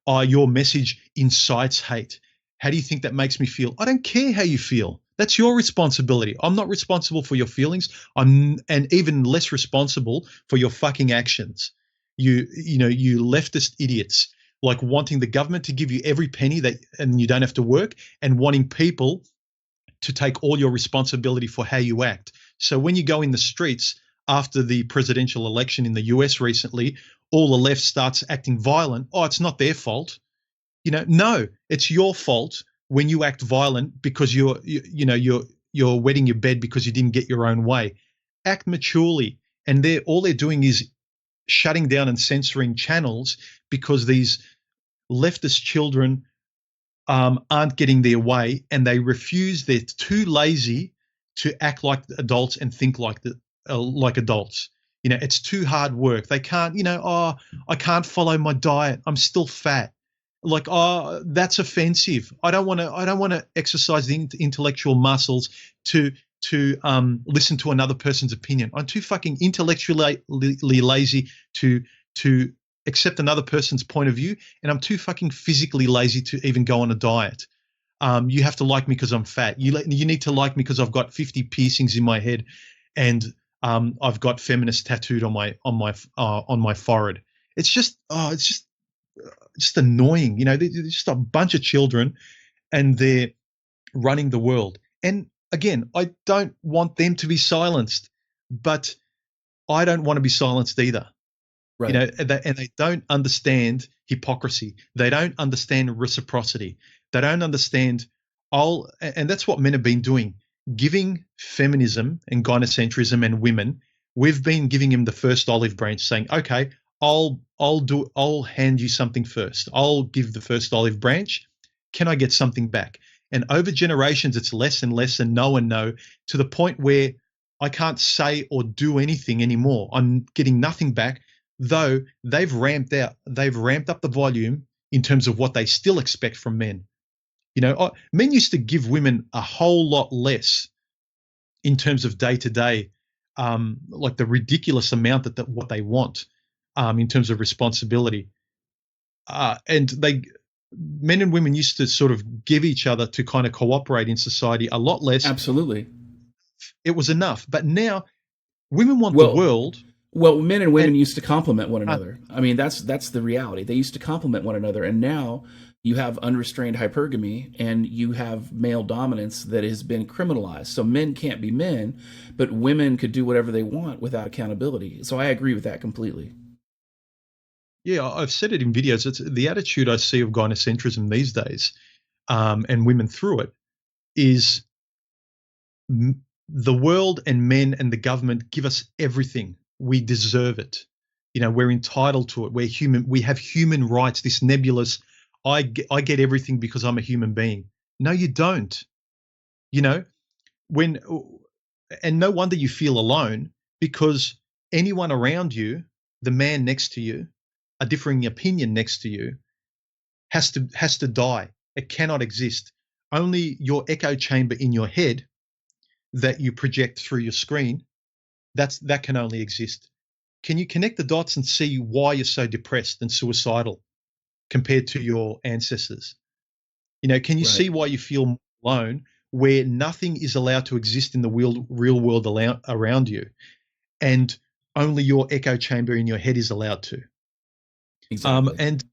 your message incites hate, how do you think that makes me feel? I don't care how you feel. That's your responsibility. I'm not responsible for your feelings. And even less responsible for your fucking actions. You leftist idiots, like wanting the government to give you every penny and you don't have to work, and wanting people to take all your responsibility for how you act. So when you go in the streets after the presidential election in the US recently, all the left starts acting violent. Oh, it's not their fault. No, it's your fault when you act violent because you're wetting your bed because you didn't get your own way. Act maturely, and all they're doing is shutting down and censoring channels because these leftist children aren't getting their way, and they refuse. They're too lazy to act like adults and think like adults. It's too hard work. They can't. Oh, I can't follow my diet. I'm still fat. Like, oh, that's offensive. I don't want to exercise the intellectual muscles to listen to another person's opinion. I'm too fucking intellectually lazy to accept another person's point of view, and I'm too fucking physically lazy to even go on a diet. You have to like me because I'm fat. You need to like me because I've got 50 piercings in my head, and I've got feminist tattooed on my forehead. It's just annoying. They're just a bunch of children, and they're running the world. And again, I don't want them to be silenced, but I don't want to be silenced either. Right. And they don't understand hypocrisy. They don't understand reciprocity. They don't understand and that's what men have been doing, giving feminism and gynocentrism and women. We've been giving him the first olive branch, saying, okay, I'll hand you something first. I'll give the first olive branch. Can I get something back? And over generations, it's less and less and no, to the point where I can't say or do anything anymore. I'm getting nothing back, though they've ramped up the volume in terms of what they still expect from men. Men used to give women a whole lot less in terms of day to day, like the ridiculous amount that what they want in terms of responsibility. And men and women used to sort of give each other to kind of cooperate in society a lot less. Absolutely. It was enough. But now women want the Well, world. well, men and And women used to complement one uh, another. I mean, that's the reality. They used to complement one another, and now you have unrestrained hypergamy and you have male dominance that has been criminalized. So men can't be men, but women could do whatever they want without accountability. So I agree with that completely. yeah, I've said it in videos. It's the attitude I see of gynocentrism these days, and women through it is the world and men and the government give us everything. We deserve it. We're entitled to it. We're human. We have human rights. This nebulous, I get everything because I'm a human being. No, you don't. You know, when, and no wonder you feel alone because anyone around you, the man next to you, a differing opinion next to you, has to die. It cannot exist. Only your echo chamber in your head that you project through your screen, that can only exist. Can you connect the dots and see why you're so depressed and suicidal compared to your ancestors? Can you Right. see why you feel alone where nothing is allowed to exist in the real world around you and only your echo chamber in your head is allowed to? Um, Exactly. and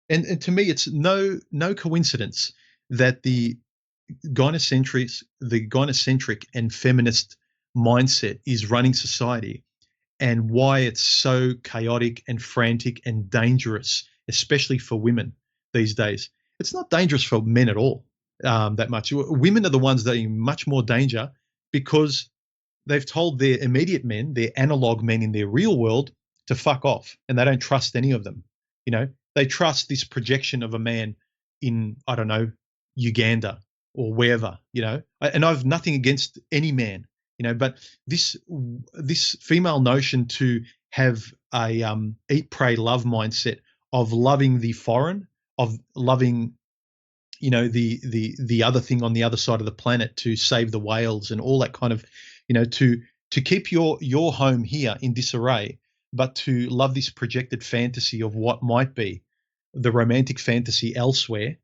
and to me, it's no coincidence that the gynocentric and feminist mindset is running society and why it's so chaotic and frantic and dangerous, especially for women these days. It's not dangerous for men at all, that much. Women are the ones that are in much more danger because they've told their immediate men, their analog men in their real world, to fuck off, and they don't trust any of them. They trust this projection of a man in, I don't know, Uganda or wherever. And I've nothing against any man, but this female notion to have a eat, pray, love mindset of loving the foreign, of loving the other thing on the other side of the planet to save the whales and all that kind of to keep your home here in disarray, but to love this projected fantasy of what might be the romantic fantasy elsewhere.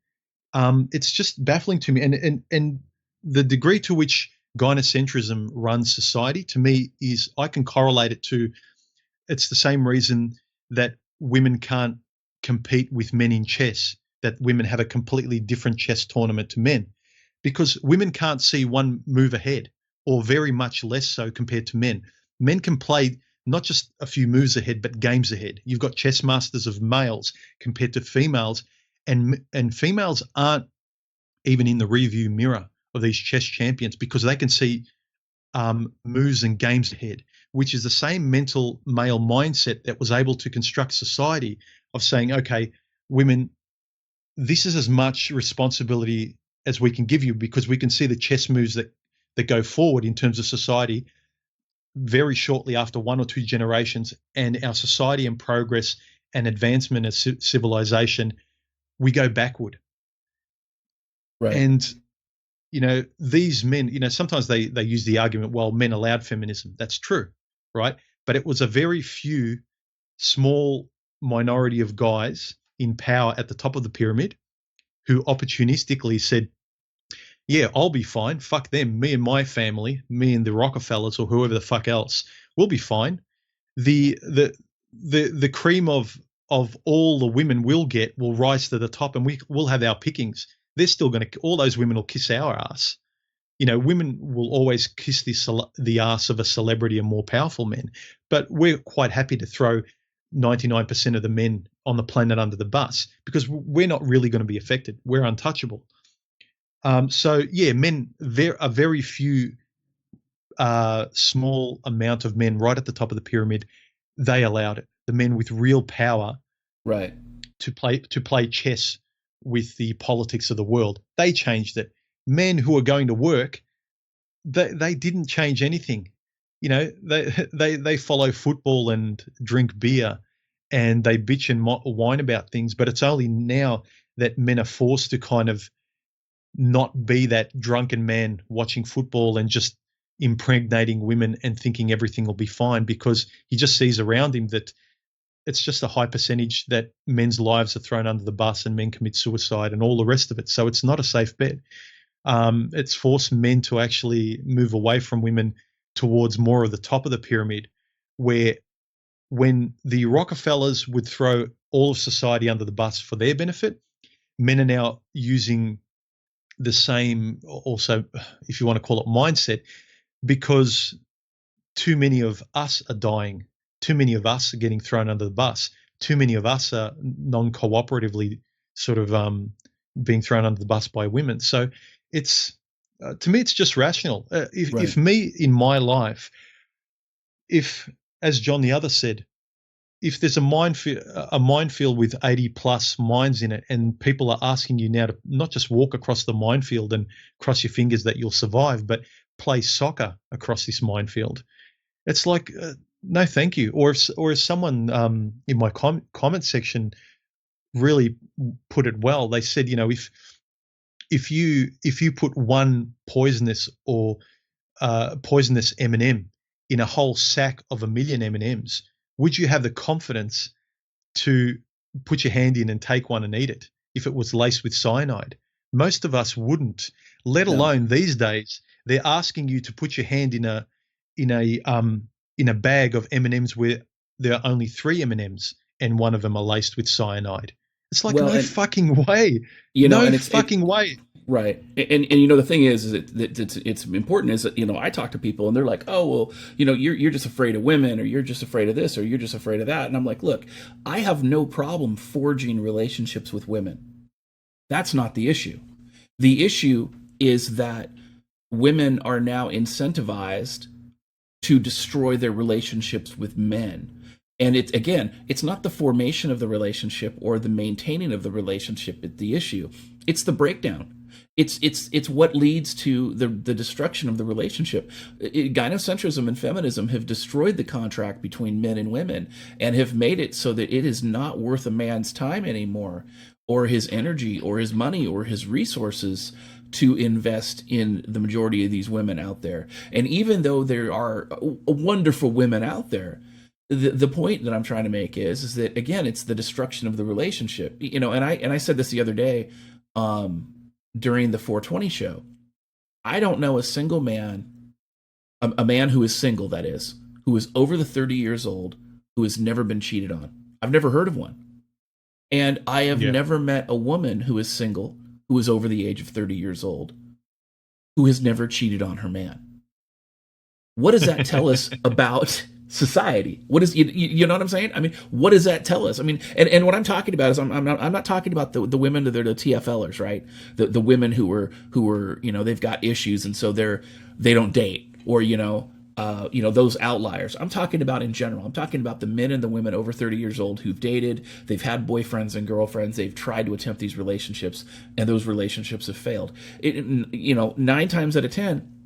It's just baffling to me, and the degree to which gynocentrism runs society to me is I can correlate it to it's the same reason that women can't compete with men in chess, that women have a completely different chess tournament to men, because women can't see one move ahead, or very much less so compared to men. Men can play not just a few moves ahead, but games ahead. You've got chess masters of males compared to females, and females aren't even in the rearview mirror of these chess champions because they can see moves and games ahead, which is the same mental male mindset that was able to construct society of saying, okay, women, this is as much responsibility as we can give you because we can see the chess moves that go forward in terms of society very shortly after one or two generations, and our society and progress and advancement as civilization, we go backward. Right. And these men, sometimes they use the argument, well, men allowed feminism. That's true, right? But it was a very few small minority of guys in power at the top of the pyramid who opportunistically said, yeah, I'll be fine. Fuck them. Me and my family, me and the Rockefellers or whoever the fuck else, we'll be fine. The cream of all the women will rise to the top and we'll have our pickings. They're still going to, all those women will kiss our ass. Women will always kiss the ass of a celebrity and more powerful men, but we're quite happy to throw 99% of the men on the planet under the bus because we're not really going to be affected. We're untouchable. So yeah, men, a very few, small amount of men right at the top of the pyramid, they allowed it. The men with real power Right. to play chess with the politics of the world, they changed it. Men who are going to work, they didn't change anything. They follow football and drink beer and they bitch and whine about things, but it's only now that men are forced to kind of not be that drunken man watching football and just impregnating women and thinking everything will be fine because he just sees around him that it's just a high percentage that men's lives are thrown under the bus and men commit suicide and all the rest of it. So it's not a safe bet. It's forced men to actually move away from women towards more of the top of the pyramid, where when the Rockefellers would throw all of society under the bus for their benefit, men are now using the same, also, if you want to call it mindset, because too many of us are dying. Too many of us are getting thrown under the bus. Too many of us are non-cooperatively sort of being thrown under the bus by women. So it's to me, it's just rational. If Right. me in my life, if, as John the Other said, if there's a minefield with 80 plus mines in it, and people are asking you now to not just walk across the minefield and cross your fingers that you'll survive, but play soccer across this minefield, it's like, no, thank you. Or if someone in my comment section really put it well, they said, if you put one poisonous M&M in a whole sack of a million M&Ms, would you have the confidence to put your hand in and take one and eat it if it was laced with cyanide? Most of us wouldn't. Let No. alone these days, they're asking you to put your hand in a bag of M&Ms where there are only 3 M&Ms and one of them are laced with cyanide. It's like, Well, no and fucking way. and No it fucking way. right. And the thing is that it's important is that I talk to people and they're like, oh well, you're just afraid of women, or you're just afraid of this, or you're just afraid of that, and I'm like, look, I have no problem forging relationships with women. That's not the issue. The issue is that women are now incentivized to destroy their relationships with men. And it's not the formation of the relationship or the maintaining of the relationship at the issue. It's the breakdown. It's what leads to the destruction of the relationship. Gynocentrism and feminism have destroyed the contract between men and women, and have made it so that it is not worth a man's time anymore, or his energy, or his money, or his resources to invest in the majority of these women out there. And even though there are wonderful women out there, the point that I'm trying to make is that, again, it's the destruction of the relationship. And I said this the other day, during the 420 show. I don't know a single man, a man who is single, that is, who is over the 30 years old, who has never been cheated on. I've never heard of one. And I have Yeah. never met a woman who is single, who is over the age of 30 years old, who has never cheated on her man. What does that tell us about society? What is, you know what I'm saying? I mean, what does that tell us? I mean, and what I'm talking about is I'm not talking about the women that are the TFLers, right? The women who were they've got issues, and so they don't date, or those outliers. I'm talking about in general. I'm talking about the men and the women over 30 years old who've dated, they've had boyfriends and girlfriends, they've tried to attempt these relationships, and those relationships have failed. 9 times out of 10,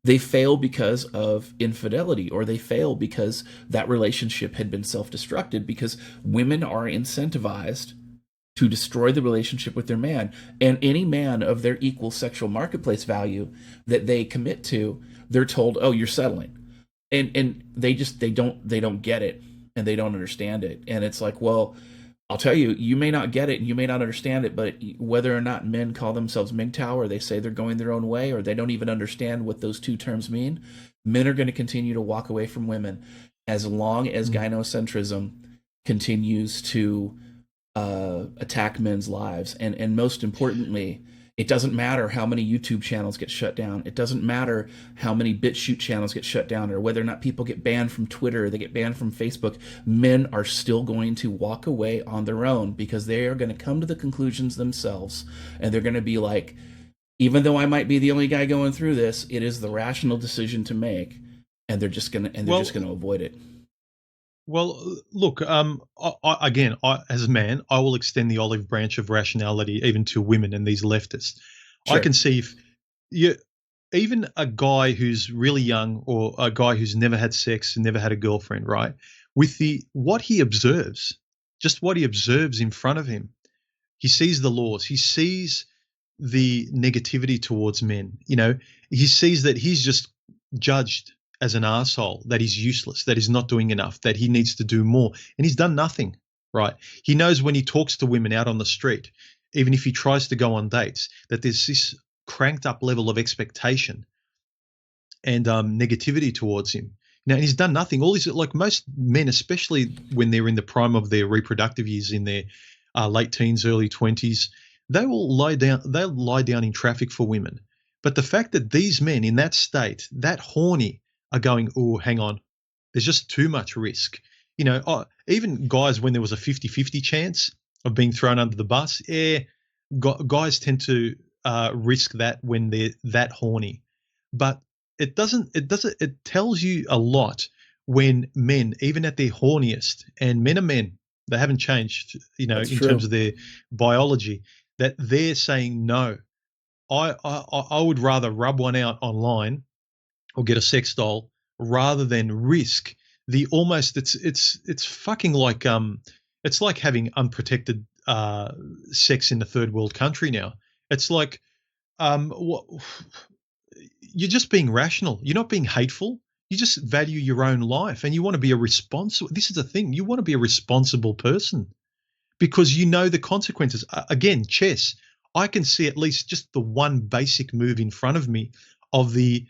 they fail because of infidelity, or they fail because that relationship had been self-destructed, because women are incentivized to destroy the relationship with their man. And any man of their equal sexual marketplace value that they commit to, they're told, oh, you're settling. And they don't get it, and they don't understand it. And it's like, well, I'll tell you, you may not get it and you may not understand it, but whether or not men call themselves MGTOW, or they say they're going their own way, or they don't even understand what those two terms mean, men are going to continue to walk away from women as long as gynocentrism continues to attack men's lives. And most importantly, it doesn't matter how many YouTube channels get shut down. It doesn't matter how many Bitchute channels get shut down, or whether or not people get banned from Twitter, or they get banned from Facebook. Men are still going to walk away on their own, because they are going to come to the conclusions themselves, and they're going to be like, even though I might be the only guy going through this, it is the rational decision to make, and they're just going to avoid it. Well, look, as a man, I will extend the olive branch of rationality even to women and these leftists. Sure. I can see if even a guy who's really young, or a guy who's never had sex and never had a girlfriend, right? With what he observes, just what he observes in front of him, he sees the laws, he sees the negativity towards men. He sees that he's just judged as an arsehole, that he's useless, that he's not doing enough, that he needs to do more. And he's done nothing, right? He knows when he talks to women out on the street, even if he tries to go on dates, that there's this cranked up level of expectation and negativity towards him. Now, and he's done nothing. All these, like most men, especially when they're in the prime of their reproductive years, in their late teens, early 20s, they will lie down. They'll lie down in traffic for women. But the fact that these men in that state, that horny, are going, oh, hang on, there's just too much risk. You know, even guys, when there was a 50-50 chance of being thrown under the bus, guys tend to risk that when they're that horny. But it doesn't. It tells you a lot when men, even at their horniest, and men are men, they haven't changed, you know, That's in true. terms of their biology, that they're saying no. I would rather rub one out online or get a sex doll rather than risk the almost. It's fucking like it's like having unprotected sex in a third world country now. It's like what you're just being rational. You're not being hateful. You just value your own life, and you want to be a responsible. This is the thing. You want to be a responsible person because you know the consequences. Again, chess. I can see at least just the one basic move in front of me of the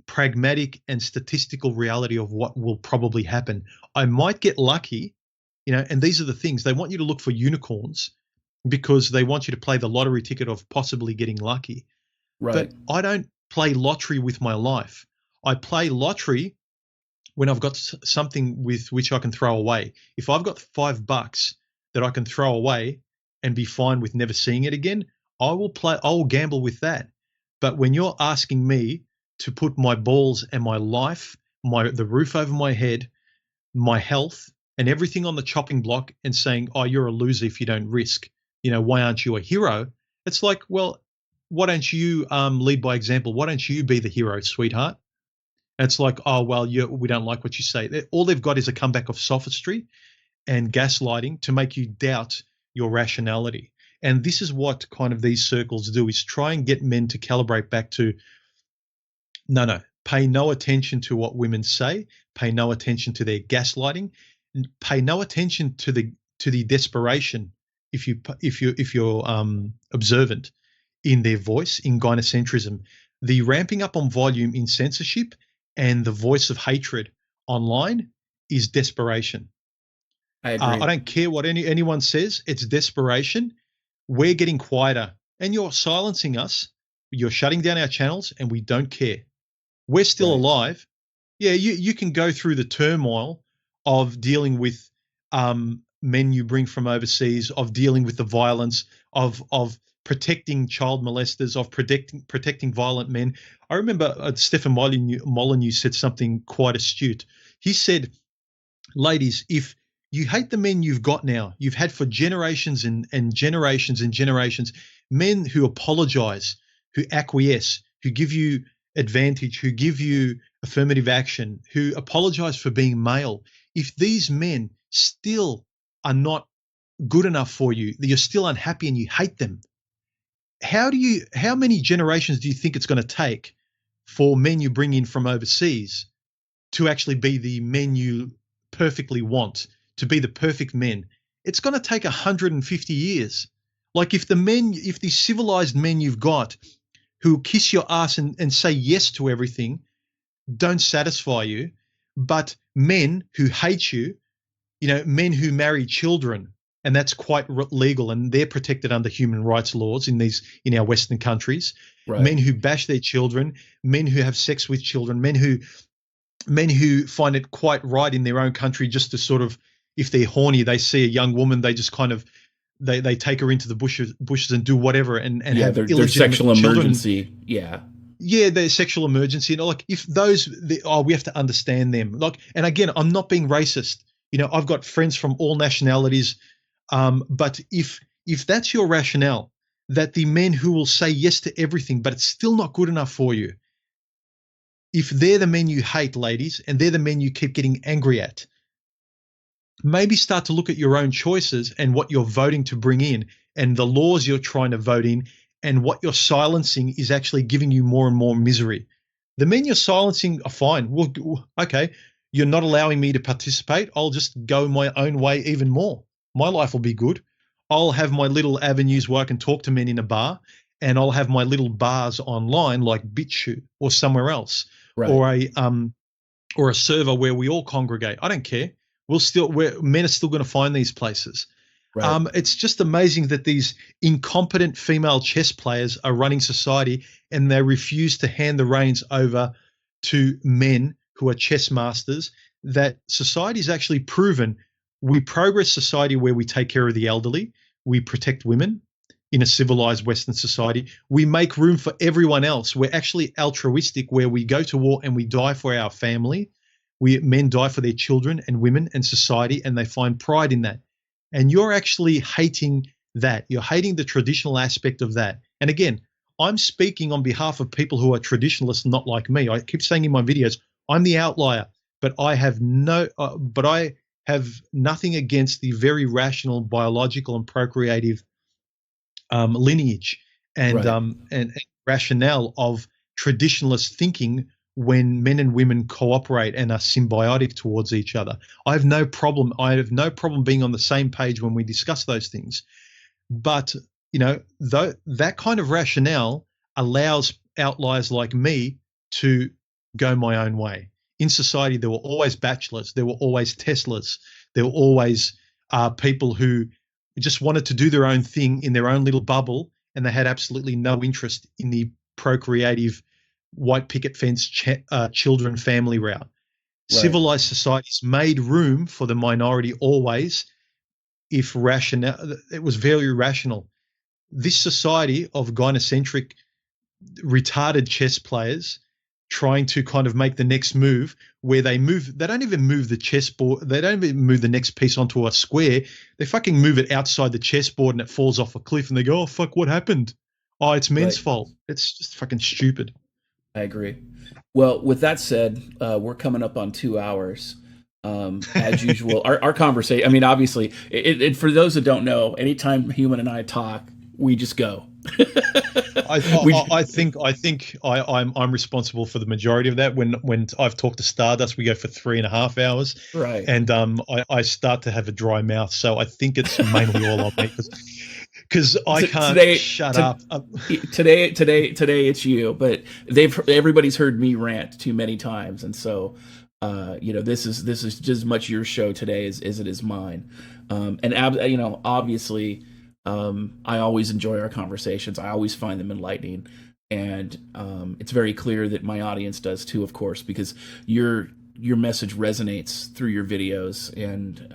pragmatic and statistical reality of what will probably happen. I might get lucky, you know, and these are the things. They want you to look for unicorns because they want you to play the lottery ticket of possibly getting lucky. Right. But I don't play lottery with my life. I play lottery when I've got something with which I can throw away. If I've got $5 that I can throw away and be fine with never seeing it again, I will gamble with that. But when you're asking me to put my balls and my life, the roof over my head, my health, and everything on the chopping block and saying, oh, you're a loser if you don't risk, you know, why aren't you a hero? It's like, well, why don't you lead by example? Why don't you be the hero, sweetheart? And it's like, oh, well, we don't like what you say. All they've got is a comeback of sophistry and gaslighting to make you doubt your rationality. And this is what kind of these circles do, is try and get men to calibrate back to, no, pay no attention to what women say, pay no attention to their gaslighting, pay no attention to the desperation if you're observant in their voice, in gynocentrism, the ramping up on volume in censorship and the voice of hatred online is desperation. I agree. I don't care what anyone says. It's desperation. We're getting quieter and you're silencing us. You're shutting down our channels and we don't care. We're still Right. alive. Yeah, you can go through the turmoil of dealing with men you bring from overseas, of dealing with the violence, of protecting child molesters, of protecting violent men. I remember Stefan Molyneux said something quite astute. He said, ladies, if you hate the men you've got now, you've had for generations and generations and generations, men who apologize, who acquiesce, who give you advantage, who give you affirmative action, who apologize for being male. If these men still are not good enough for you, that you're still unhappy and you hate them, how many generations do you think it's going to take for men you bring in from overseas to actually be the men you perfectly want, to be the perfect men? It's going to take 150 years. Like if these civilized men you've got who kiss your ass and say yes to everything don't satisfy you, but men who hate you, you know, men who marry children, and that's quite legal and they're protected under human rights laws in our Western countries, Right. men who bash their children, men who have sex with children, men who find it quite right in their own country just to sort of, if they're horny, they see a young woman, they just kind of, they take her into the bushes and do whatever and Yeah, have their illegitimate sexual children. emergency. Yeah. Yeah, their sexual emergency. And like if we have to understand them. Like, and again, I'm not being racist. You know, I've got friends from all nationalities. But if that's your rationale, that the men who will say yes to everything, but it's still not good enough for you, if they're the men you hate, ladies, and they're the men you keep getting angry at, maybe start to look at your own choices and what you're voting to bring in and the laws you're trying to vote in, and what you're silencing is actually giving you more and more misery. The men you're silencing are fine. Well, okay, you're not allowing me to participate. I'll just go my own way even more. My life will be good. I'll have my little avenues where I can talk to men in a bar, and I'll have my little bars online like Bitchute or somewhere else, Right. or a server where we all congregate. I don't care. Men are still going to find these places. Right. It's just amazing that these incompetent female chess players are running society, and they refuse to hand the reins over to men who are chess masters. That society's actually proven we progress society where we take care of the elderly, we protect women in a civilized Western society, we make room for everyone else. We're actually altruistic where we go to war and we die for our family. Men die for their children and women and society, and they find pride in that. And you're actually hating that. You're hating the traditional aspect of that. And again, I'm speaking on behalf of people who are traditionalists, not like me. I keep saying in my videos, I'm the outlier, but I have nothing against the very rational, biological, and procreative lineage and, Right. and rationale of traditionalist thinking when men and women cooperate and are symbiotic towards each other. I have no problem. I have no problem being on the same page when we discuss those things. But that kind of rationale allows outliers like me to go my own way. In society, there were always bachelors, there were always Teslas, there were always people who just wanted to do their own thing in their own little bubble, and they had absolutely no interest in the procreative white picket fence children family route. Right. Civilized societies made room for the minority always, if rational. It was very rational. This society of gynocentric, retarded chess players trying to kind of make the next move where they don't even move the chessboard, they don't even move the next piece onto a square, they fucking move it outside the chessboard and it falls off a cliff and they go, oh fuck, what happened? Oh, it's men's Right. fault. It's just fucking stupid. I agree. Well, with that said, we're coming up on 2 hours. As usual, our conversation. I mean, obviously, for those that don't know, anytime HuMAN and I talk, we just go. I, we I'm responsible for the majority of that. When I've talked to Stardust, we go for 3.5 hours, right. and I start to have a dry mouth. So I think it's mainly all on me because I can't Today, shut up. today, it's you. But everybody's heard me rant too many times, and so this is just as much your show today as it is mine. Obviously, I always enjoy our conversations. I always find them enlightening, and it's very clear that my audience does too, of course, because your message resonates through your videos, and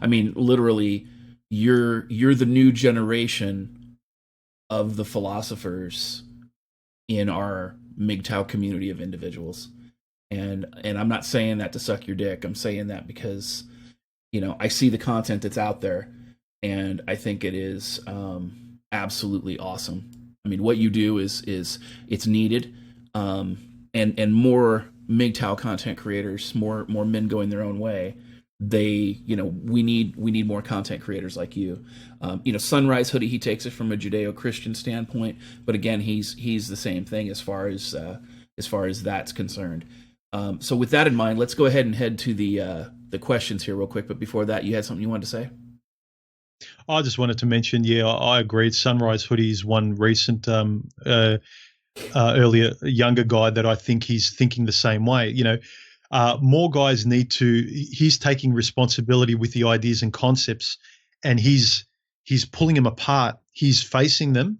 I mean, literally, you're the new generation of the philosophers in our MGTOW community of individuals, and I'm not saying that to suck your dick. I'm saying that because I see the content that's out there, and I think it is absolutely awesome. I mean, what you do is it's needed, and more MGTOW content creators, more men going their own way. We need more content creators like you. Sunrise Hoodie, he takes it from a Judeo-Christian standpoint, but again, he's the same thing as far as that's concerned. So with that in mind, let's go ahead and head to the questions here real quick. But before that, you had something you wanted to say? I just wanted to mention, yeah, I agreed. Sunrise Hoodie's one recent earlier younger guy that I think he's thinking the same way. More guys need to. He's taking responsibility with the ideas and concepts, and he's pulling them apart. He's facing them,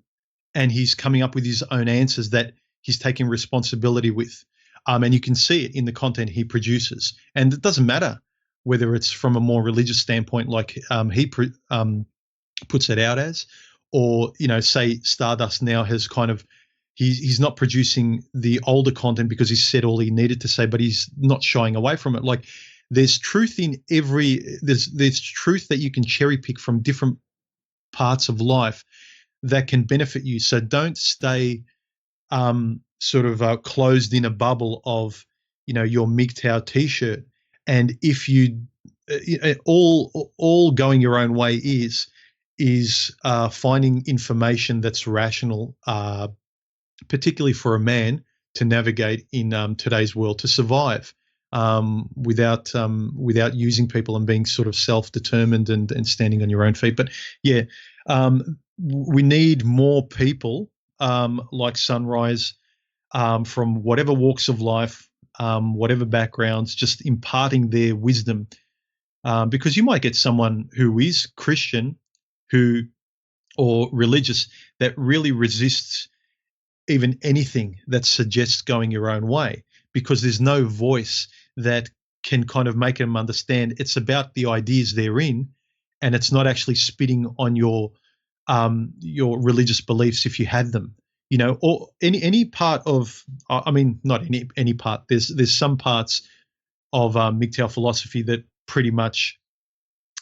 and he's coming up with his own answers that he's taking responsibility with. And you can see it in the content he produces. And it doesn't matter whether it's from a more religious standpoint, like he puts it out as, or say Stardust now has kind of he's not producing the older content because he's said all he needed to say, but he's not shying away from it. Like there's truth in there's truth that you can cherry pick from different parts of life that can benefit you. So don't stay sort of closed in a bubble of your MGTOW t-shirt. And if you all going your own way is finding information that's rational particularly for a man to navigate in today's world to survive without using people and being sort of self-determined and standing on your own feet. But yeah, we need more people like Sunrise from whatever walks of life, whatever backgrounds, just imparting their wisdom. Because you might get someone who is Christian, who or religious that really resists even anything that suggests going your own way, because there's no voice that can kind of make them understand it's about the ideas they're in, and it's not actually spitting on your religious beliefs if you had them, or any part of, I mean, not any part. There's some parts of MGTOW philosophy that pretty much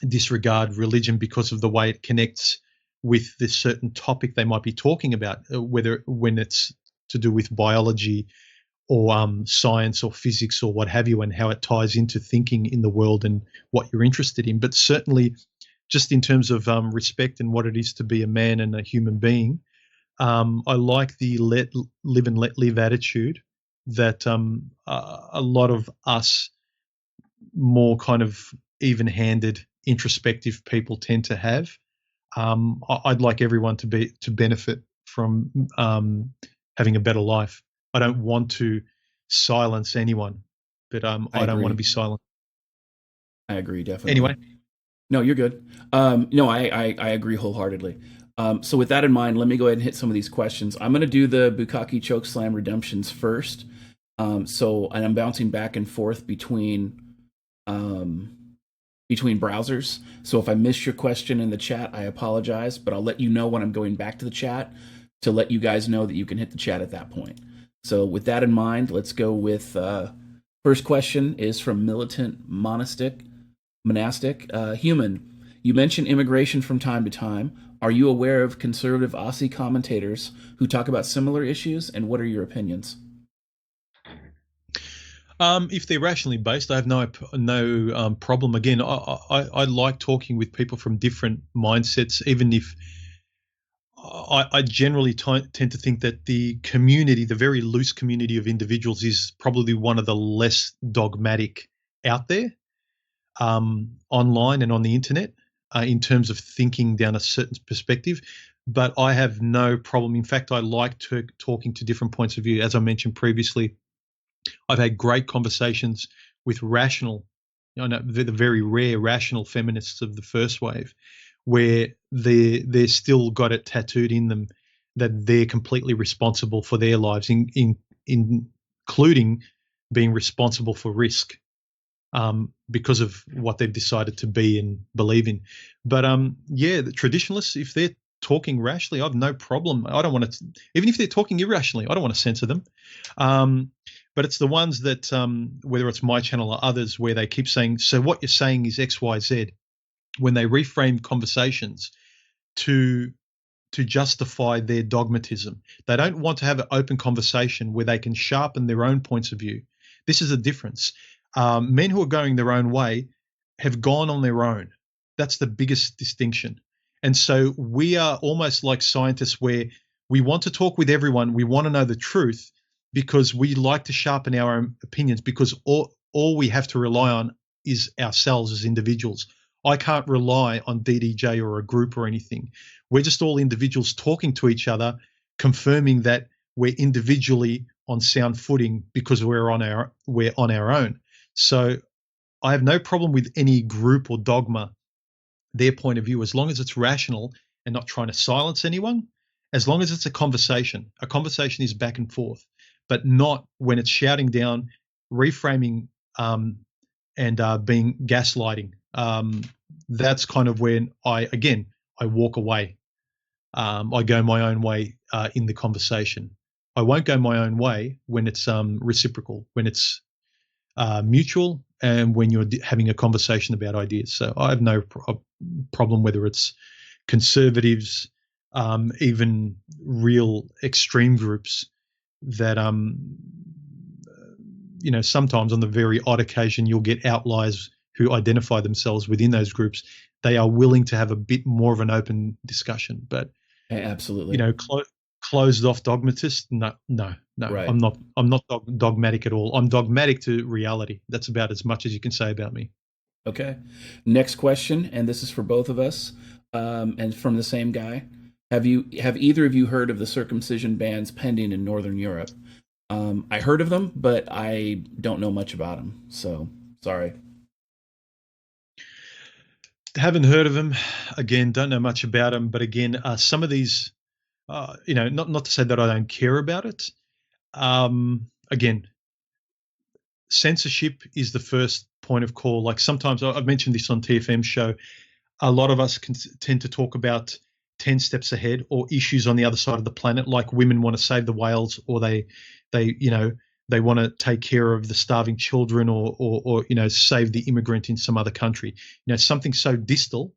disregard religion because of the way it connects with this certain topic they might be talking about, whether when it's to do with biology or science or physics or what have you, and how it ties into thinking in the world and what you're interested in. But certainly, just in terms of respect and what it is to be a man and a human being, I like the live and let live attitude that a lot of us more kind of even-handed, introspective people tend to have. I'd like everyone to benefit from having a better life. I don't want to silence anyone, but I I don't want to agree. be silent. I agree, definitely. Anyway, No, you're good. No, I agree wholeheartedly. So with that in mind, let me go ahead and hit some of these questions. I'm going to do the Bukkake Chokeslam redemptions first. And I'm bouncing back and forth um, between browsers. So if I missed your question in the chat, I apologize, but I'll let you know when I'm going back to the chat to let you guys know that you can hit the chat at that point. So with that in mind, let's go with first question is from Militant Monastic. HuMAN, you mention immigration from time to time. Are you aware of conservative Aussie commentators who talk about similar issues, and what are your opinions? if they're rationally based, I have no problem. Again, I like talking with people from different mindsets, even if I generally tend to think that the community, the very loose community of individuals, is probably one of the less dogmatic out there, online and on the internet, in terms of thinking down a certain perspective. But I have no problem. In fact, I like talking to different points of view. As I mentioned previously, I've had great conversations with rational, the very rare rational feminists of the first wave, where they're still got it tattooed in them that they're completely responsible for their lives, including being responsible for risk, because of what they've decided to be and believe in. But yeah, the traditionalists, if they're talking rationally, I have no problem. I don't want to, even if they're talking irrationally, I don't want to censor them. But it's the ones that, whether it's my channel or others, where they keep saying, so what you're saying is X, Y, Z, when they reframe conversations to justify their dogmatism. They don't want to have an open conversation where they can sharpen their own points of view. This is a difference. Men who are going their own way have gone on their own. That's the biggest distinction. And so we are almost like scientists, where we want to talk with everyone. We want to know the truth because we like to sharpen our own opinions, because all we have to rely on is ourselves as individuals. I can't rely on DDJ or a group or anything. We're just all individuals talking to each other, confirming that we're individually on sound footing because we're on our own. So I have no problem with any group or dogma, their point of view, as long as it's rational and not trying to silence anyone, as long as it's a conversation. A conversation is back and forth, but not when it's shouting down, reframing, and being gaslighting. That's kind of when I walk away. I go my own way in the conversation. I won't go my own way when it's reciprocal, when it's mutual, and when you're having a conversation about ideas. So I have no problem whether it's conservatives, even real extreme groups that sometimes on the very odd occasion you'll get outliers who identify themselves within those groups. They are willing to have a bit more of an open discussion, but Absolutely. closed off dogmatist. No, no, no. Right. I'm not dogmatic at all. I'm dogmatic to reality. That's about as much as you can say about me. Okay. Next question, and this is for both of us, and from the same guy. Have either of you heard of the circumcision bans pending in Northern Europe? I heard of them, but I don't know much about them. So sorry. Haven't heard of them. Again, don't know much about them. But again, some of these, not to say that I don't care about it. Again, censorship is the first point of call. Like sometimes I've mentioned this on TFM show. A lot of us can tend to talk about 10 steps ahead or issues on the other side of the planet, like women want to save the whales, or they want to take care of the starving children, or save the immigrant in some other country. Something so distal,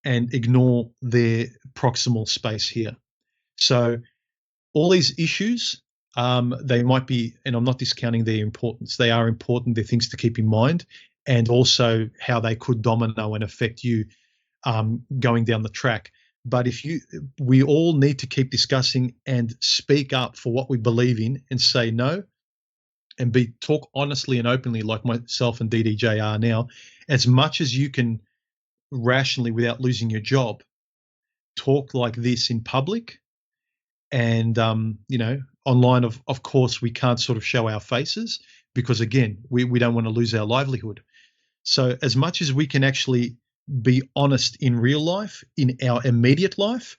and ignore their proximal space here. So all these issues, they might be, and I'm not discounting their importance. They are important. They're things to keep in mind, and also how they could domino and affect you going down the track. But we all need to keep discussing and speak up for what we believe in, and say no, and talk honestly and openly, like myself and DDJ are now, as much as you can rationally without losing your job. Talk like this in public, and online. Of course, we can't sort of show our faces because again, we don't want to lose our livelihood. So as much as we can actually be honest in real life, in our immediate life,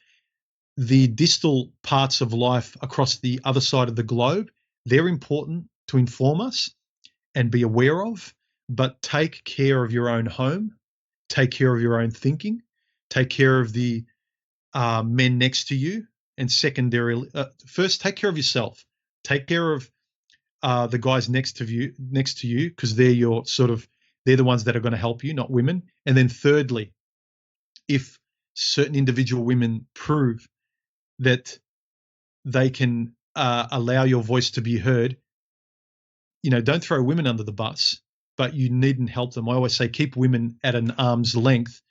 the distal parts of life across the other side of the globe, they're important to inform us and be aware of, but take care of your own home, take care of your own thinking, take care of the men next to you, and secondarily, first take care of yourself, take care of the guys next to you, because they're the ones that are going to help you, not women. And then thirdly, if certain individual women prove that they can allow your voice to be heard, don't throw women under the bus, but you needn't help them. I always say keep women at an arm's length,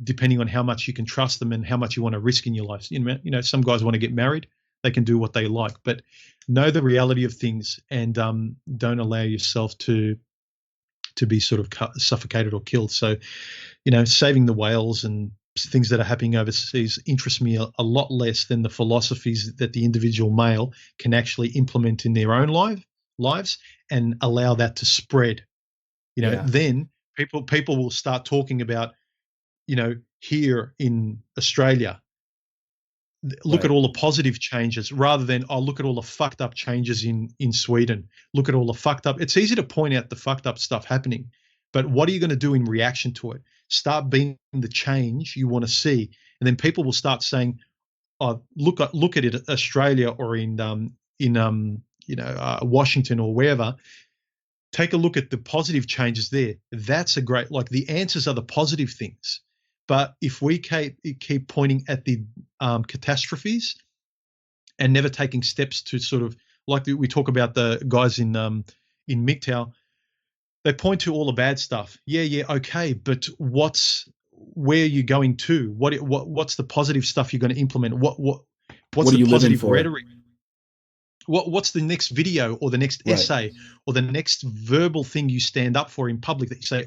depending on how much you can trust them and how much you want to risk in your life. Some guys want to get married, they can do what they like, but know the reality of things, and don't allow yourself to be sort of suffocated or killed. So, saving the whales and things that are happening overseas interest me a lot less than the philosophies that the individual male can actually implement in their own lives and allow that to spread. Yeah. Then people will start talking about, here in Australia, look Right. at all the positive changes, rather than, look at all the fucked up changes in Sweden. Look at all the fucked up. It's easy to point out the fucked up stuff happening, but what are you going to do in reaction to it? Start being the change you want to see, and then people will start saying, look at it, Australia, or in Washington or wherever. Take a look at the positive changes there. That's a great, like, the answers are the positive things. But if we keep pointing at the catastrophes and never taking steps to sort of, like we talk about the guys in MGTOW, they point to all the bad stuff. Yeah, okay, but where are you going to? What's the positive stuff you're going to implement? What's What are the you living positive for? rhetoric? What's the next video or the next Right. essay or the next verbal thing you stand up for in public that you say,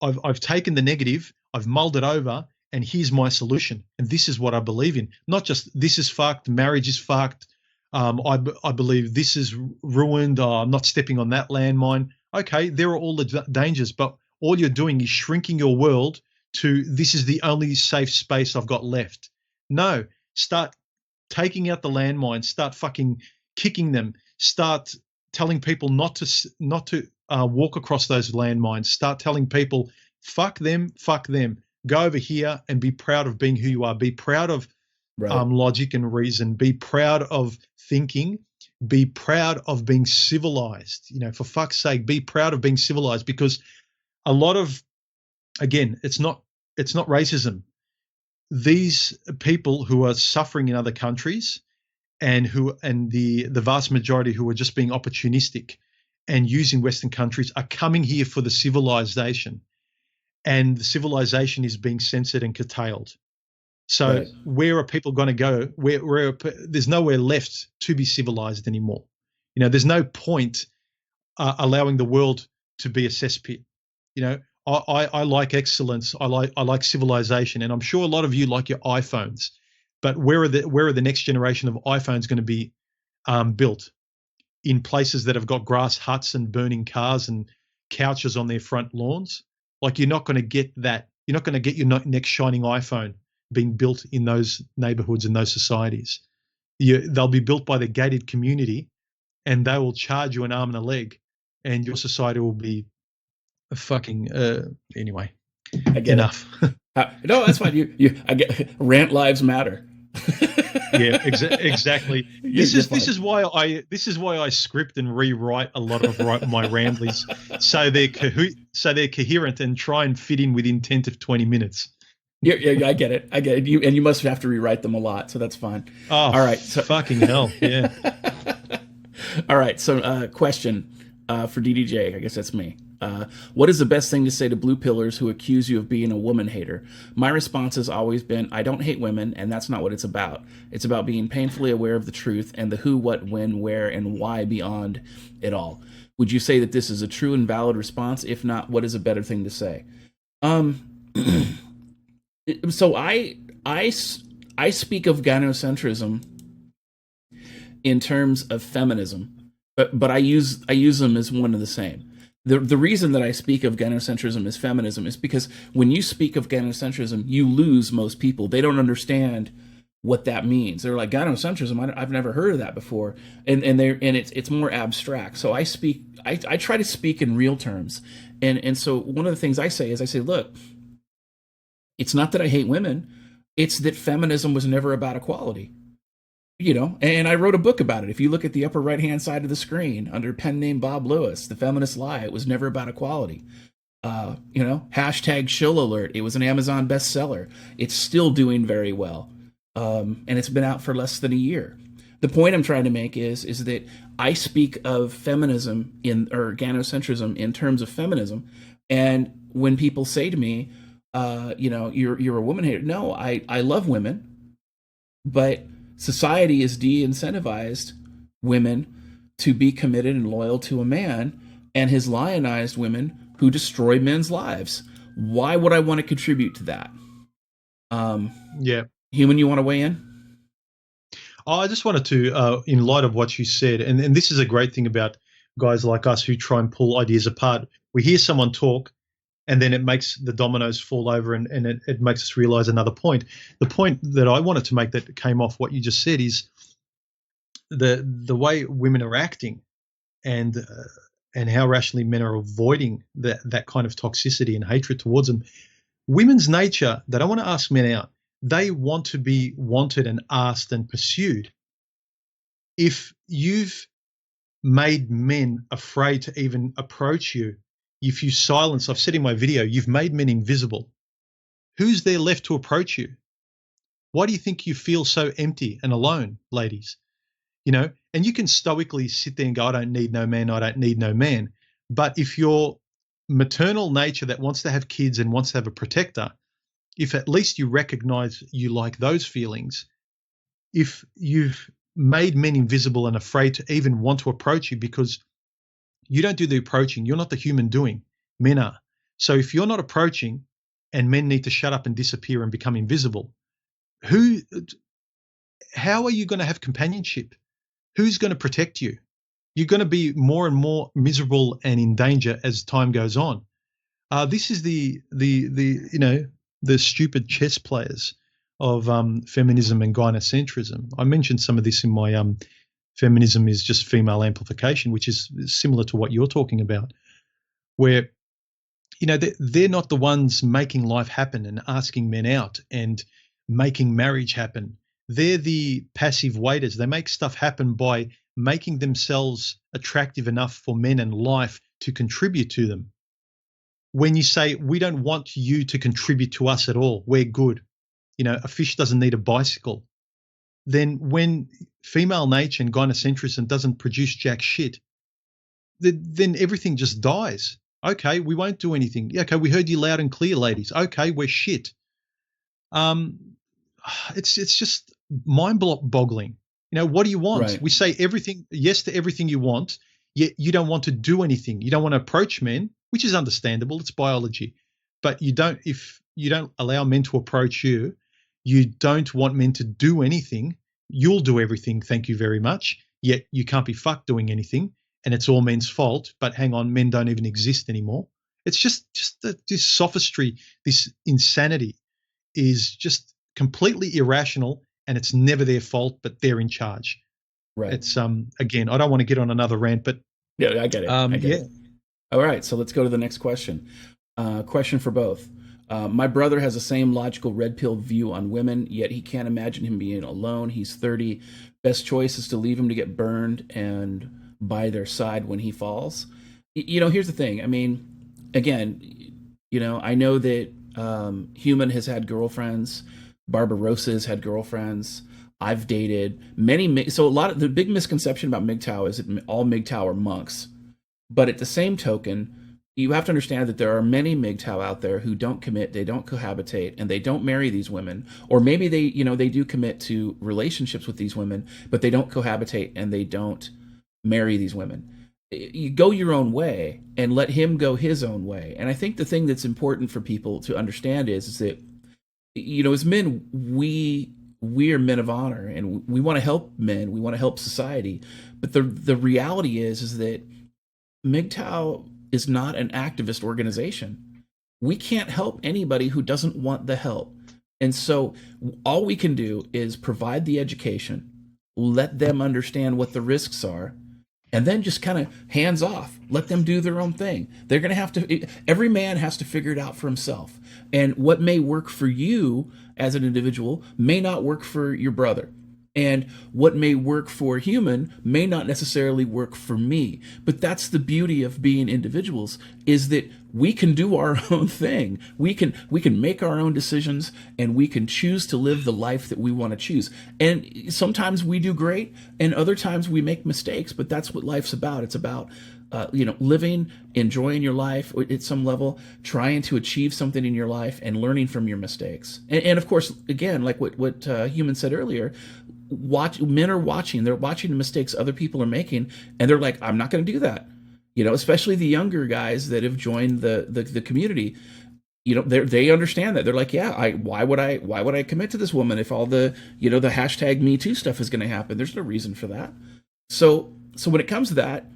I've taken the negative, I've mulled it over, and here's my solution. And this is what I believe in. Not just this is fucked, marriage is fucked. I believe this is ruined. I'm not stepping on that landmine. Okay, there are all the dangers, but all you're doing is shrinking your world to this is the only safe space I've got left. No, start taking out the landmines. Start fucking kicking them. Start telling people not to walk across those landmines. Start telling people, fuck them, fuck them. Go over here and be proud of being who you are. Be proud of Right. logic and reason. Be proud of thinking. Be proud of being civilized. For fuck's sake, be proud of being civilized, because a lot of, again, it's not racism. These people who are suffering in other countries, and the vast majority who are just being opportunistic and using Western countries, are coming here for the civilization, and the civilization is being censored and curtailed. So Right. where are people going to go? There's nowhere left to be civilized anymore. There's no point allowing the world to be a cesspit. I like excellence. I like civilization, and I'm sure a lot of you like your iPhones. But where are the next generation of iPhones going to be built? In places that have got grass huts and burning cars and couches on their front lawns? Like, you're not going to get that. You're not going to get your next shining iPhone being built in those neighborhoods and those societies. They'll be built by the gated community, and they will charge you an arm and a leg, and your society will be a fucking anyway. I get it. Enough. No, that's fine. I get rant lives matter. Yeah, exactly. You're This is why I script and rewrite a lot of my ramblings, so they're coherent and try and fit in within 10 to 20 minutes. Yeah, I get it. I get it. You must have to rewrite them a lot, so that's fine. Oh, all right. So, fucking hell, yeah. All right. So, question for DDJ. I guess that's me. What is the best thing to say to blue pillars who accuse you of being a woman hater? My response has always been, I don't hate women, and that's not what it's about. It's about being painfully aware of the truth and the who, what, when, where, and why beyond it all. Would you say that this is a true and valid response? If not, what is a better thing to say? So I speak of gynocentrism in terms of feminism, but I use them as one and the same. The reason that I speak of gynocentrism as feminism is because when you speak of gynocentrism, you lose most people. They don't understand what that means. They're like, gynocentrism, I've never heard of that before, and it's more abstract. So I try to speak in real terms, and so one of the things I say, look, it's not that I hate women, it's that feminism was never about equality. And I wrote a book about it. If you look at the upper right-hand side of the screen under a pen name Bob Lewis, The Feminist Lie, it was never about equality. Hashtag shill alert. It was an Amazon bestseller. It's still doing very well. And it's been out for less than a year. The point I'm trying to make is that I speak of feminism or gynocentrism in terms of feminism. And when people say to me, you're a woman hater. No, I love women, but society has de-incentivized women to be committed and loyal to a man, and has lionized women who destroy men's lives. Why would I want to contribute to that? Yeah. Human, you want to weigh in? I just wanted to, in light of what you said, and this is a great thing about guys like us who try and pull ideas apart. We hear someone talk, and then it makes the dominoes fall over, and it makes us realize another point. The point that I wanted to make that came off what you just said is the way women are acting, and how rationally men are avoiding that kind of toxicity and hatred towards them. Women's nature, they don't want to ask men out. They want to be wanted and asked and pursued. If you've made men afraid to even approach you, if you silence, I've said in my video, you've made men invisible. Who's there left to approach you? Why do you think you feel so empty and alone, ladies? And you can stoically sit there and go, I don't need no man, I don't need no man. But if your maternal nature that wants to have kids and wants to have a protector, if at least you recognize you like those feelings, if you've made men invisible and afraid to even want to approach you because you don't do the approaching. You're not the human doing. Men are. So if you're not approaching and men need to shut up and disappear and become invisible, how are you going to have companionship? Who's going to protect you? You're going to be more and more miserable and in danger as time goes on. This is the stupid chess players of feminism and gynocentrism. I mentioned some of this in my feminism is just female amplification, which is similar to what you're talking about, where, they're not the ones making life happen and asking men out and making marriage happen. They're the passive waiters. They make stuff happen by making themselves attractive enough for men and life to contribute to them. When you say, we don't want you to contribute to us at all, we're good. A fish doesn't need a bicycle. Then when female nature and gynocentrism doesn't produce jack shit, then everything just dies. Okay, we won't do anything. Yeah, okay, we heard you loud and clear, ladies. Okay, we're shit. it's just mind-boggling. What do you want? Right. We say everything, yes to everything you want, yet you don't want to do anything. You don't want to approach men, which is understandable. It's biology. But if you don't allow men to approach you, you don't want men to do anything. You'll do everything. Thank you very much. Yet you can't be fucked doing anything. And it's all men's fault. But hang on, men don't even exist anymore. It's just this sophistry, this insanity is just completely irrational, and it's never their fault, but they're in charge. Right. It's again, I don't want to get on another rant, but Yeah, I get it. I get yeah. it. All right, so let's go to the next question. Question for both. My brother has the same logical red pill view on women, yet he can't imagine him being alone. He's 30. Best choice is to leave him to get burned and by their side when he falls. Here's the thing. I mean, again, I know that HuMAN has had girlfriends. Barbarossa had girlfriends. I've dated many. So a lot of the big misconception about MGTOW is that all MGTOW are monks. But at the same token, you have to understand that there are many MGTOW out there who don't commit, they don't cohabitate, and they don't marry these women. Or maybe they do commit to relationships with these women, but they don't cohabitate and they don't marry these women. You go your own way and let him go his own way. And I think the thing that's important for people to understand is that, as men, we are men of honor, and we want to help men, we want to help society. But the reality is that MGTOW is not an activist organization. We can't help anybody who doesn't want the help. And so all we can do is provide the education, let them understand what the risks are, and then just kind of hands off, let them do their own thing. They're going to have to, every man has to figure it out for himself. And what may work for you as an individual may not work for your brother. And what may work for HuMAN may not necessarily work for me. But that's the beauty of being individuals, is that we can do our own thing. We can make our own decisions, and we can choose to live the life that we want to choose. And sometimes we do great, and other times we make mistakes, but that's what life's about. It's about living, enjoying your life at some level, trying to achieve something in your life, and learning from your mistakes. And of course, again, like what HuMAN said earlier, men are watching. They're watching the mistakes other people are making, and they're like, I'm not going to do that. Especially the younger guys that have joined the community. They understand that. They're like, yeah, why would I commit to this woman if all the the hashtag Me Too stuff is going to happen? There's no reason for that. So when it comes to that,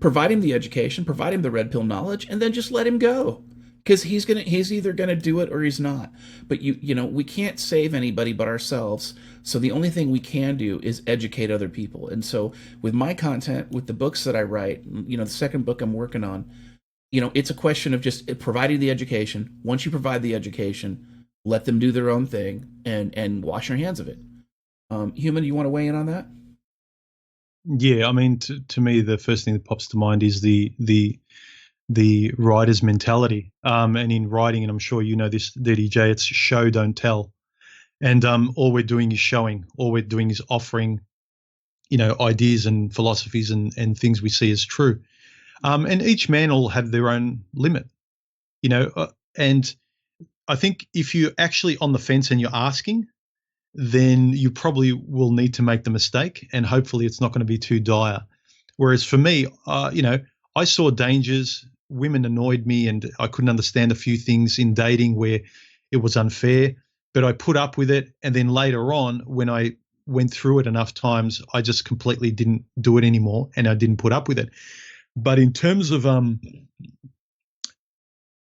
provide him the education, provide him the red pill knowledge, and then just let him go. Because he's either gonna do it or he's not. But we can't save anybody but ourselves. So the only thing we can do is educate other people. And so with my content, with the books that I write, the second book I'm working on, it's a question of just providing the education. Once you provide the education, let them do their own thing and wash your hands of it. HuMAN, you want to weigh in on that? Yeah, I mean, to me, the first thing that pops to mind is the writer's mentality. And in writing, and I'm sure you know this, DDJ, it's show, don't tell. And all we're doing is showing. All we're doing is offering, ideas and philosophies and things we see as true. And each man will have their own limit, and I think if you're actually on the fence and you're asking, then you probably will need to make the mistake, and hopefully it's not going to be too dire. Whereas for me, I saw dangers. Women annoyed me, and I couldn't understand a few things in dating where it was unfair, but I put up with it. And then later on, when I went through it enough times, I just completely didn't do it anymore, and I didn't put up with it. But in terms of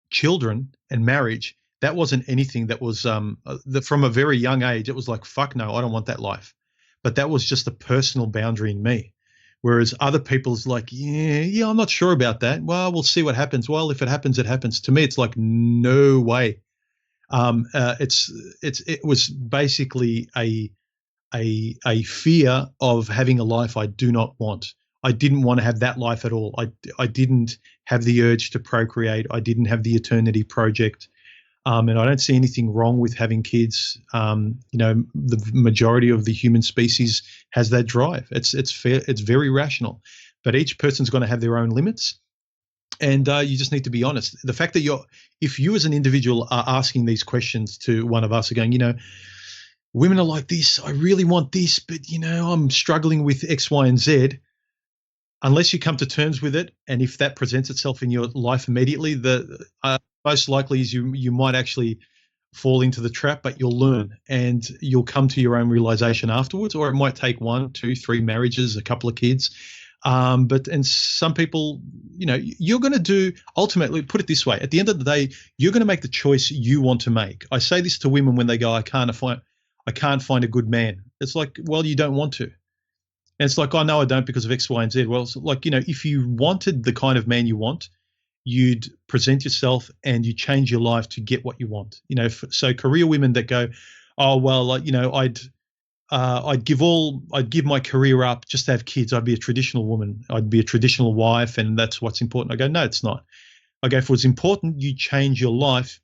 children and marriage, that wasn't anything that was from a very young age. It was like, fuck no, I don't want that life. But that was just a personal boundary in me. Whereas other people's like, yeah, I'm not sure about that. Well, we'll see what happens. Well, if it happens, it happens. To me, it's like, no way. It was basically a fear of having a life I do not want. I didn't want to have that life at all. I didn't have the urge to procreate. I didn't have the eternity project. And I don't see anything wrong with having kids. The majority of the human species has that drive. It's fair. It's very rational. But each person's going to have their own limits. And you just need to be honest. The fact that if you as an individual are asking these questions to one of us, are going, women are like this. I really want this, but I'm struggling with X, Y, and Z. Unless you come to terms with it, and if that presents itself in your life immediately, the most likely is you might actually fall into the trap, but you'll learn and you'll come to your own realization afterwards, or it might take 1, 2, 3 marriages, a couple of kids. And some people, you're going to do, ultimately, put it this way, at the end of the day, you're going to make the choice you want to make. I say this to women when they go, I can't find a good man. It's like, well, you don't want to. And it's like, oh, no, I don't because of X, Y, and Z. Well, it's like, if you wanted the kind of man you want, you'd present yourself and you change your life to get what you want. So career women that go, oh, well, I'd give my career up just to have kids. I'd be a traditional woman. I'd be a traditional wife, and that's what's important. I go, no, it's not. I go, if it's important, you change your life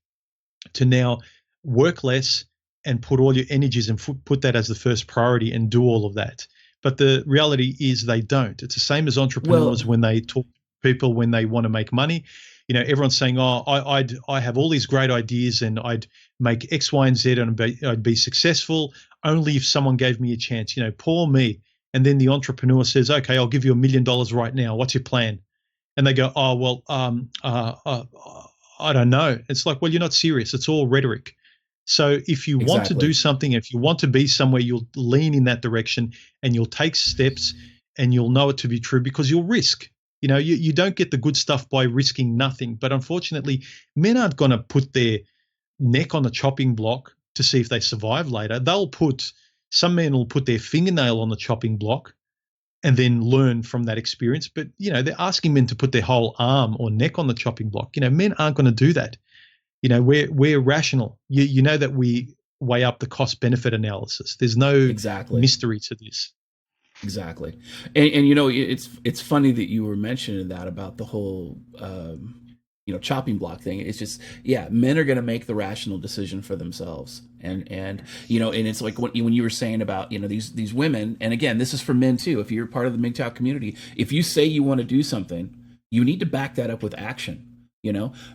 to now work less and put all your energies and put that as the first priority and do all of that. But the reality is they don't. It's the same as entrepreneurs Well, when they talk to people when they want to make money. Everyone's saying, "Oh, I have all these great ideas and I'd make X, Y, and Z and I'd be successful only if someone gave me a chance." Poor me. And then the entrepreneur says, "Okay, I'll give you $1 million right now. What's your plan?" And they go, "Oh, well, I don't know." It's like, well, you're not serious. It's all rhetoric. So if you want to do exactly. something, if you want to be somewhere, you'll lean in that direction and you'll take steps and you'll know it to be true because you'll risk. You don't get the good stuff by risking nothing. But unfortunately, men aren't going to put their neck on the chopping block to see if they survive later. Some men will put their fingernail on the chopping block and then learn from that experience. But, they're asking men to put their whole arm or neck on the chopping block. Men aren't going to do that. We're rational. You know that we weigh up the cost benefit analysis. There's no Exactly. mystery to this. Exactly. And it's funny that you were mentioning that about the whole chopping block thing. It's just, yeah, men are going to make the rational decision for themselves. And it's like when you were saying about these women, and again, this is for men too. If you're part of the MGTOW community, if you say you want to do something, you need to back that up with action.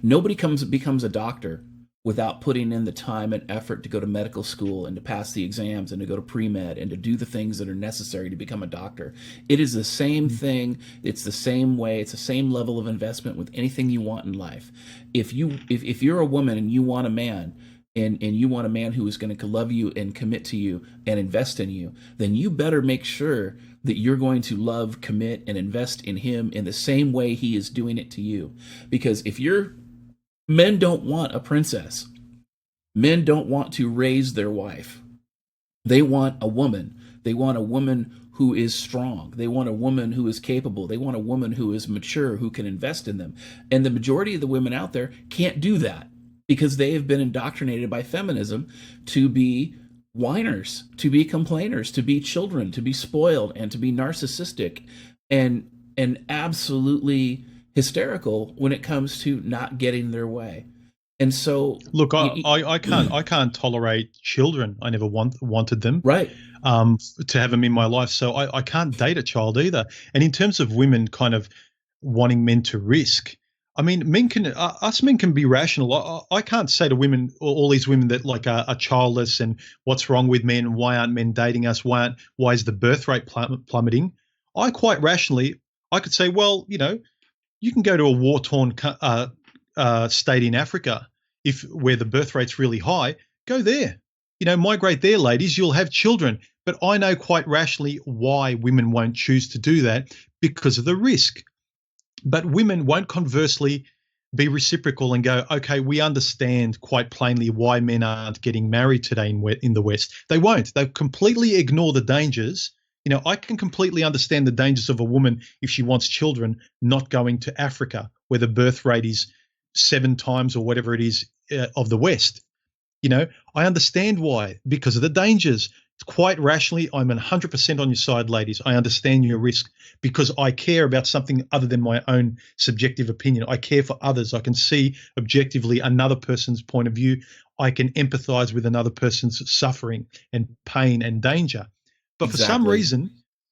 Nobody becomes a doctor without putting in the time and effort to go to medical school and to pass the exams and to go to pre-med and to do the things that are necessary to become a doctor. It is the same thing. It's the same way. It's the same level of investment with anything you want in life. If you're a woman and you want a man, and you want a man who is going to love you and commit to you and invest in you, then you better make sure that you're going to love, commit, and invest in him in the same way he is doing it to you. Because if you're men don't want a princess. Men don't want to raise their wife. They want a woman. They want a woman who is strong. They want a woman who is capable. They want a woman who is mature, who can invest in them. And the majority of the women out there can't do that because they have been indoctrinated by feminism to be whiners, to be complainers, to be children, to be spoiled, and to be narcissistic and absolutely hysterical when it comes to not getting their way. And so, Look, I can't tolerate children. I never wanted them right, to have them in my life, so I can't date a child either. And in terms of women kind of wanting men to risk, I mean, us men can be rational. I can't say to women, all these women that like are childless and what's wrong with men? Why aren't men dating us? Why is the birth rate plummeting? I quite rationally, I could say, well, you can go to a war-torn state in Africa where the birth rate's really high. Go there. Migrate there, ladies. You'll have children. But I know quite rationally why women won't choose to do that because of the risk. But women won't conversely be reciprocal and go, okay, we understand quite plainly why men aren't getting married today in the West. They won't. They'll completely ignore the dangers. I can completely understand the dangers of a woman if she wants children not going to Africa where the birth rate is 7 times or whatever it is of the West. I understand why, because of the dangers. Quite rationally, I'm 100% on your side, ladies. I understand your risk because I care about something other than my own subjective opinion. I care for others. I can see objectively another person's point of view. I can empathize with another person's suffering and pain and danger. But for some exactly. reason,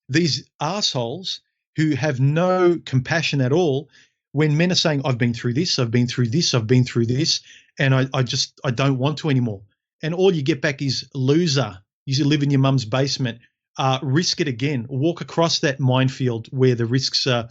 these assholes who have no compassion at all, when men are saying, I've been through this, I've been through this, I've been through this, and I don't want to anymore. And all you get back is loser. You live in your mum's basement. Risk it again. Walk across that minefield where the risks are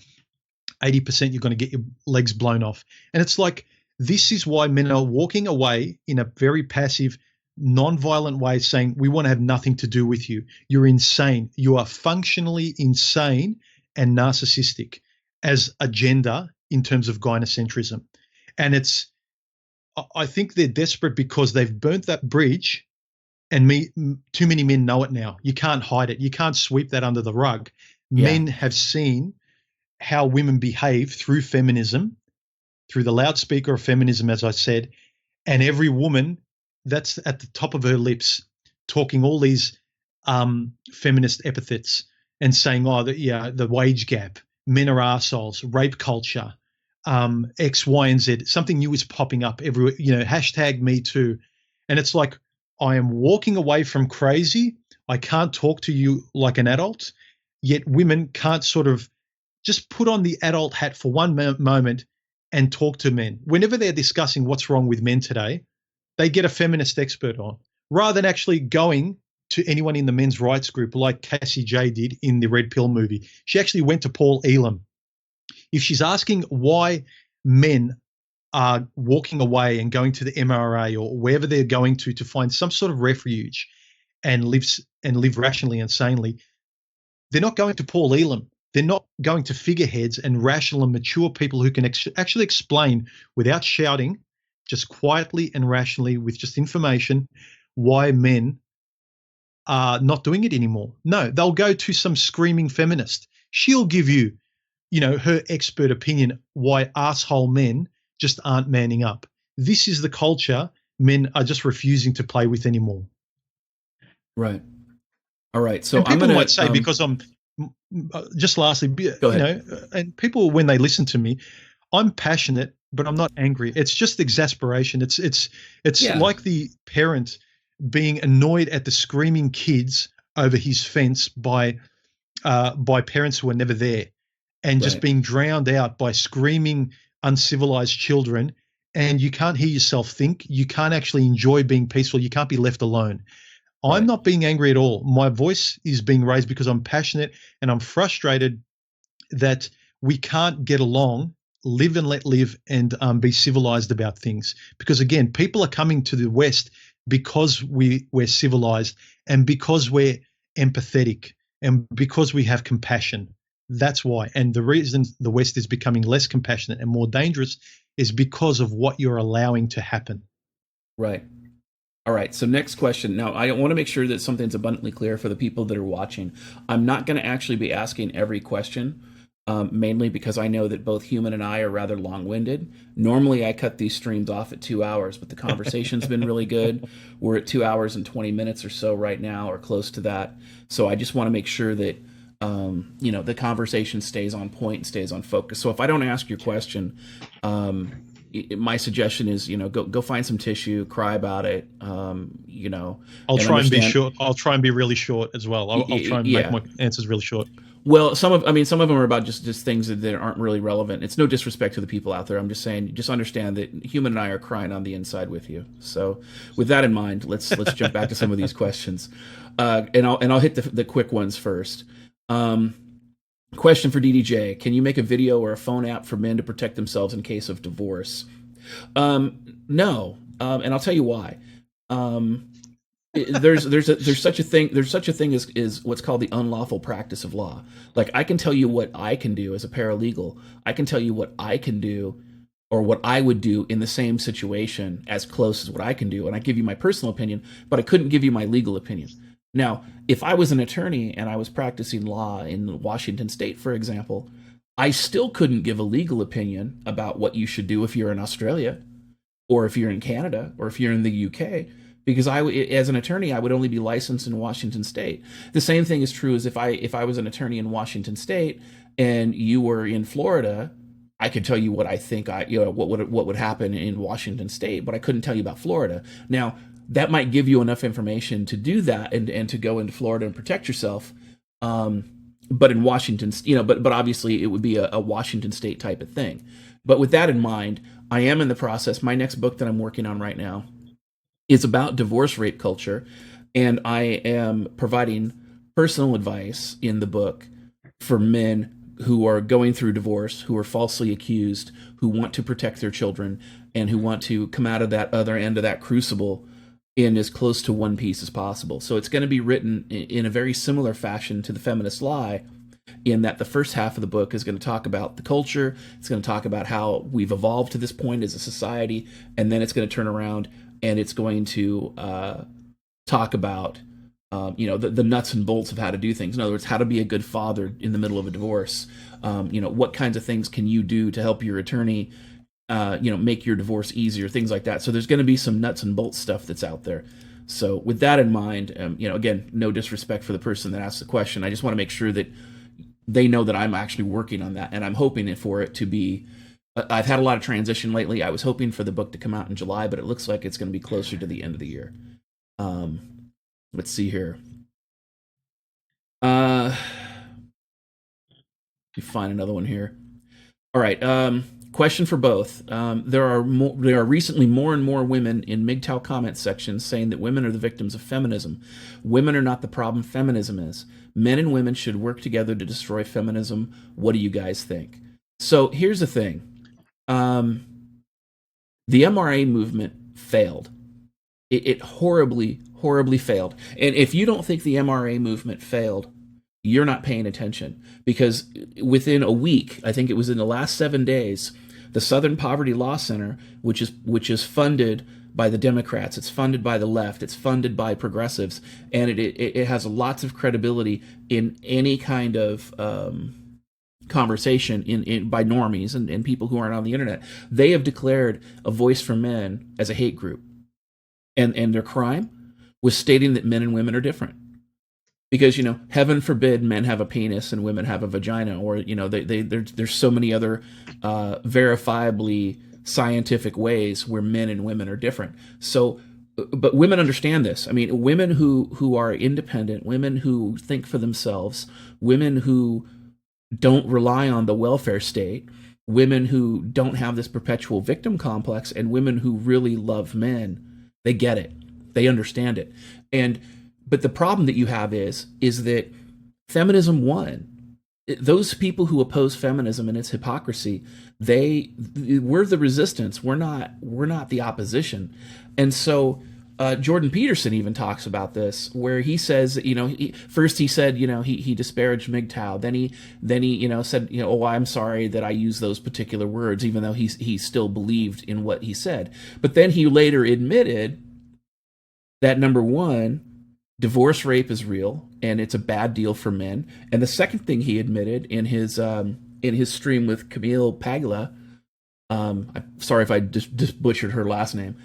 80% you're going to get your legs blown off. And it's like, this is why men are walking away in a very passive, non-violent way, saying, we want to have nothing to do with you. You're insane. You are functionally insane and narcissistic as a gender in terms of gynocentrism. And I think they're desperate because they've burnt that bridge, and too many men know it now. You can't hide it. You can't sweep that under the rug. Yeah. Men have seen how women behave through feminism, through the loudspeaker of feminism, as I said, and every woman that's at the top of her lips talking all these feminist epithets and saying, the wage gap, men are arseholes, rape culture, X, Y, and Z. Something new is popping up everywhere, hashtag me too. And it's like, I am walking away from crazy. I can't talk to you like an adult, yet women can't sort of just put on the adult hat for one moment and talk to men. Whenever they're discussing what's wrong with men today, they get a feminist expert on, rather than actually going to anyone in the men's rights group like Cassie J did in the Red Pill movie. She actually went to Paul Elam. If she's asking why men are walking away and going to the MRA or wherever they're going to find some sort of refuge and live rationally and sanely, they're not going to Paul Elam. They're not going to figureheads and rational and mature people who can actually explain without shouting, just quietly and rationally with just information, why men are not doing it anymore. No, they'll go to some screaming feminist. She'll give you, her expert opinion why asshole men just aren't manning up. This is the culture men are just refusing to play with anymore. Right. All right. So and people I'm gonna might say, because I'm just lastly, go ahead. And people, when they listen to me, I'm passionate, but I'm not angry. It's just exasperation. It's like the parent being annoyed at the screaming kids over his fence by parents who are never there, and just being drowned out by screaming, uncivilized children. And you can't hear yourself think. You can't actually enjoy being peaceful. You can't be left alone. I'm not being angry at all. My voice is being raised because I'm passionate and I'm frustrated that we can't get along, live and let live, and be civilized about things. Because again, people are coming to the West because we're civilized and because we're empathetic and because we have compassion. That's why. And the reason the West is becoming less compassionate and more dangerous is because of what you're allowing to happen. Right. All right. So next question. Now, I want to make sure that something's abundantly clear for the people that are watching. I'm not going to actually be asking every question, mainly because I know that both HuMAN and I are rather long-winded. Normally, I cut these streams off at 2 hours, but the conversation's been really good. We're at 2 hours and 20 minutes or so right now, or close to that. So I just want to make sure that the conversation stays on point and stays on focus. So if I don't ask your question, my suggestion is, go find some tissue, cry about it. I'll try and be short. I'll try and be really short as well. I'll try and make my answers really short. Well, some of them are about just things that aren't really relevant. It's no disrespect to the people out there. I'm just saying, just understand that HuMAN and I are crying on the inside with you. So with that in mind, let's jump back to some of these questions. And I'll hit the quick ones first. Question for DDJ: can you make a video or a phone app for men to protect themselves in case of divorce? No, and I'll tell you why. There's such a thing as what's called the unlawful practice of law. Like, I can tell you what I can do as a paralegal. I can tell you what I can do or what I would do in the same situation as close as what I can do, and I give you my personal opinion, but I couldn't give you my legal opinion. Now, if I was an attorney and I was practicing law in Washington State, for example, I still couldn't give a legal opinion about what you should do if you're in Australia or if you're in Canada or if you're in the UK, because as an attorney, I would only be licensed in Washington State. The same thing is true as if I was an attorney in Washington State and you were in Florida. I could tell you what I think what would happen in Washington State, but I couldn't tell you about Florida. Now, that might give you enough information to do that and to go into Florida and protect yourself. But in Washington, but obviously it would be a Washington State type of thing. But with that in mind, I am in the process. My next book that I'm working on right now is about divorce rape culture. And I am providing personal advice in the book for men who are going through divorce, who are falsely accused, who want to protect their children, and who want to come out of that other end of that crucible in as close to one piece as possible. So it's going to be written in a very similar fashion to The Feminist Lie, in that the first half of the book is going to talk about the culture, it's going to talk about how we've evolved to this point as a society, and then it's going to turn around and it's going to talk about the nuts and bolts of how to do things. In other words, how to be a good father in the middle of a divorce. What kinds of things can you do to help your attorney make your divorce easier, things like that. So there's going to be some nuts and bolts stuff that's out there. So with that in mind, again, no disrespect for the person that asked the question. I just want to make sure that they know that I'm actually working on that, and I'm hoping for it to be. I've had a lot of transition lately. I was hoping for the book to come out in July, but it looks like it's going to be closer to the end of the year. Let's see here. You find another one here. All right. Question for both. There are recently more and more women in MGTOW comment sections saying that women are the victims of feminism. Women are not the problem, feminism is. Men and women should work together to destroy feminism. What do you guys think? So here's the thing. The MRA movement failed. It horribly, horribly failed. And if you don't think the MRA movement failed, you're not paying attention, because within a week, I think it was in the last 7 days, the Southern Poverty Law Center, which is funded by the Democrats, it's funded by the left, it's funded by progressives, and it has lots of credibility in any kind of conversation by normies and people who aren't on the internet. They have declared a Voice for Men as a hate group, and their crime was stating that men and women are different. Because, heaven forbid men have a penis and women have a vagina, or, there's so many other verifiably scientific ways where men and women are different. So, but women understand this. I mean, women who are independent, women who think for themselves, women who don't rely on the welfare state, women who don't have this perpetual victim complex, and women who really love men, they get it. They understand it. But the problem that you have is that feminism won. Those people who oppose feminism and its hypocrisy, we're the resistance. We're not the opposition. And so Jordan Peterson even talks about this, where he says, first he said, he disparaged MGTOW. Then he said, oh, I'm sorry that I used those particular words, even though he still believed in what he said. But then he later admitted that, number one, divorce rape is real and it's a bad deal for men. And the second thing he admitted in his stream with Camille Paglia, I'm sorry if I just butchered her last name,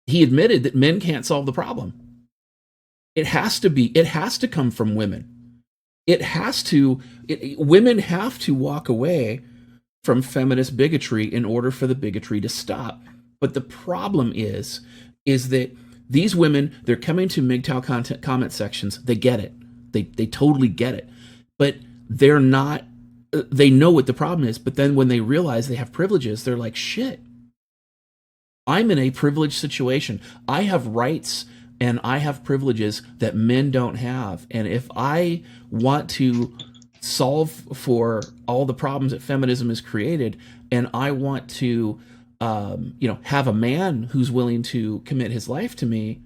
he admitted that men can't solve the problem. It has to come from women. Women have to walk away from feminist bigotry in order for the bigotry to stop. But the problem is that these women, they're coming to MGTOW comment sections. They get it. They totally get it. But they're not, they know what the problem is. But then when they realize they have privileges, they're like, shit, I'm in a privileged situation. I have rights and I have privileges that men don't have. And if I want to solve for all the problems that feminism has created, and I want to have a man who's willing to commit his life to me,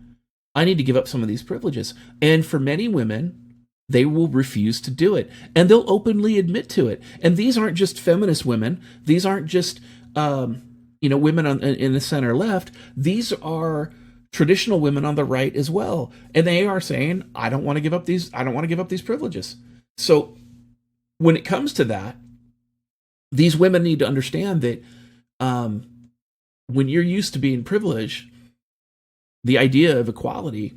I need to give up some of these privileges. And for many women, they will refuse to do it. And they'll openly admit to it. And these aren't just feminist women. These aren't just, women in the center left. These are traditional women on the right as well. And they are saying, I don't want to give up these privileges. So when it comes to that, these women need to understand that, when you're used to being privileged, the idea of equality,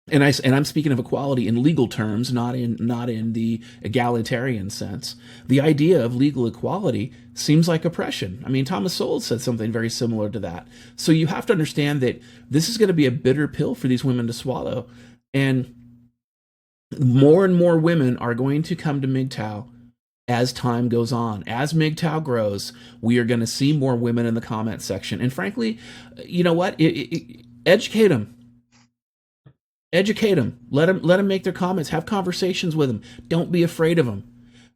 and I'm speaking of equality in legal terms, not in the egalitarian sense. The idea of legal equality seems like oppression. I mean, Thomas Sowell said something very similar to that. So you have to understand that this is going to be a bitter pill for these women to swallow, and more women are going to come to MGTOW as time goes on. As MGTOW grows, we are going to see more women in the comment section. And frankly, you know what? Educate them. Educate them. Let them make their comments. Have conversations with them. Don't be afraid of them.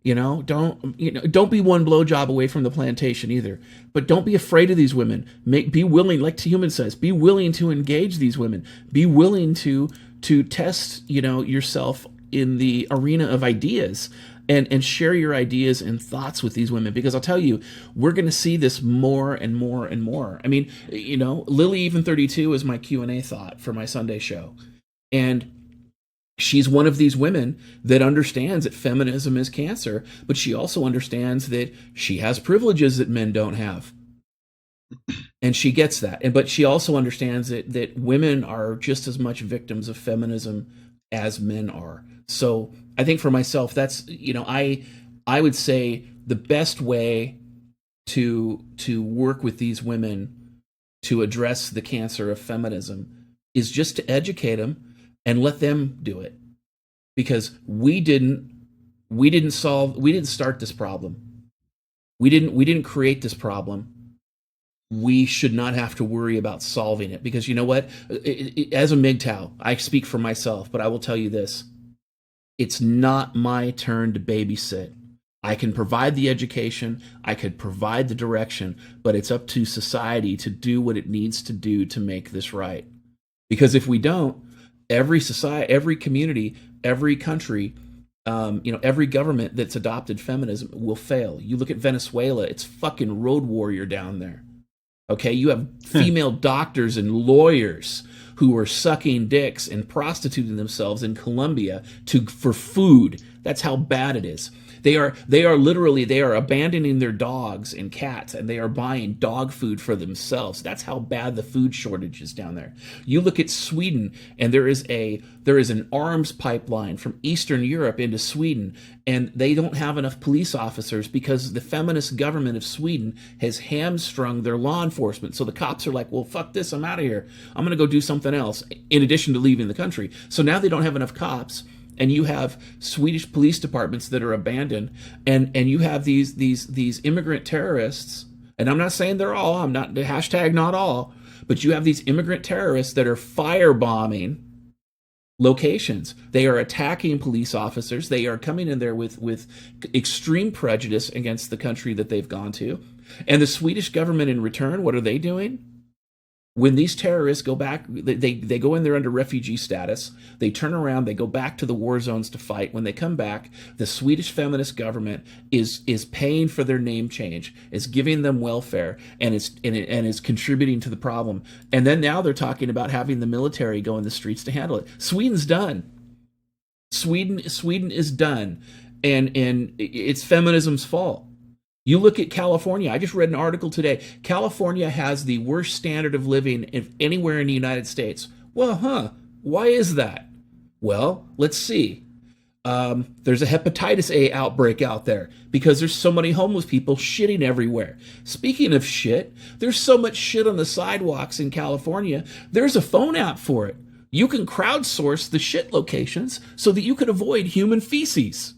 Don't be one blowjob away from the plantation either. But don't be afraid of these women. Be willing, like HuMAN says, be willing to engage these women. Be willing to test, yourself in the arena of ideas and share your ideas and thoughts with these women, because I'll tell you, we're going to see this more and more and more. I mean, Lily Even 32 is my Q&A thought for my Sunday show. And she's one of these women that understands that feminism is cancer, but she also understands that she has privileges that men don't have. And she gets that. But she also understands that women are just as much victims of feminism as men are. So I think for myself, that's, I would say the best way to work with these women to address the cancer of feminism is just to educate them and let them do it, because we didn't start this problem. We didn't create this problem. We should not have to worry about solving it, because you know what? As a MGTOW, I speak for myself, but I will tell you this: it's not my turn to babysit. I can provide the education, I could provide the direction, but it's up to society to do what it needs to do to make this right. Because if we don't, every society, every community, every country, every government that's adopted feminism will fail. You look at Venezuela, it's fucking road warrior down there. Okay, you have female doctors and lawyers who are sucking dicks and prostituting themselves in Colombia for food. That's how bad it is. They are abandoning their dogs and cats, and they are buying dog food for themselves. That's how bad the food shortage is down there. You look at Sweden, and there is an arms pipeline from Eastern Europe into Sweden, and they don't have enough police officers because the feminist government of Sweden has hamstrung their law enforcement. So the cops are like, well, fuck this, I'm out of here. I'm going to go do something else in addition to leaving the country. So now they don't have enough cops. And you have Swedish police departments that are abandoned, and you have these immigrant terrorists, and I'm not saying they're all, I'm not, hashtag not all, but you have these immigrant terrorists that are firebombing locations. They are attacking police officers. They are coming in there with extreme prejudice against the country that they've gone to. And the Swedish government in return, what are they doing? When these terrorists go back, they go in there under refugee status, they turn around, they go back to the war zones to fight. When they come back, the Swedish feminist government is paying for their name change, is giving them welfare, and is contributing to the problem. And then now they're talking about having the military go in the streets to handle it. Sweden's done. Sweden is done, and it's feminism's fault. You look at California. I just read an article today. California has the worst standard of living anywhere in the United States. Well, why is that? Well, let's see. There's a hepatitis A outbreak out there because there's so many homeless people shitting everywhere. Speaking of shit, there's so much shit on the sidewalks in California. There's a phone app for it. You can crowdsource the shit locations so that you can avoid human feces.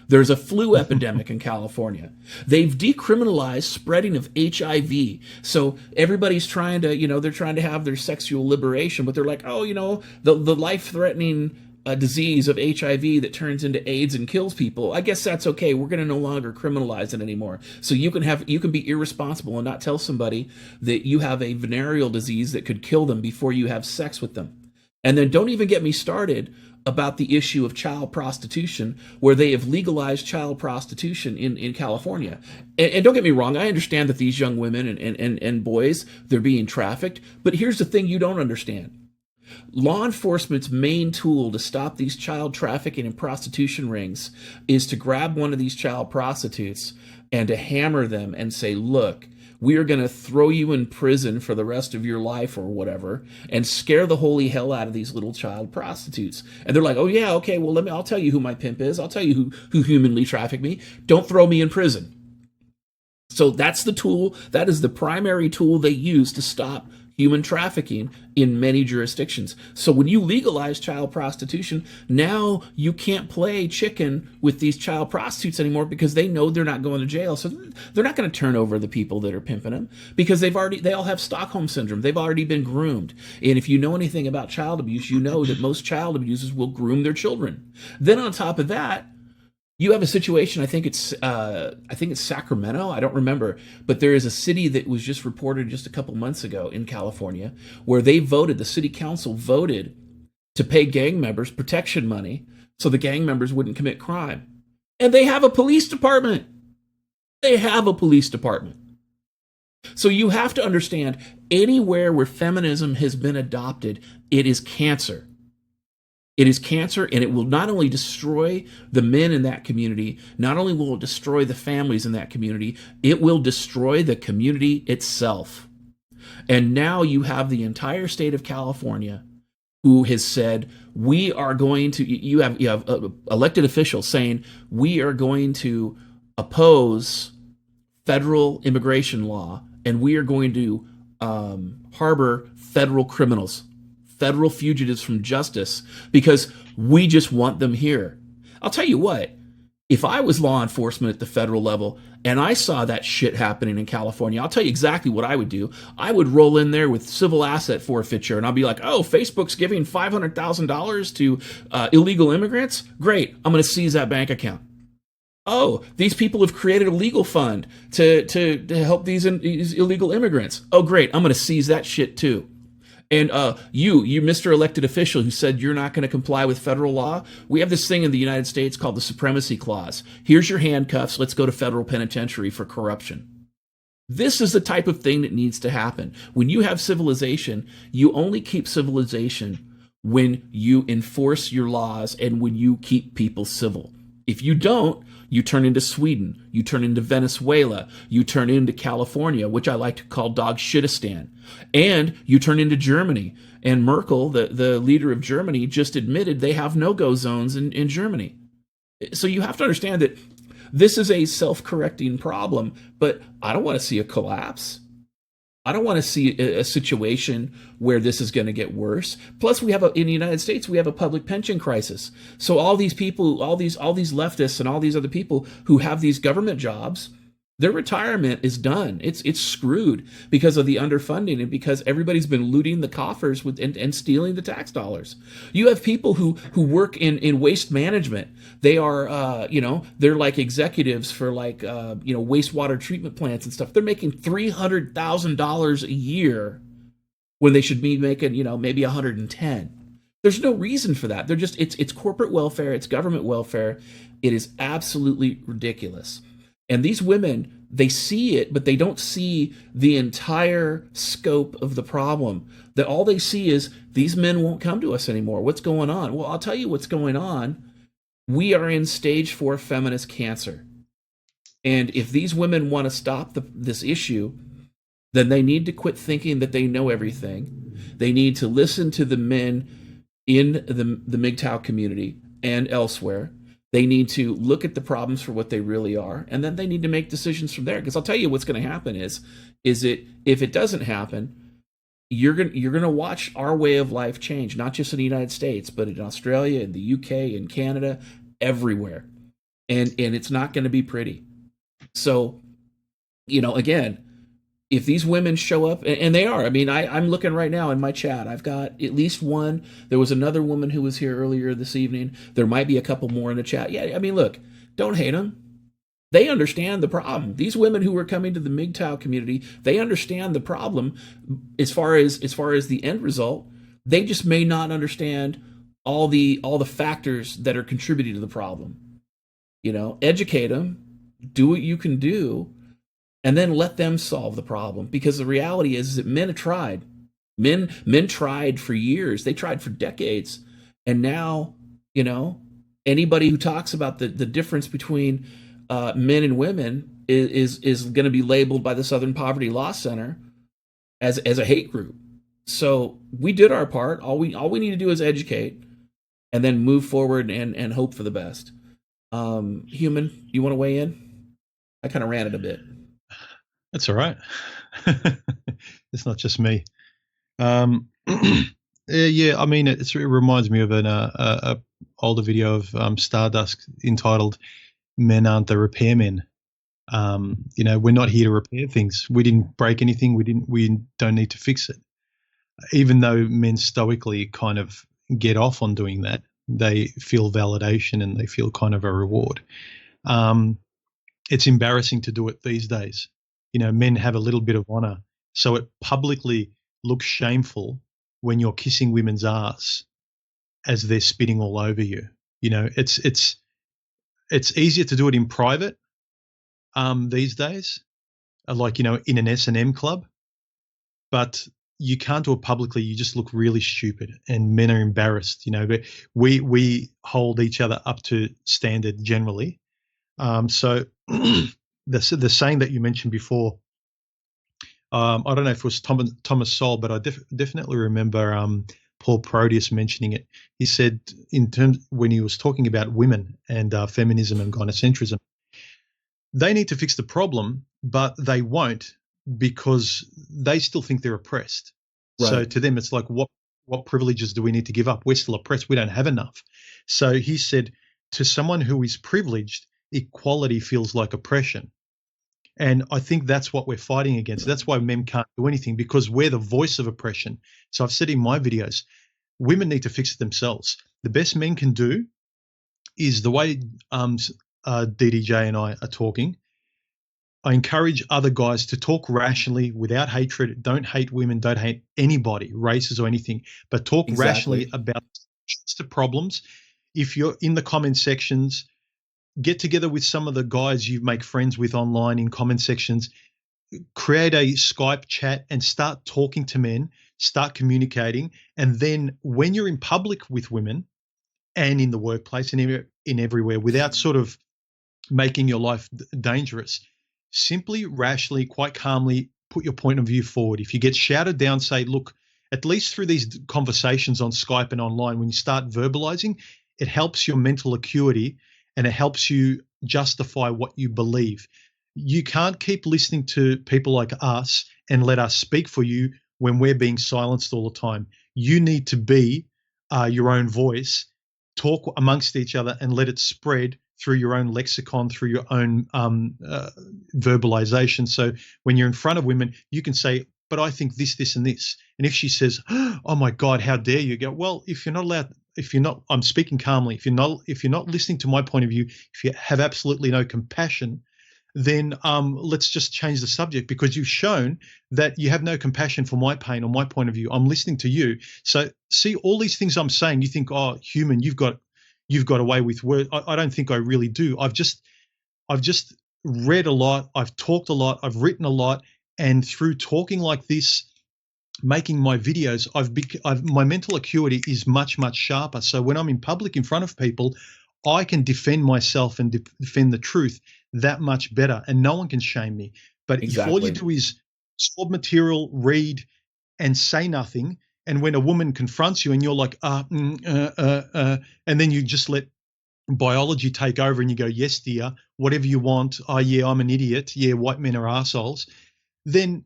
There's a flu epidemic in California. They've decriminalized spreading of HIV. So everybody's trying to, they're trying to have their sexual liberation, but they're like, the life-threatening disease of HIV that turns into AIDS and kills people, I guess that's okay. We're going to no longer criminalize it anymore. So you can be irresponsible and not tell somebody that you have a venereal disease that could kill them before you have sex with them. And then don't even get me started about the issue of child prostitution, where they have legalized child prostitution in California. And don't get me wrong, I understand that these young women and boys, they're being trafficked, but here's the thing you don't understand. Law enforcement's main tool to stop these child trafficking and prostitution rings is to grab one of these child prostitutes and to hammer them and say, look, we are going to throw you in prison for the rest of your life or whatever, and scare the holy hell out of these little child prostitutes. And they're like, oh yeah, okay, well I'll tell you who my pimp is. I'll tell you who humanly trafficked me. Don't throw me in prison. So that's the tool. That is the primary tool they use to stop human trafficking in many jurisdictions. So when you legalize child prostitution, now you can't play chicken with these child prostitutes anymore because they know they're not going to jail. So they're not going to turn over the people that are pimping them because they all have Stockholm syndrome. They've already been groomed. And if you know anything about child abuse, you know that most child abusers will groom their children. Then on top of that, you have a situation. I think it's Sacramento. I don't remember, but there is a city that was just reported just a couple months ago in California where the city council voted to pay gang members protection money so the gang members wouldn't commit crime, and they have a police department. They have a police department. So you have to understand, anywhere where feminism has been adopted, it is cancer. It is cancer, and it will not only destroy the men in that community, not only will it destroy the families in that community, it will destroy the community itself. And now you have the entire state of California who has said, we are going to, you have elected officials saying, we are going to oppose federal immigration law, and we are going to harbor federal criminals, federal fugitives from justice, because we just want them here. I'll tell you what, if I was law enforcement at the federal level and I saw that shit happening in California, I'll tell you exactly what I would do. I would roll in there with civil asset forfeiture, and I'll be like, oh, Facebook's giving $500,000 to illegal immigrants? Great, I'm going to seize that bank account. Oh, these people have created a legal fund to help these illegal immigrants. Oh, great, I'm going to seize that shit too. And you, Mr. Elected Official, who said you're not going to comply with federal law, we have this thing in the United States called the Supremacy Clause. Here's your handcuffs. Let's go to federal penitentiary for corruption. This is the type of thing that needs to happen. When you have civilization, you only keep civilization when you enforce your laws and when you keep people civil. If you don't, you turn into Sweden, you turn into Venezuela, you turn into California, which I like to call dog shitistan, and you turn into Germany. And Merkel, the leader of Germany, just admitted they have no-go zones in Germany. So you have to understand that this is a self-correcting problem, but I don't want to see a collapse. I don't want to see a situation where this is going to get worse. Plus, in the United States, we have a public pension crisis. So all these people, all these leftists and all these other people who have these government jobs, their retirement is done. It's screwed because of the underfunding and because everybody's been looting the coffers and stealing the tax dollars. You have people who work in waste management. They are, they're like executives for wastewater treatment plants and stuff. They're making $300,000 a year when they should be making, maybe 110. There's no reason for that. They're just, it's corporate welfare. It's government welfare. It is absolutely ridiculous. And these women, they see it, but they don't see the entire scope of the problem. That all they see is, these men won't come to us anymore. What's going on? Well, I'll tell you what's going on. We are in stage 4 feminist cancer. And if these women want to stop this issue, then they need to quit thinking that they know everything. They need to listen to the men in the MGTOW community and elsewhere. They need to look at the problems for what they really are, and then they need to make decisions from there. Because I'll tell you what's going to happen is it, if it doesn't happen, you're going to watch our way of life change, not just in the United States, but in Australia, in the UK, in Canada, everywhere. And it's not going to be pretty. So, again, if these women show up, and they are, I'm looking right now in my chat. I've got at least one. There was another woman who was here earlier this evening. There might be a couple more in the chat. Yeah, look, don't hate them. They understand the problem. These women who are coming to the MGTOW community, they understand the problem as far as the end result. They just may not understand all the factors that are contributing to the problem. Educate them, do what you can do, and then let them solve the problem. Because the reality is that men have tried. Men tried for years. They tried for decades. And now, anybody who talks about the difference between men and women is going to be labeled by the Southern Poverty Law Center as a hate group. So we did our part. All we need to do is educate and then move forward and hope for the best. Human, you want to weigh in? I kind of ran it a bit. That's all right. It's not just me. Um, yeah, I mean, it reminds me of an older video of Stardust entitled "Men Aren't the Repairmen." We're not here to repair things. We didn't break anything. We don't need to fix it. Even though men stoically kind of get off on doing that, they feel validation and they feel kind of a reward. Um, it's embarrassing to do it these days. Men have a little bit of honor, so it publicly looks shameful when you're kissing women's ass as they're spitting all over you. It's easier to do it in private these days, like in an S&M club, but you can't do it publicly. You just look really stupid, and men are embarrassed. But we hold each other up to standard generally. So the saying that you mentioned before, I don't know if it was Thomas Sowell, but I definitely remember Paul Proteus mentioning it. He said, in terms when he was talking about women and feminism and gynocentrism, they need to fix the problem, but they won't, because they still think they're oppressed. So Right. to them, it's like, what privileges do we need to give up? We're still oppressed. We don't have enough. So he said, to someone who is privileged, equality feels like oppression. And I think that's what we're fighting against. That's why men can't do anything, because we're the voice of oppression. So I've said in my videos, women need to fix it themselves. The best men can do is the way DDJ and I are talking. I encourage other guys to talk rationally without hatred. Don't hate women. Don't hate anybody, races or anything, but talk rationally Exactly. about the problems. If you're in the comment sections, get together with some of the guys you make friends with online in comment sections, create a Skype chat and start talking to men, start communicating. And then when you're in public with women and in the workplace and in everywhere, without sort of making your life dangerous, simply, rationally, quite calmly put your point of view forward. If you get shouted down, say, look, at least through these conversations on Skype and online, when you start verbalizing, it helps your mental acuity and it helps you justify what you believe. You can't keep listening to people like us and let us speak for you when we're being silenced all the time. You need to be your own voice, talk amongst each other, and let it spread through your own lexicon, through your own verbalization. So when you're in front of women, you can say, but I think this, this, and this. And if she says, oh my God, how dare you, go, well, if you're not allowed, if you're not, I'm speaking calmly, if you're not listening to my point of view, if you have absolutely no compassion, then let's just change the subject, because you've shown that you have no compassion for my pain or my point of view. I'm listening to you. So see, all these things I'm saying, you think, oh, human, you've got away with words. I don't think I really do. I've just read a lot. I've talked a lot. I've written a lot, and through talking like this, making my videos, my mental acuity is much, much sharper. So when I'm in public in front of people, I can defend myself and defend the truth that much better, and no one can shame me. But if all you Exactly. do is swab material, read, and say nothing, and when a woman confronts you and you're like, and then you just let biology take over and you go, yes, dear, whatever you want. Oh, yeah, I'm an idiot. Yeah, white men are assholes. Then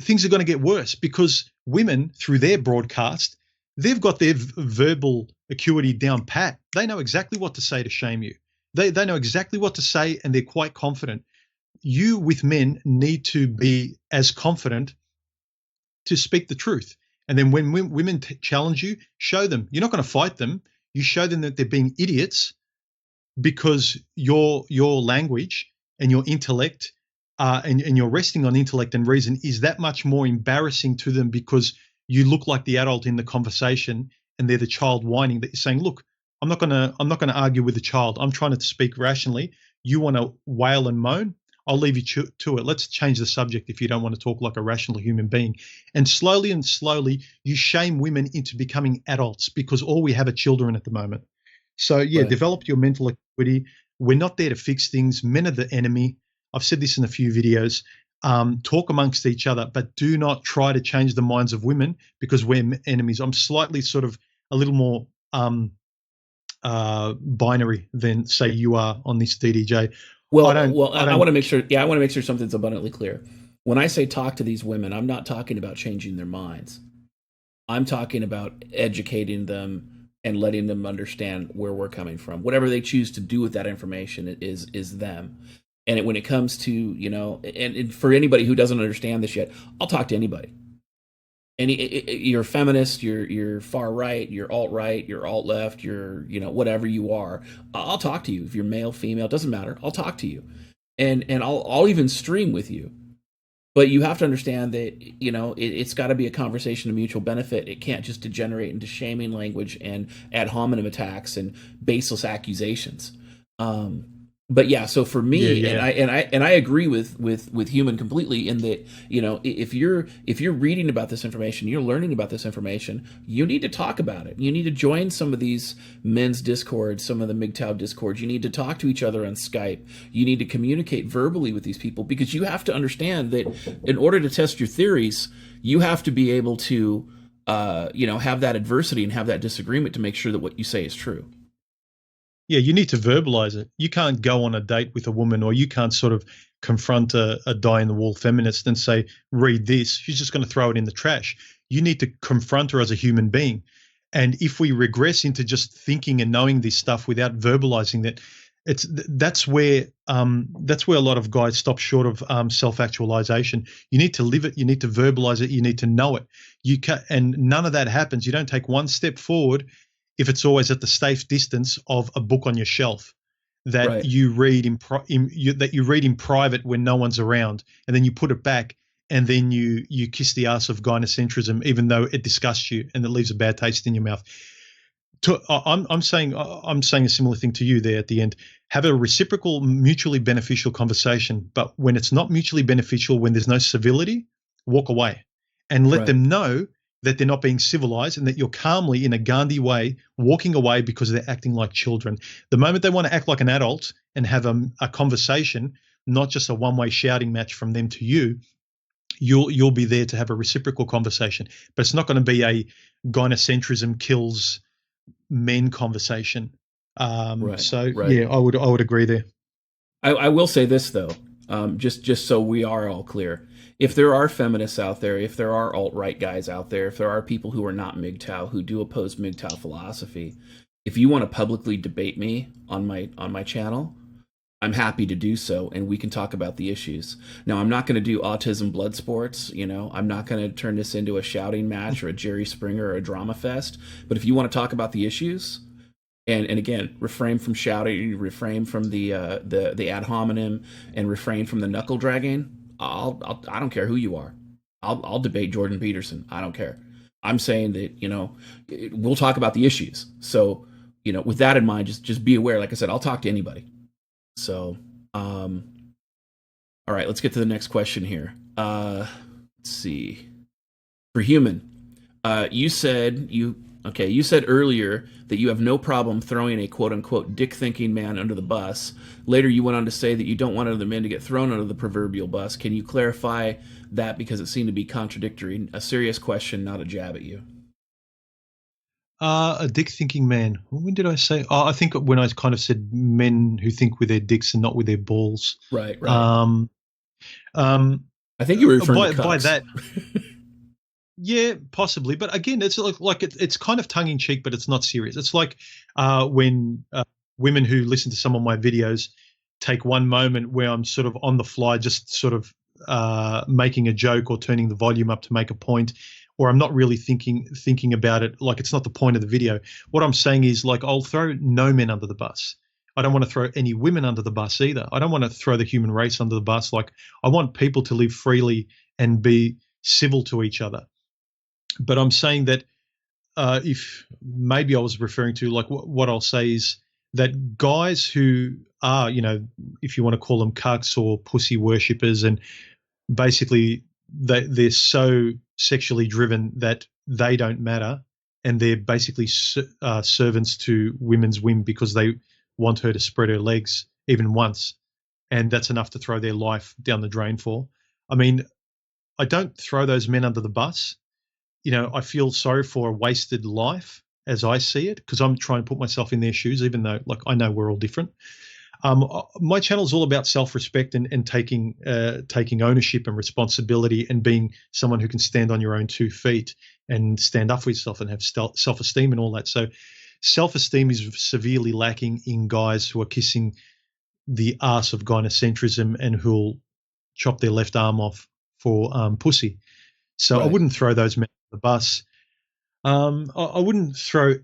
things are going to get worse, because women, through their broadcast, they've got their verbal acuity down pat. They know exactly what to say to shame you. They know exactly what to say, and they're quite confident. You, with men, need to be as confident to speak the truth. And then when women challenge you, show them. You're not going to fight them. You show them that they're being idiots, because your language and your intellect and you're resting on intellect and reason is that much more embarrassing to them, because you look like the adult in the conversation and they're the child whining, that you're saying, look, I'm not gonna argue with the child. I'm trying to speak rationally. You want to wail and moan? I'll leave you to it. Let's change the subject if you don't want to talk like a rational human being. And slowly, you shame women into becoming adults, because all we have are children at the moment. So yeah, Right. develop your mental acuity. We're not there to fix things. Men are the enemy. I've said this in a few videos. Talk amongst each other, but do not try to change the minds of women, because we're enemies. I'm slightly sort of a little more binary than say you are on this, DDJ. I Well, don't. well, I I want don't. to make sure. Yeah, I want to make sure something's abundantly clear. when I say talk to these women, I'm not talking about changing their minds. I'm talking about educating them and letting them understand where we're coming from. Whatever they choose to do with that information is them. And when it comes to, and for anybody who doesn't understand this yet, I'll talk to anybody. You're feminist, you're far right, you're alt right, you're alt left, you're whatever you are. I'll talk to you. If you're male, female, it doesn't matter. I'll talk to you, and I'll even stream with you. But you have to understand that it's got to be a conversation of mutual benefit. It can't just degenerate into shaming language and ad hominem attacks and baseless accusations. But yeah, so for me, Yeah, yeah. and I agree with HuMAN completely in that if you're reading about this information, you're learning about this information, you need to talk about it. You need to join some of these men's discords, some of the MGTOW discords. You need to talk to each other on Skype. You need to communicate verbally with these people, because you have to understand that in order to test your theories, you have to be able to have that adversity and have that disagreement to make sure that what you say is true. Yeah, you need to verbalize it. You can't go on a date with a woman, or you can't sort of confront a die-in-the-wall feminist and say, read this. She's just going to throw it in the trash. You need to confront her as a human being. And if we regress into just thinking and knowing this stuff without verbalizing that, that's where a lot of guys stop short of self-actualization. You need to live it. You need to verbalize it. You need to know it. And none of that happens. You don't take one step forward if it's always at the safe distance of a book on your shelf that Right. you read in private when no one's around, and then you put it back, and then you kiss the ass of gynocentrism, even though it disgusts you and it leaves a bad taste in your mouth. I'm saying a similar thing to you there at the end. Have a reciprocal, mutually beneficial conversation, but when it's not mutually beneficial, when there's no civility, walk away and let Right. them know that they're not being civilized and that you're calmly, in a Gandhi way, walking away because they're acting like children. The moment they want to act like an adult and have a conversation, not just a one-way shouting match from them to you, you'll be there to have a reciprocal conversation. But it's not going to be a gynocentrism kills men conversation. Right. So Right. yeah, I would agree there. I will say this though, just so we are all clear. If there are feminists out there, if there are alt-right guys out there, if there are people who are not MGTOW, who do oppose MGTOW philosophy, if you want to publicly debate me on my channel, I'm happy to do so, and we can talk about the issues. Now, I'm not going to do autism blood sports. I'm not going to turn this into a shouting match or a Jerry Springer or a drama fest. But if you want to talk about the issues, and again, refrain from shouting, refrain from the ad hominem, and refrain from the knuckle dragging, I don't care who you are. I'll debate Jordan Peterson. I don't care. I'm saying that we'll talk about the issues. So with that in mind, just be aware. Like I said, I'll talk to anybody. So all right, let's get to the next question here. Let's see. For HuMAN, you said earlier that you have no problem throwing a quote-unquote dick-thinking man under the bus. Later, you went on to say that you don't want other men to get thrown under the proverbial bus. Can you clarify that, because it seemed to be contradictory? A serious question, not a jab at you. A dick-thinking man. When did I say? Oh, I think when I kind of said men who think with their dicks and not with their balls. Right. I think you were referring to cucks. By that. Yeah, possibly, but again, it's like it's kind of tongue in cheek, but it's not serious. It's like when women who listen to some of my videos take one moment where I'm sort of on the fly, just sort of making a joke or turning the volume up to make a point, or I'm not really thinking about it. Like, it's not the point of the video. What I'm saying is, like, I'll throw no men under the bus. I don't want to throw any women under the bus either. I don't want to throw the human race under the bus. Like, I want people to live freely and be civil to each other. But I'm saying that if maybe I was referring to, like, what I'll say is that guys who are, if you want to call them cucks or pussy worshippers, and basically they're so sexually driven that they don't matter, and they're basically servants to women's whim because they want her to spread her legs even once, and that's enough to throw their life down the drain for. I mean, I don't throw those men under the bus. I feel sorry for a wasted life as I see it, because I'm trying to put myself in their shoes, even though, like, I know we're all different. My channel is all about self-respect and taking ownership and responsibility and being someone who can stand on your own 2 feet and stand up for yourself and have self-esteem and all that. So self-esteem is severely lacking in guys who are kissing the ass of gynocentrism and who'll chop their left arm off for pussy. So I Right. wouldn't throw those men under the bus. I wouldn't throw,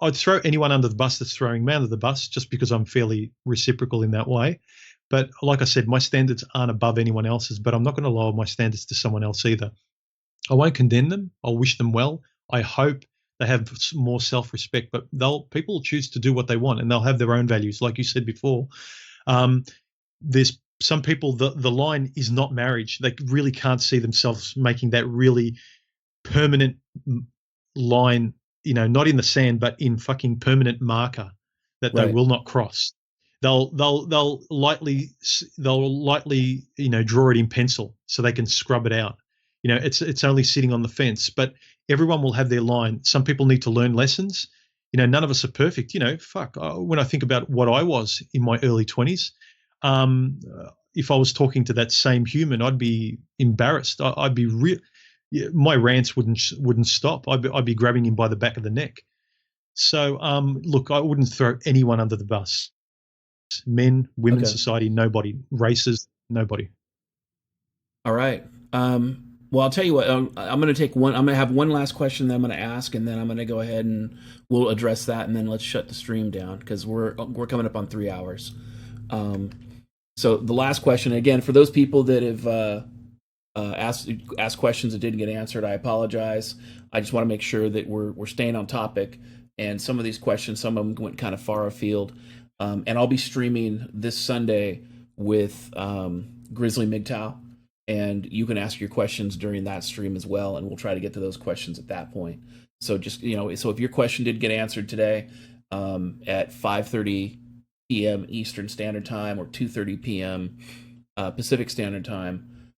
I'd throw anyone under the bus that's throwing me under the bus just because I'm fairly reciprocal in that way. But like I said, my standards aren't above anyone else's, but I'm not going to lower my standards to someone else either. I won't condemn them. I'll wish them well. I hope they have more self-respect, but people will choose to do what they want and they'll have their own values. Like you said before, um, there's some people, the line is not marriage. They really can't see themselves making that really permanent line, not in the sand, but in fucking permanent marker that they Right. will not cross. They'll lightly draw it in pencil so they can scrub it out. It's only sitting on the fence, but everyone will have their line. Some people need to learn lessons. None of us are perfect. Fuck. When I think about what I was in my early 20s, if I was talking to that same human, I'd be embarrassed. I'd be real. Yeah, my rants wouldn't stop. I'd be grabbing him by the back of the neck. So, look, I wouldn't throw anyone under the bus. Men, women, Okay. society, nobody. Races, nobody. All right. Well, I'll tell you what. I'm going to take one. I'm going to have one last question that I'm going to ask, and then I'm going to go ahead and we'll address that, and then let's shut the stream down because we're coming up on 3 hours. Um, so the last question again for those people that have asked questions that didn't get answered, I apologize. I just want to make sure that we're staying on topic. And some of these questions, some of them went kind of far afield. And I'll be streaming this Sunday with Grizzly MGTOW, and you can ask your questions during that stream as well, and we'll try to get to those questions at that point. So just so if your question did get answered today at 5:30 p.m. Eastern Standard Time or 2:30 p.m. Pacific Standard Time,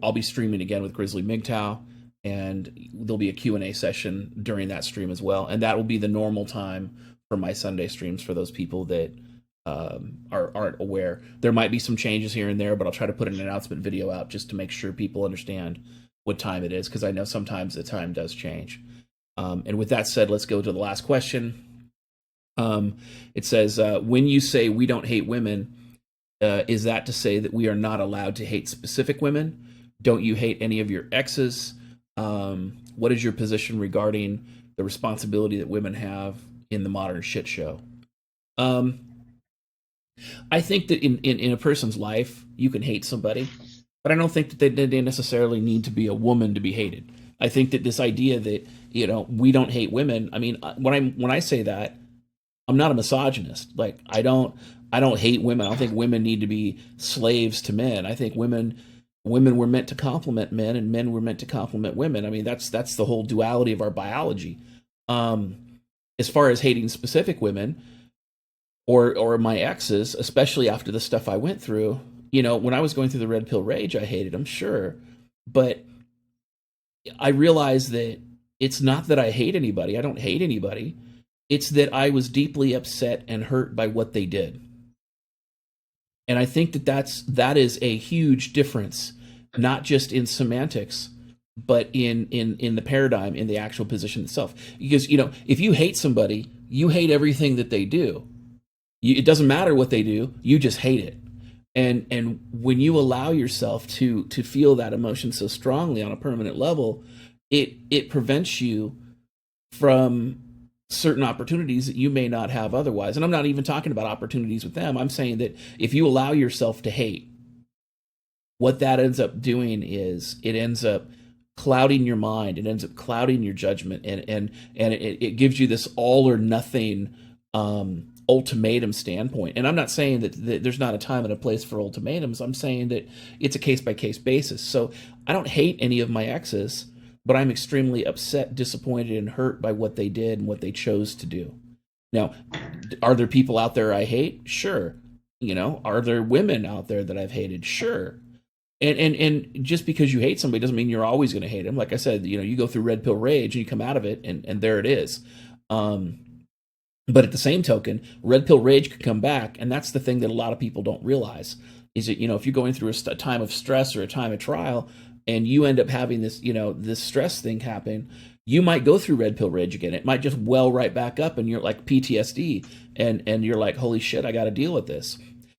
I'll be streaming again with Grizzly MGTOW, and there'll be a Q&A session during that stream as well, and that will be the normal time for my Sunday streams for those people that aren't aware. There might be some changes here and there, but I'll try to put an announcement video out just to make sure people understand what time it is, because I know sometimes the time does change. And with that said, let's go to the last question. It says, when you say we don't hate women, is that to say that we are not allowed to hate specific women? Don't you hate any of your exes? What is your position regarding the responsibility that women have in the modern shit show? I think that in a person's life, you can hate somebody, but I don't think that they necessarily need to be a woman to be hated. I think that this idea that we don't hate women. I mean, when I say that, I'm not a misogynist. Like I don't hate women. I don't think women need to be slaves to men. I think women were meant to complement men, and men were meant to complement women. I mean, that's the whole duality of our biology. As far as hating specific women or my exes, especially after the stuff I went through, when I was going through the red pill rage, I hated them, sure, but I realized that it's not that I hate anybody. I don't hate anybody. It's that I was deeply upset and hurt by what they did. And I think that is a huge difference, not just in semantics, but in the paradigm, in the actual position itself. Because if you hate somebody, you hate everything that they do. It doesn't matter what they do; you just hate it. And when you allow yourself to feel that emotion so strongly on a permanent level, it prevents you from certain opportunities that you may not have otherwise. And I'm not even talking about opportunities with them. I'm saying that if you allow yourself to hate, what that ends up doing is it ends up clouding your mind. It ends up clouding your judgment, and it gives you this all or nothing ultimatum standpoint. And I'm not saying that there's not a time and a place for ultimatums. I'm saying that it's a case by case basis. So I don't hate any of my exes, but I'm extremely upset, disappointed, and hurt by what they did and what they chose to do. Now, are there people out there I hate? Sure. Are there women out there that I've hated? Sure. And just because you hate somebody doesn't mean you're always going to hate them. Like I said, you go through red pill rage and you come out of it, and there it is. But at the same token, red pill rage could come back, and that's the thing that a lot of people don't realize is that if you're going through a time of stress or a time of trial, and you end up having this stress thing happen, you might go through red pill rage again. It might just well right back up, and you're like PTSD, and you're like, holy shit, I got to deal with this.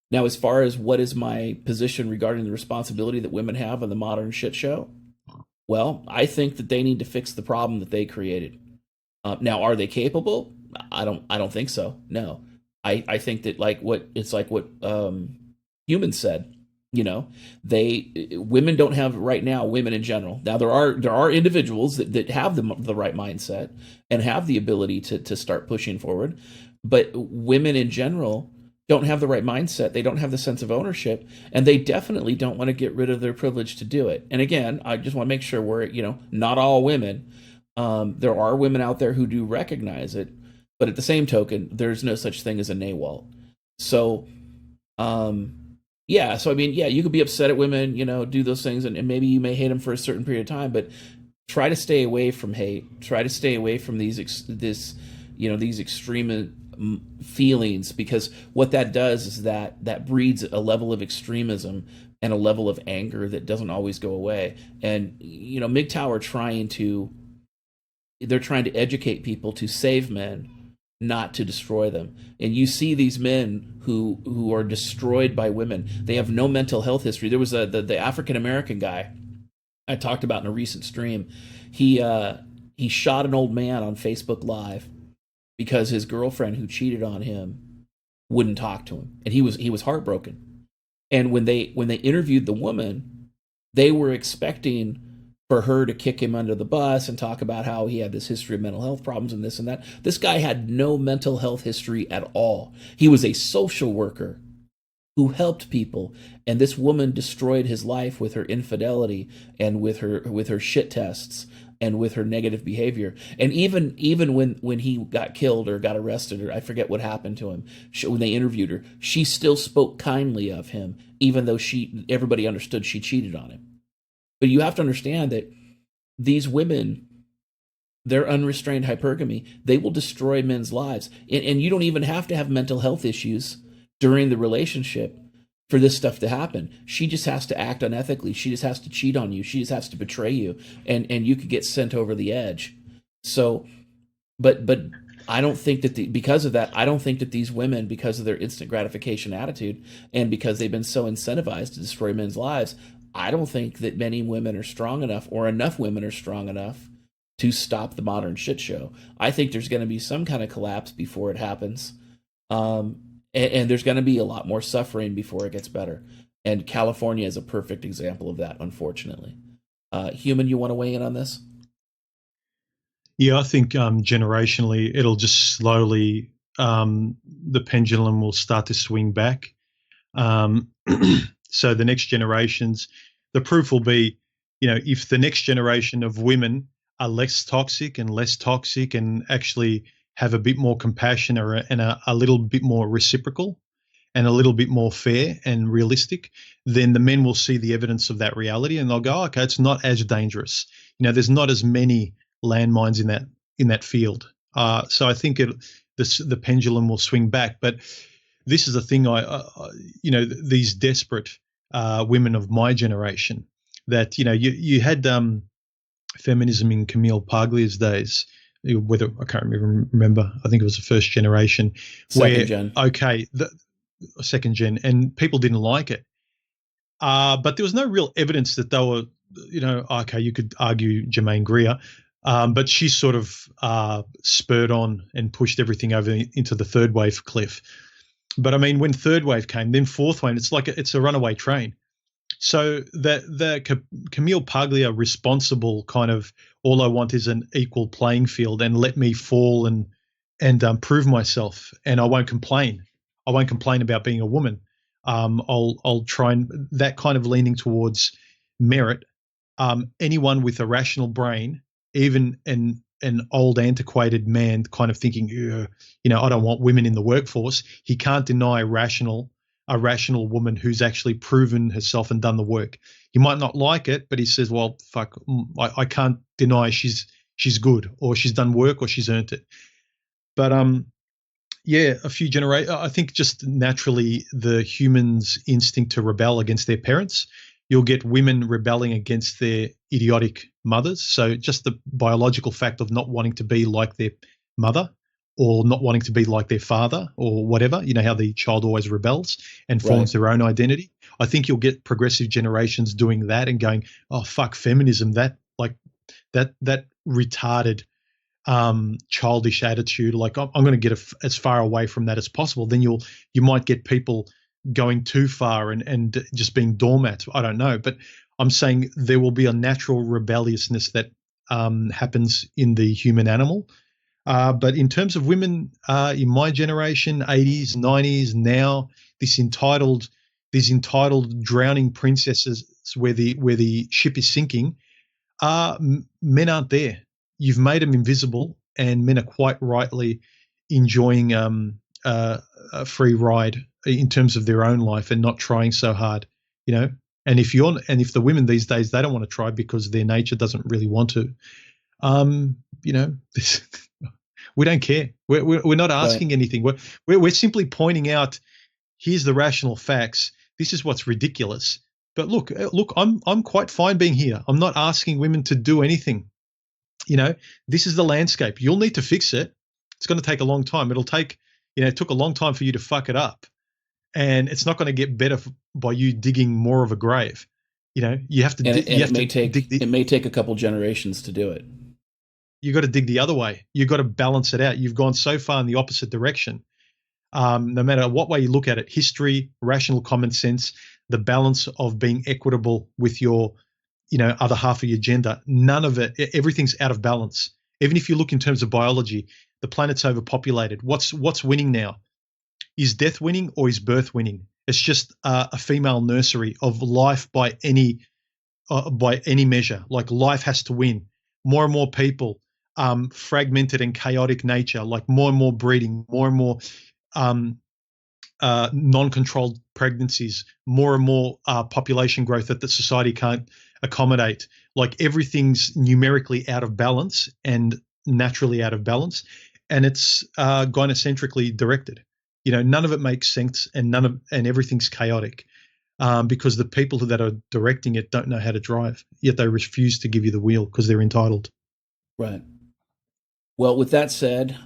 Now, as far as what is my position regarding the responsibility that women have in the modern shit show, well, I think that they need to fix the problem that they created. Now, are they capable? I don't think so. No, I think that like what HuMAN said. Women don't have right now. Women in general. Now there are individuals that have the right mindset and have the ability to start pushing forward, but women in general don't have the right mindset. They don't have the sense of ownership, and they definitely don't want to get rid of their privilege to do it. And again, I just want to make sure we're not all women. There are women out there who do recognize it, but at the same token, there's no such thing as a NAWALT. So, yeah. So I mean, yeah, you could be upset at women, do those things, and maybe you may hate them for a certain period of time, but try to stay away from hate. Try to stay away from these extreme feelings, because what that does is that breeds a level of extremism and a level of anger that doesn't always go away. And MGTOW are trying to educate people to save men, not to destroy them. And you see these men who are destroyed by women. They have no mental health history. There was the African American guy I talked about in a recent stream. He shot an old man on Facebook Live because his girlfriend who cheated on him wouldn't talk to him, and he was heartbroken. And when they interviewed the woman, they were expecting for her to kick him under the bus and talk about how he had this history of mental health problems and this and that. This guy had no mental health history at all. He was a social worker who helped people, and this woman destroyed his life with her infidelity and with her shit tests and with her negative behavior. And even when he got killed or got arrested, or I forget what happened to him, when they interviewed her, she still spoke kindly of him, even though everybody understood she cheated on him. But you have to understand that these women, their unrestrained hypergamy, they will destroy men's lives. And you don't even have to have mental health issues during the relationship for this stuff to happen. She just has to act unethically. She just has to cheat on you. She just has to betray you. And you could get sent over the edge. So, but I don't think that because of that, I don't think that these women, because of their instant gratification attitude and because they've been so incentivized to destroy men's lives, I don't think that many women are strong enough, or enough women are strong enough to stop the modern shit show. I think there's going to be some kind of collapse before it happens. And there's going to be a lot more suffering before it gets better. And California is a perfect example of that, unfortunately. HuMAN, you want to weigh in on this? Yeah, I think generationally, it'll just slowly, the pendulum will start to swing back. So the next generations, the proof will be, if the next generation of women are less toxic and actually have a bit more compassion and a little bit more reciprocal and a little bit more fair and realistic, then the men will see the evidence of that reality and they'll go, oh, okay, it's not as dangerous. There's not as many landmines in that field. So I think the pendulum will swing back. But this is the thing, these desperate women of my generation that, you had feminism in Camille Paglia's days, whether I can't remember, I think it was the first generation. Second gen. Okay, the second gen, and people didn't like it. But there was no real evidence that they were, okay, you could argue Germaine Greer, but she sort of spurred on and pushed everything over into the third wave cliff. But I mean, when third wave came, then fourth wave, it's a runaway train. So the Camille Paglia responsible kind of, all I want is an equal playing field and let me fall and prove myself, and I won't complain. I won't complain about being a woman. I'll try and that kind of leaning towards merit. Anyone with a rational brain, even an old antiquated man kind of thinking, I don't want women in the workforce. He can't deny a rational woman who's actually proven herself and done the work. He might not like it, but he says, well, fuck, I can't deny she's good, or she's done work, or she's earned it. But Yeah, a few generations. I think just naturally the humans' instinct to rebel against their parents. You'll get women rebelling against their idiotic mothers. So just the biological fact of not wanting to be like their mother or not wanting to be like their father or whatever, you know, how the child always rebels and Right. forms their own identity. I think you'll get progressive generations doing that and going, oh, fuck feminism, that retarded childish attitude, like I'm going to get as far away from that as possible. Then you might get people going too far and just being doormats. I don't know, but I'm saying there will be a natural rebelliousness that happens in the human animal. But in terms of women in my generation, 80s, 90s, now these entitled drowning princesses where the ship is sinking, men aren't there. You've made them invisible, and men are quite rightly enjoying a free ride in terms of their own life and not trying so hard, you know. And if the women these days they don't want to try because their nature doesn't really want to, you know, we don't care. We're not Right. asking anything. We're simply pointing out here's the rational facts. This is what's ridiculous. But look, I'm quite fine being here. I'm not asking women to do anything. You know, this is the landscape. You'll need to fix it. It's going to take a long time. It took a long time for you to fuck it up, and it's not going to get better by you digging more of a grave. You know, you have to And you it have to may dig take the it may take a couple generations to do it. you got to dig the other way. You got to balance it out. You've gone so far in the opposite direction. No matter what way you look at it, history, rational common sense, the balance of being equitable with your, other half of your gender, none of it, everything's out of balance. Even if you look in terms of biology, the planet's overpopulated. What's winning now? Is death winning or is birth winning? It's just a female nursery of life by any measure. Like life has to win. More and more people, fragmented and chaotic nature, like more and more breeding, more and more um, non-controlled pregnancies, more and more population growth that the society can't accommodate. Like everything's numerically out of balance and naturally out of balance, and it's gynocentrically directed. None of it makes sense, and everything's chaotic because the people that are directing it don't know how to drive, yet they refuse to give you the wheel because they're entitled. Right. Well, with that said,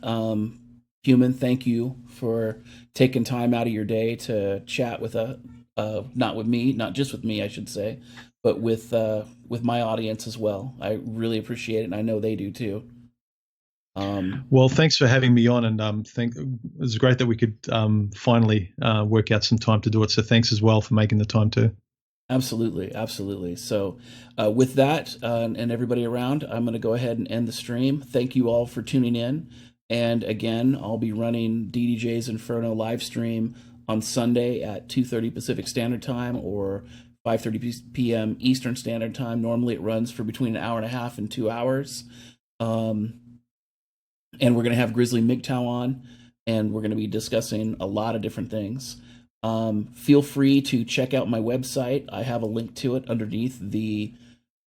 human, thank you for taking time out of your day to chat with not with me, not just with me, I should say, but with my audience as well. I really appreciate it, and I know they do too. Well, thanks for having me on, and it was great that we could finally work out some time to do it. So thanks as well for making the time too. Absolutely, absolutely. So, with that, and everybody around, I'm going to go ahead and end the stream. Thank you all for tuning in. And again, I'll be running DDJ's Inferno live stream on Sunday at 2:30 Pacific Standard Time or 5:30 p.m. Eastern Standard Time. Normally, it runs for between an hour and a half and 2 hours. Um, and we're going to have Grizzly MGTOW on, and we're going to be discussing a lot of different things. Feel free to check out my website. I have a link to it underneath the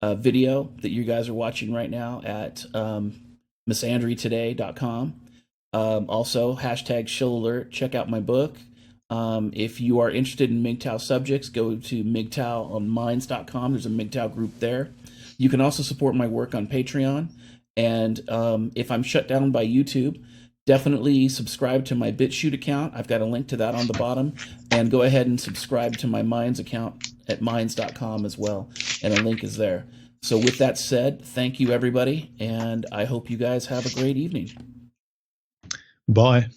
video that you guys are watching right now at missandrytoday.com. Also, hashtag shill alert. Check out my book. If you are interested in MGTOW subjects, go to MGTOW on minds.com. There's a MGTOW group there. You can also support my work on Patreon. And if I'm shut down by YouTube, definitely subscribe to my Bitchute account. I've got a link to that on the bottom. And go ahead and subscribe to my Minds account at minds.com as well. And a link is there. So with that said, thank you everybody. And I hope you guys have a great evening. Bye.